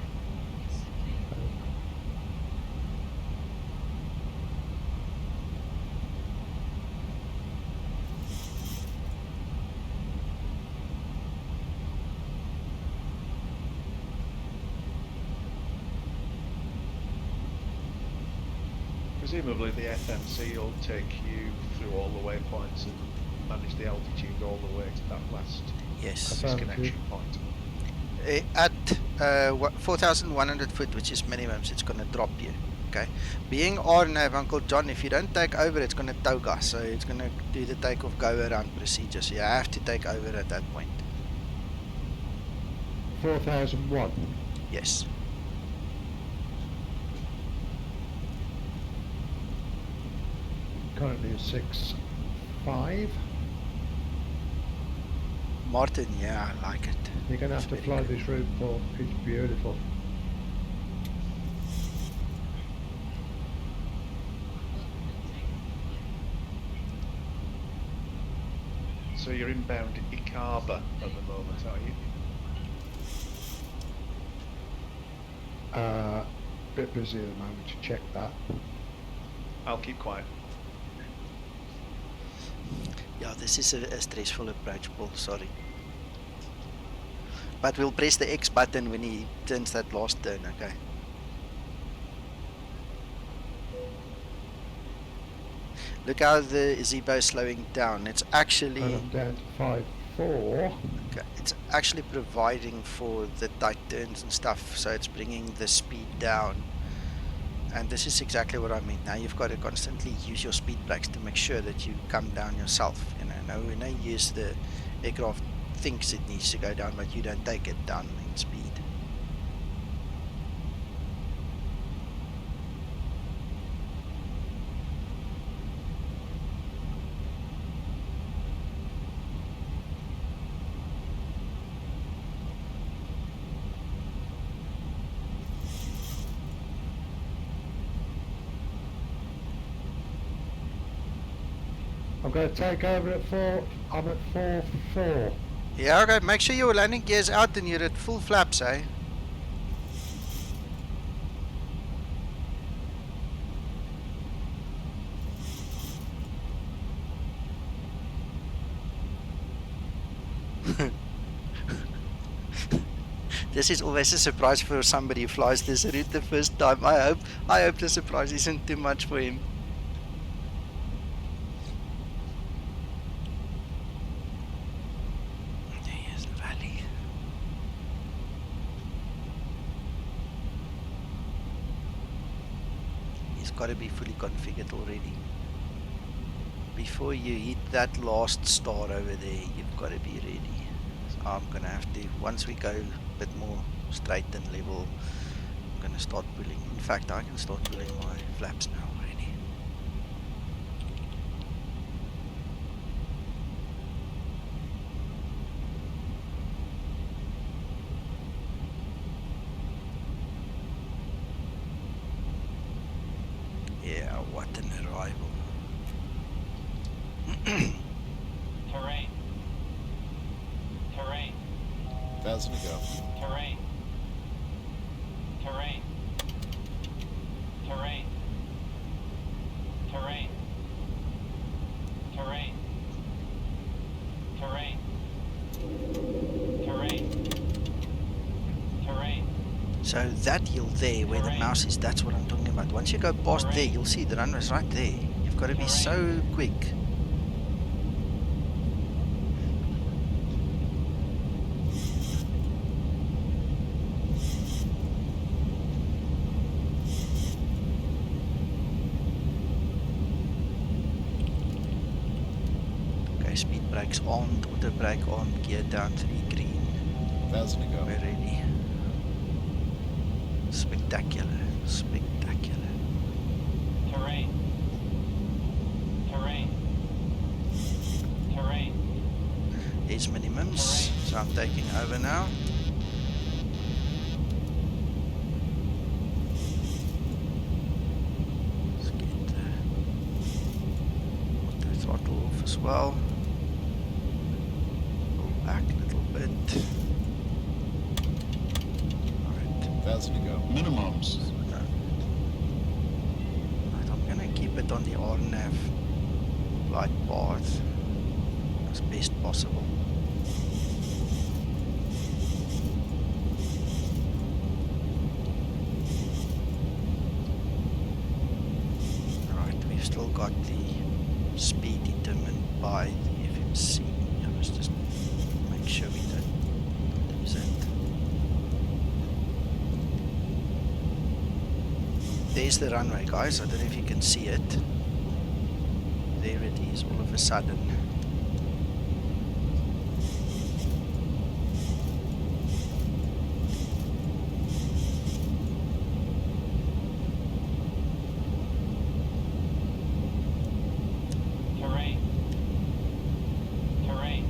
Presumably the FMC will take you through all the waypoints and manage the altitude all the way to that last disconnection point. At 4,100 foot, which is minimums, it's going to drop you. Okay. Being RNAV, Uncle John, if you don't take over, it's going to tow gas. So it's going to do the takeoff go around procedure. So you have to take over at that point. 4,001. Yes. Currently 6.5. Martin, yeah, I like it. You're going to have to fly this route, Paul. It's beautiful. So you're inbound Ikaba at the moment, are you? Bit busy at the moment to check that. I'll keep quiet. Yeah, this is a stressful approach, Paul, sorry. But we'll press the X button when he turns that last turn, okay? Look how the Zibo is slowing down. It's actually... And I'm down to 5.4. Okay, it's actually providing for the tight turns and stuff, so it's bringing the speed down. And this is exactly what I mean. Now you've got to constantly use your speed brakes to make sure that you come down yourself. You know, now when I use the aircraft thinks it needs to go down, but you don't take it down in speed. I'm going to take over at 4. I'm at 4.4. Yeah, okay. Make sure your landing gear's out and you're at full flaps, eh? This is always a surprise for somebody who flies this route the first time. I hope the surprise isn't too much for him. Here's the valley. He's got to be fully configured already. Before you hit that last star over there, you've got to be ready. So I'm gonna have to, once we go a bit more straight and level, I'm gonna start pulling. In fact, I can start pulling my flaps now already. Yeah, what an arrival. Terrain. Terrain. 1,000 to go. Terrain. Terrain. Terrain. Terrain. Terrain. Terrain. Terrain. Terrain. So that hill there where the mouse is, that's what I'm talking about. Once you go past there, you'll see the runway's right there. You've got to be so quick. Okay, speed brakes on, auto brake on, gear down 3 green. 1,000 to go. We're ready. Spectacular, spectacular. Terrain. Terrain. Terrain. There's minimums, so I'm taking over now. Let's get the auto throttle off as well. Pull back a little bit. 1,000 to go. Minimums. Right, I'm gonna keep it on the RNAV flight path as best possible. Right, we've still got the speed determined by the FMC. Let's just make sure we don't lose it. There's the runway, guys. I don't know if you can see it. There it is, all of a sudden. Terrain. Terrain.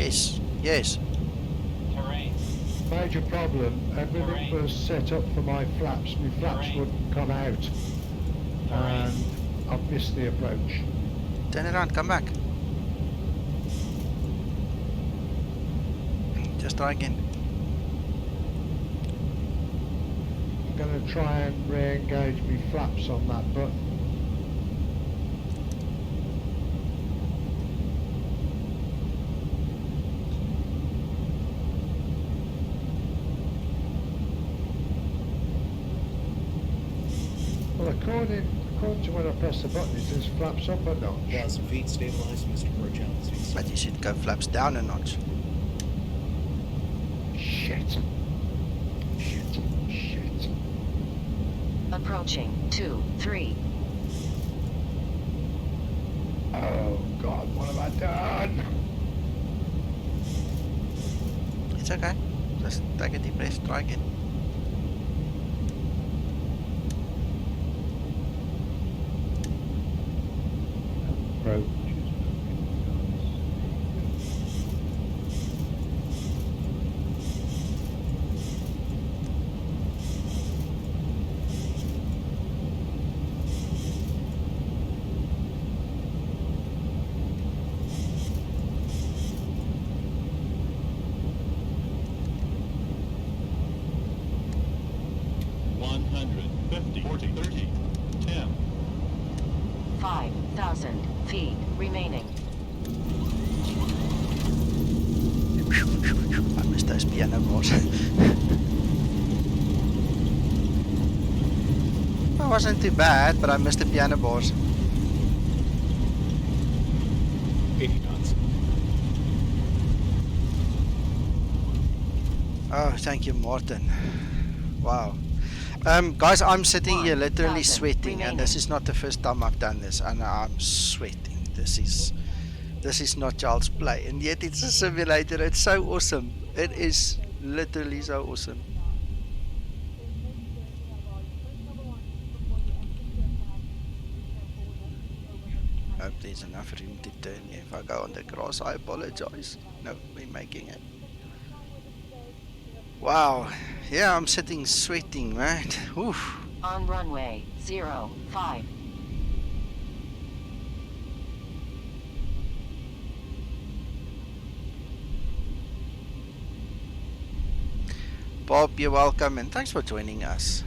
Yes, yes. Terrain. Major problem. Everything Terrain. was set up for my flaps. My flaps Terrain. wouldn't come out. And I've missed the approach. Turn around, come back. Just try again. I'm going to try and re-engage my flaps on that button. Well, according to when I press the button, it says flaps up a notch. 1,000 feet, stabilized, Mr. Burchell. But you should go flaps down a notch. Shit. Approaching 2-3. Oh God, what have I done? It's okay. Just take a deep breath, try again. Approach. 5,000 feet remaining. I missed those piano bars. It wasn't too bad, but I missed the piano bars. 80 knots. Oh, thank you, Martin. Wow. Guys, I'm sitting here literally sweating, and this is not the first time I've done this, and I'm sweating. This is not child's play, and yet it's a simulator. It's so awesome. It is literally so awesome. Hope there's enough room to turn here. If I go on the grass, I apologize. No, we're making it. Wow, yeah, I'm sitting sweating, man. Oof. On runway 05. Bob, you're welcome, and thanks for joining us.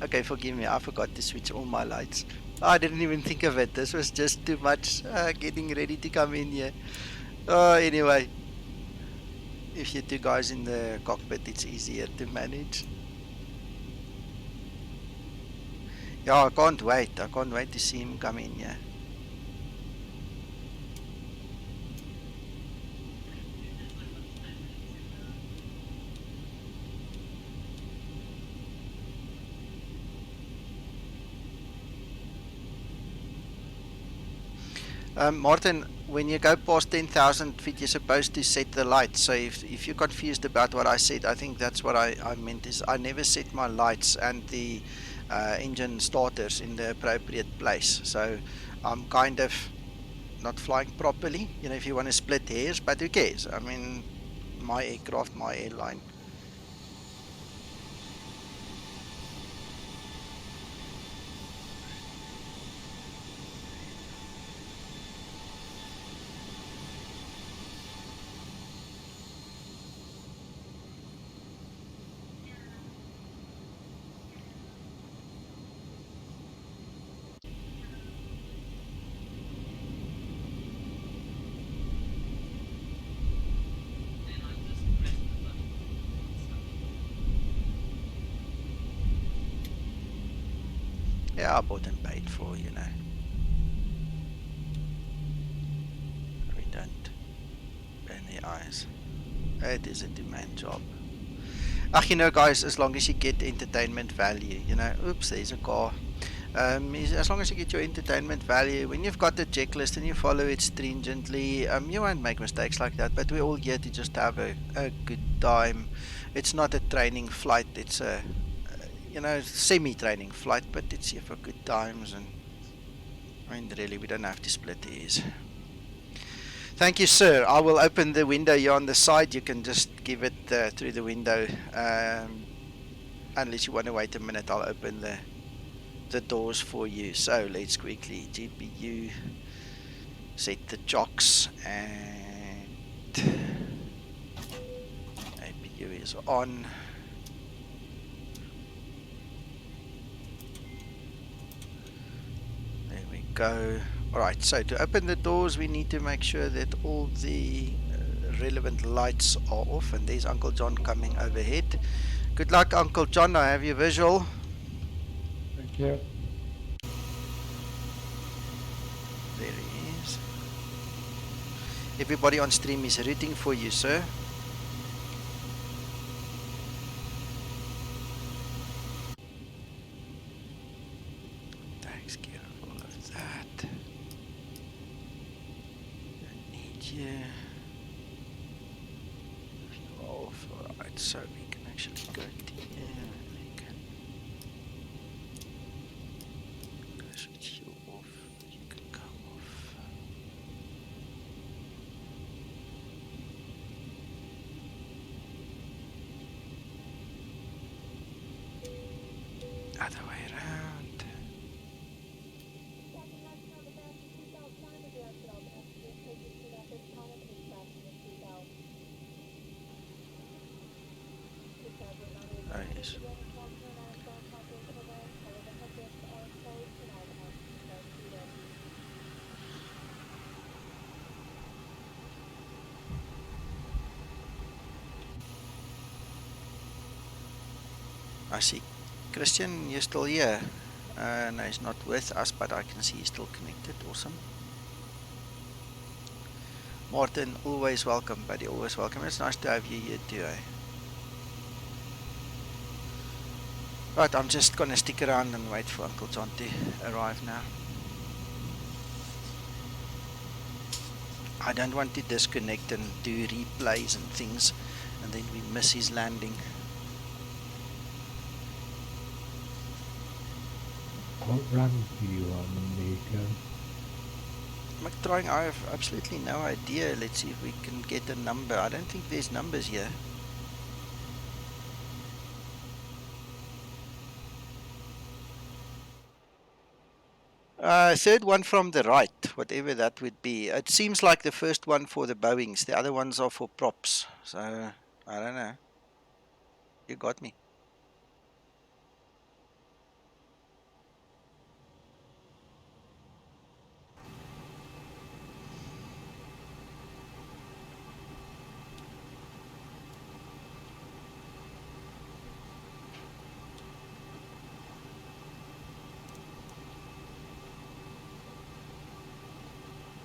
Okay, forgive me, I forgot to switch all my lights. I didn't even think of it. This was just too much getting ready to come in here. Anyway, if you're two guys in the cockpit, it's easier to manage. Yeah, I can't wait. I can't wait to see him come in here. Martin, when you go past 10,000 feet, you're supposed to set the lights. So if you're confused about what I said, I think that's what I meant is I never set my lights and the engine starters in the appropriate place. So I'm kind of not flying properly, you know, if you want to split hairs, but who cares? I mean, my aircraft, my airline. Yeah, I bought and paid for, you know. We don't burn the eyes. It is a demand job. You know, guys, as long as you get entertainment value, you know, oops, there's a car. As long as you get your entertainment value, when you've got the checklist and you follow it stringently, you won't make mistakes like that. But we're all here to just have a good time. It's not a training flight. It's a, you know, semi-training flight, but it's here for good times. And I mean, really, we don't have to split hairs. Thank you, sir. I will open the window here on the side. You can just give it through the window. Unless you want to wait a minute, I'll open the doors for you. So let's quickly GPU, set the chocks, and APU is on. There we go. Alright, so to open the doors we need to make sure that all the relevant lights are off, and there's Uncle John coming overhead. Good luck, Uncle John. I have your visual. Thank you. There he is. Everybody on stream is rooting for you, sir. Takes care of all of that. Don't need you. You're off. Alright, so we can actually go to here. We can switch you off. You can come off. Other way around. Oh, yes. I see Christian, you're still here. No, he's not with us, but I can see he's still connected. Awesome. Martin, always welcome, buddy. Always welcome. It's nice to have you here too, eh? Right, I'm just gonna stick around and wait for Uncle John to arrive now. I don't want to disconnect and do replays and things, and then we miss his landing. What rank are you on, Nico? McTrying, I have absolutely no idea. Let's see if we can get a number. I don't think there's numbers here. Third one from the right, whatever that would be. It seems like the first one for the Boeings. The other ones are for props. So, I don't know. You got me.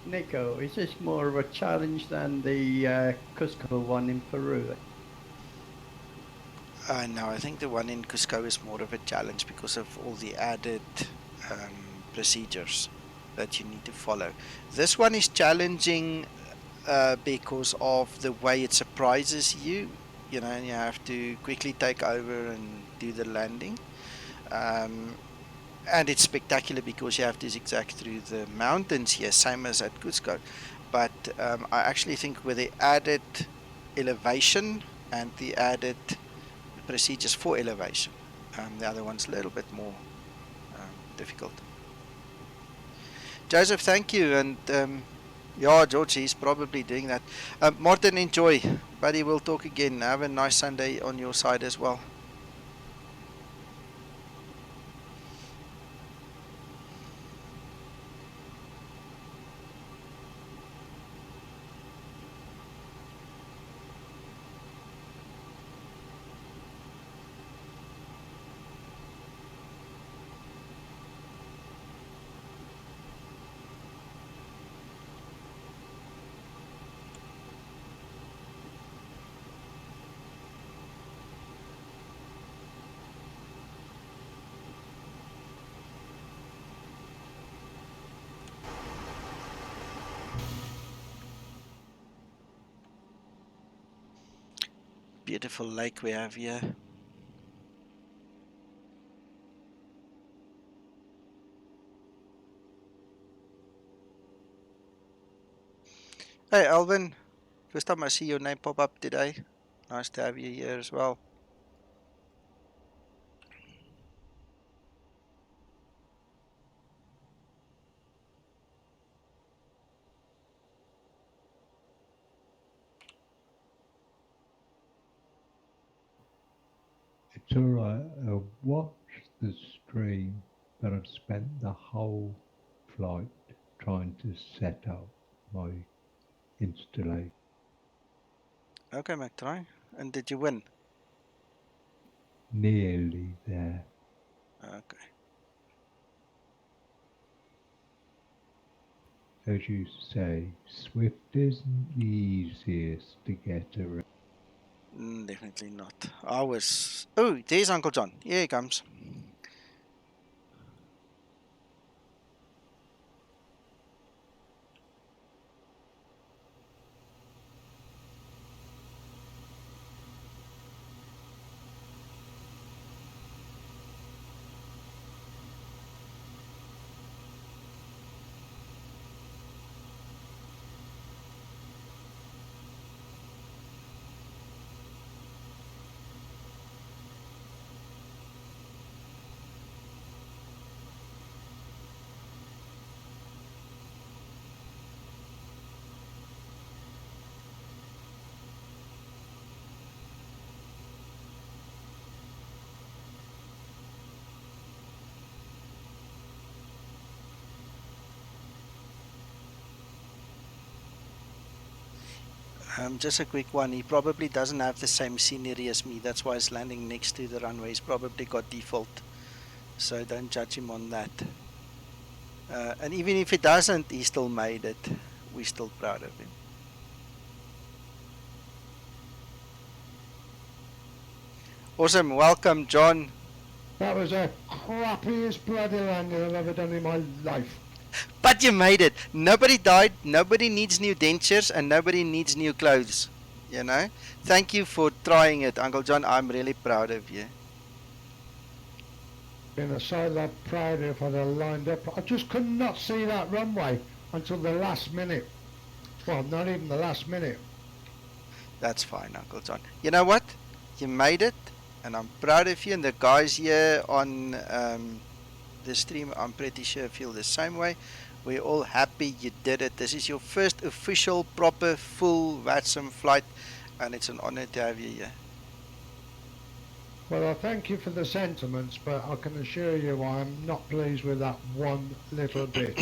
Nico, is this more of a challenge than the Cusco one in Peru? No, I think the one in Cusco is more of a challenge because of all the added procedures that you need to follow. This one is challenging because of the way it surprises you. You know, and you have to quickly take over and do the landing. And it's spectacular because you have to zigzag through the mountains here, same as at Cusco. But I actually think with the added elevation and the added procedures for elevation, the other one's a little bit more difficult. Joseph, thank you. And yeah, George, he's probably doing that. Martin, enjoy. Buddy, we'll talk again. Have a nice Sunday on your side as well. beautiful lake we have here. Hey Alvin, first time I see your name pop up today. Nice to have you here as well. It's alright, I've watched the stream, but I've spent the whole flight trying to set up my installation. Okay, McTry. And did you win? Nearly there. Okay. As you say, Swift isn't the easiest to get around. Definitely not. I was... Oh, there's Uncle John. Here he comes. Just a quick one. He probably doesn't have the same scenery as me. That's why he's landing next to the runway. He's probably got default. So don't judge him on that. And even if he doesn't, he still made it. We're still proud of him. Awesome. Welcome, John. That was the crappiest bloody landing I've ever done in my life. But you made it. Nobody died. Nobody needs new dentures and nobody needs new clothes. You know? Thank you for trying it, Uncle John. I'm really proud of you. Been a sight that proud if I'd have lined up. I just could not see that runway until the last minute. Well, not even the last minute. That's fine, Uncle John. You know what? You made it, and I'm proud of you. And the guys here on the stream, I'm pretty sure feel the same way. We're all happy you did it. This is your first official, proper, full VATSIM flight, and it's an honor to have you here. Well, I thank you for the sentiments, but I can assure you I'm not pleased with that one little bit.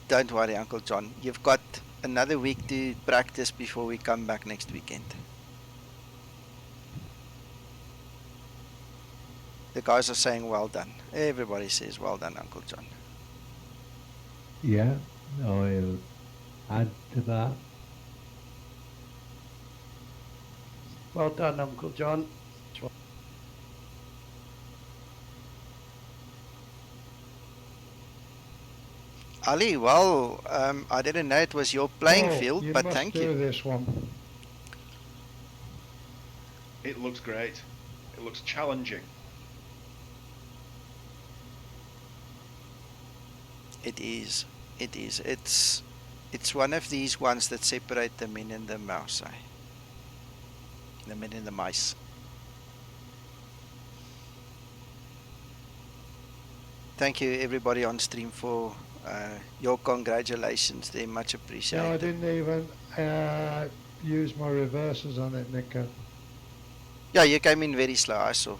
Don't worry, Uncle John. You've got another week to practice before we come back next weekend. The guys are saying well done. Everybody says well done, Uncle John. Yeah, I'll add to that. Well done, Uncle John. Ali, well, I didn't know it was your playing field, but thank you. You must do this one. It looks great. It looks challenging. It is. It is. It's one of these ones that separate the men and the mouse. The men and the mice. Thank you, everybody on stream, for your congratulations. They're much appreciated. No, I didn't even use my reversers on it, Nico. Yeah, you came in very slow. I saw.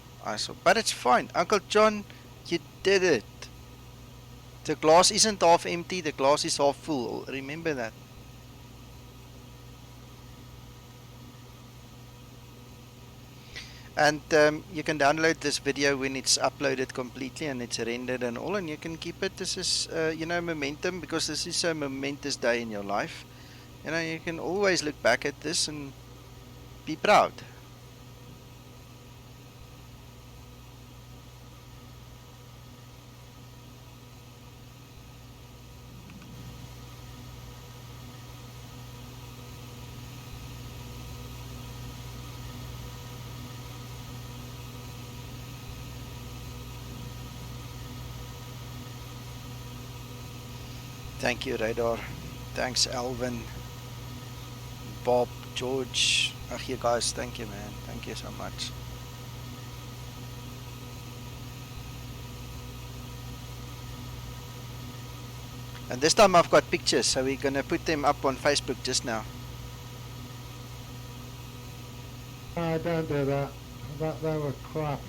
But it's fine. Uncle John, you did it. The glass isn't half empty, the glass is half full. Remember that. And you can download this video when it's uploaded completely and it's rendered and all, and you can keep it. This is, momentum, because this is a momentous day in your life. You know, you can always look back at this and be proud. Thank you, Radar. Thanks, Alvin, Bob, George. You guys, thank you, man. Thank you so much. And this time I've got pictures, so we're gonna put them up on Facebook just now. Don't do that. They were crap.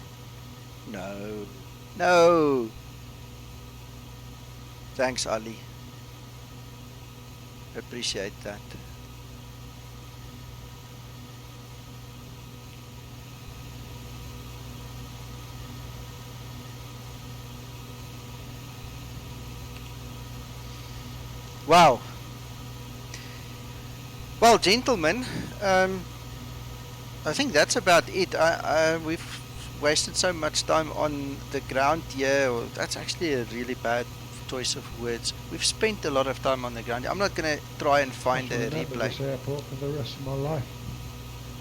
No. No. Thanks, Ali. Appreciate that. Wow. Well, gentlemen, I think that's about it. We've wasted so much time on the ground here. Or that's actually a really bad choice of words. We've spent a lot of time on the ground. I'm not going to try and find a replay. This airport for the rest of my life.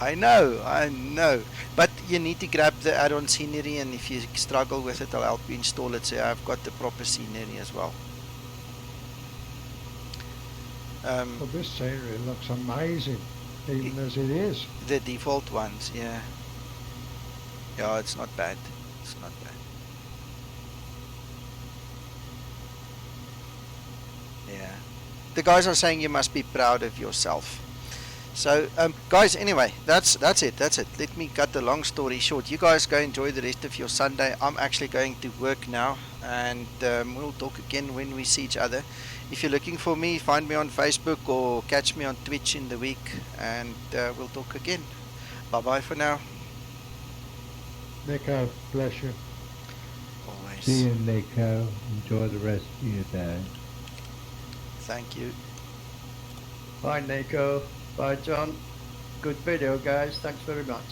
I know. But you need to grab the add-on scenery, and if you struggle with it, I'll help you install it so I've got the proper scenery as well. Well, this scenery looks amazing, even as it is. The default ones, yeah. Yeah, it's not bad. It's not bad. Yeah. The guys are saying you must be proud of yourself. So, guys, anyway, that's it. Let me cut the long story short. You guys go enjoy the rest of your Sunday. I'm actually going to work now, and we'll talk again when we see each other. If you're looking for me, find me on Facebook or catch me on Twitch in the week, and we'll talk again. Bye-bye for now. Nico, bless you. Always. See you, Nico. Enjoy the rest of your day. Thank you. Bye, Nico. Bye, John. Good video, guys. Thanks very much.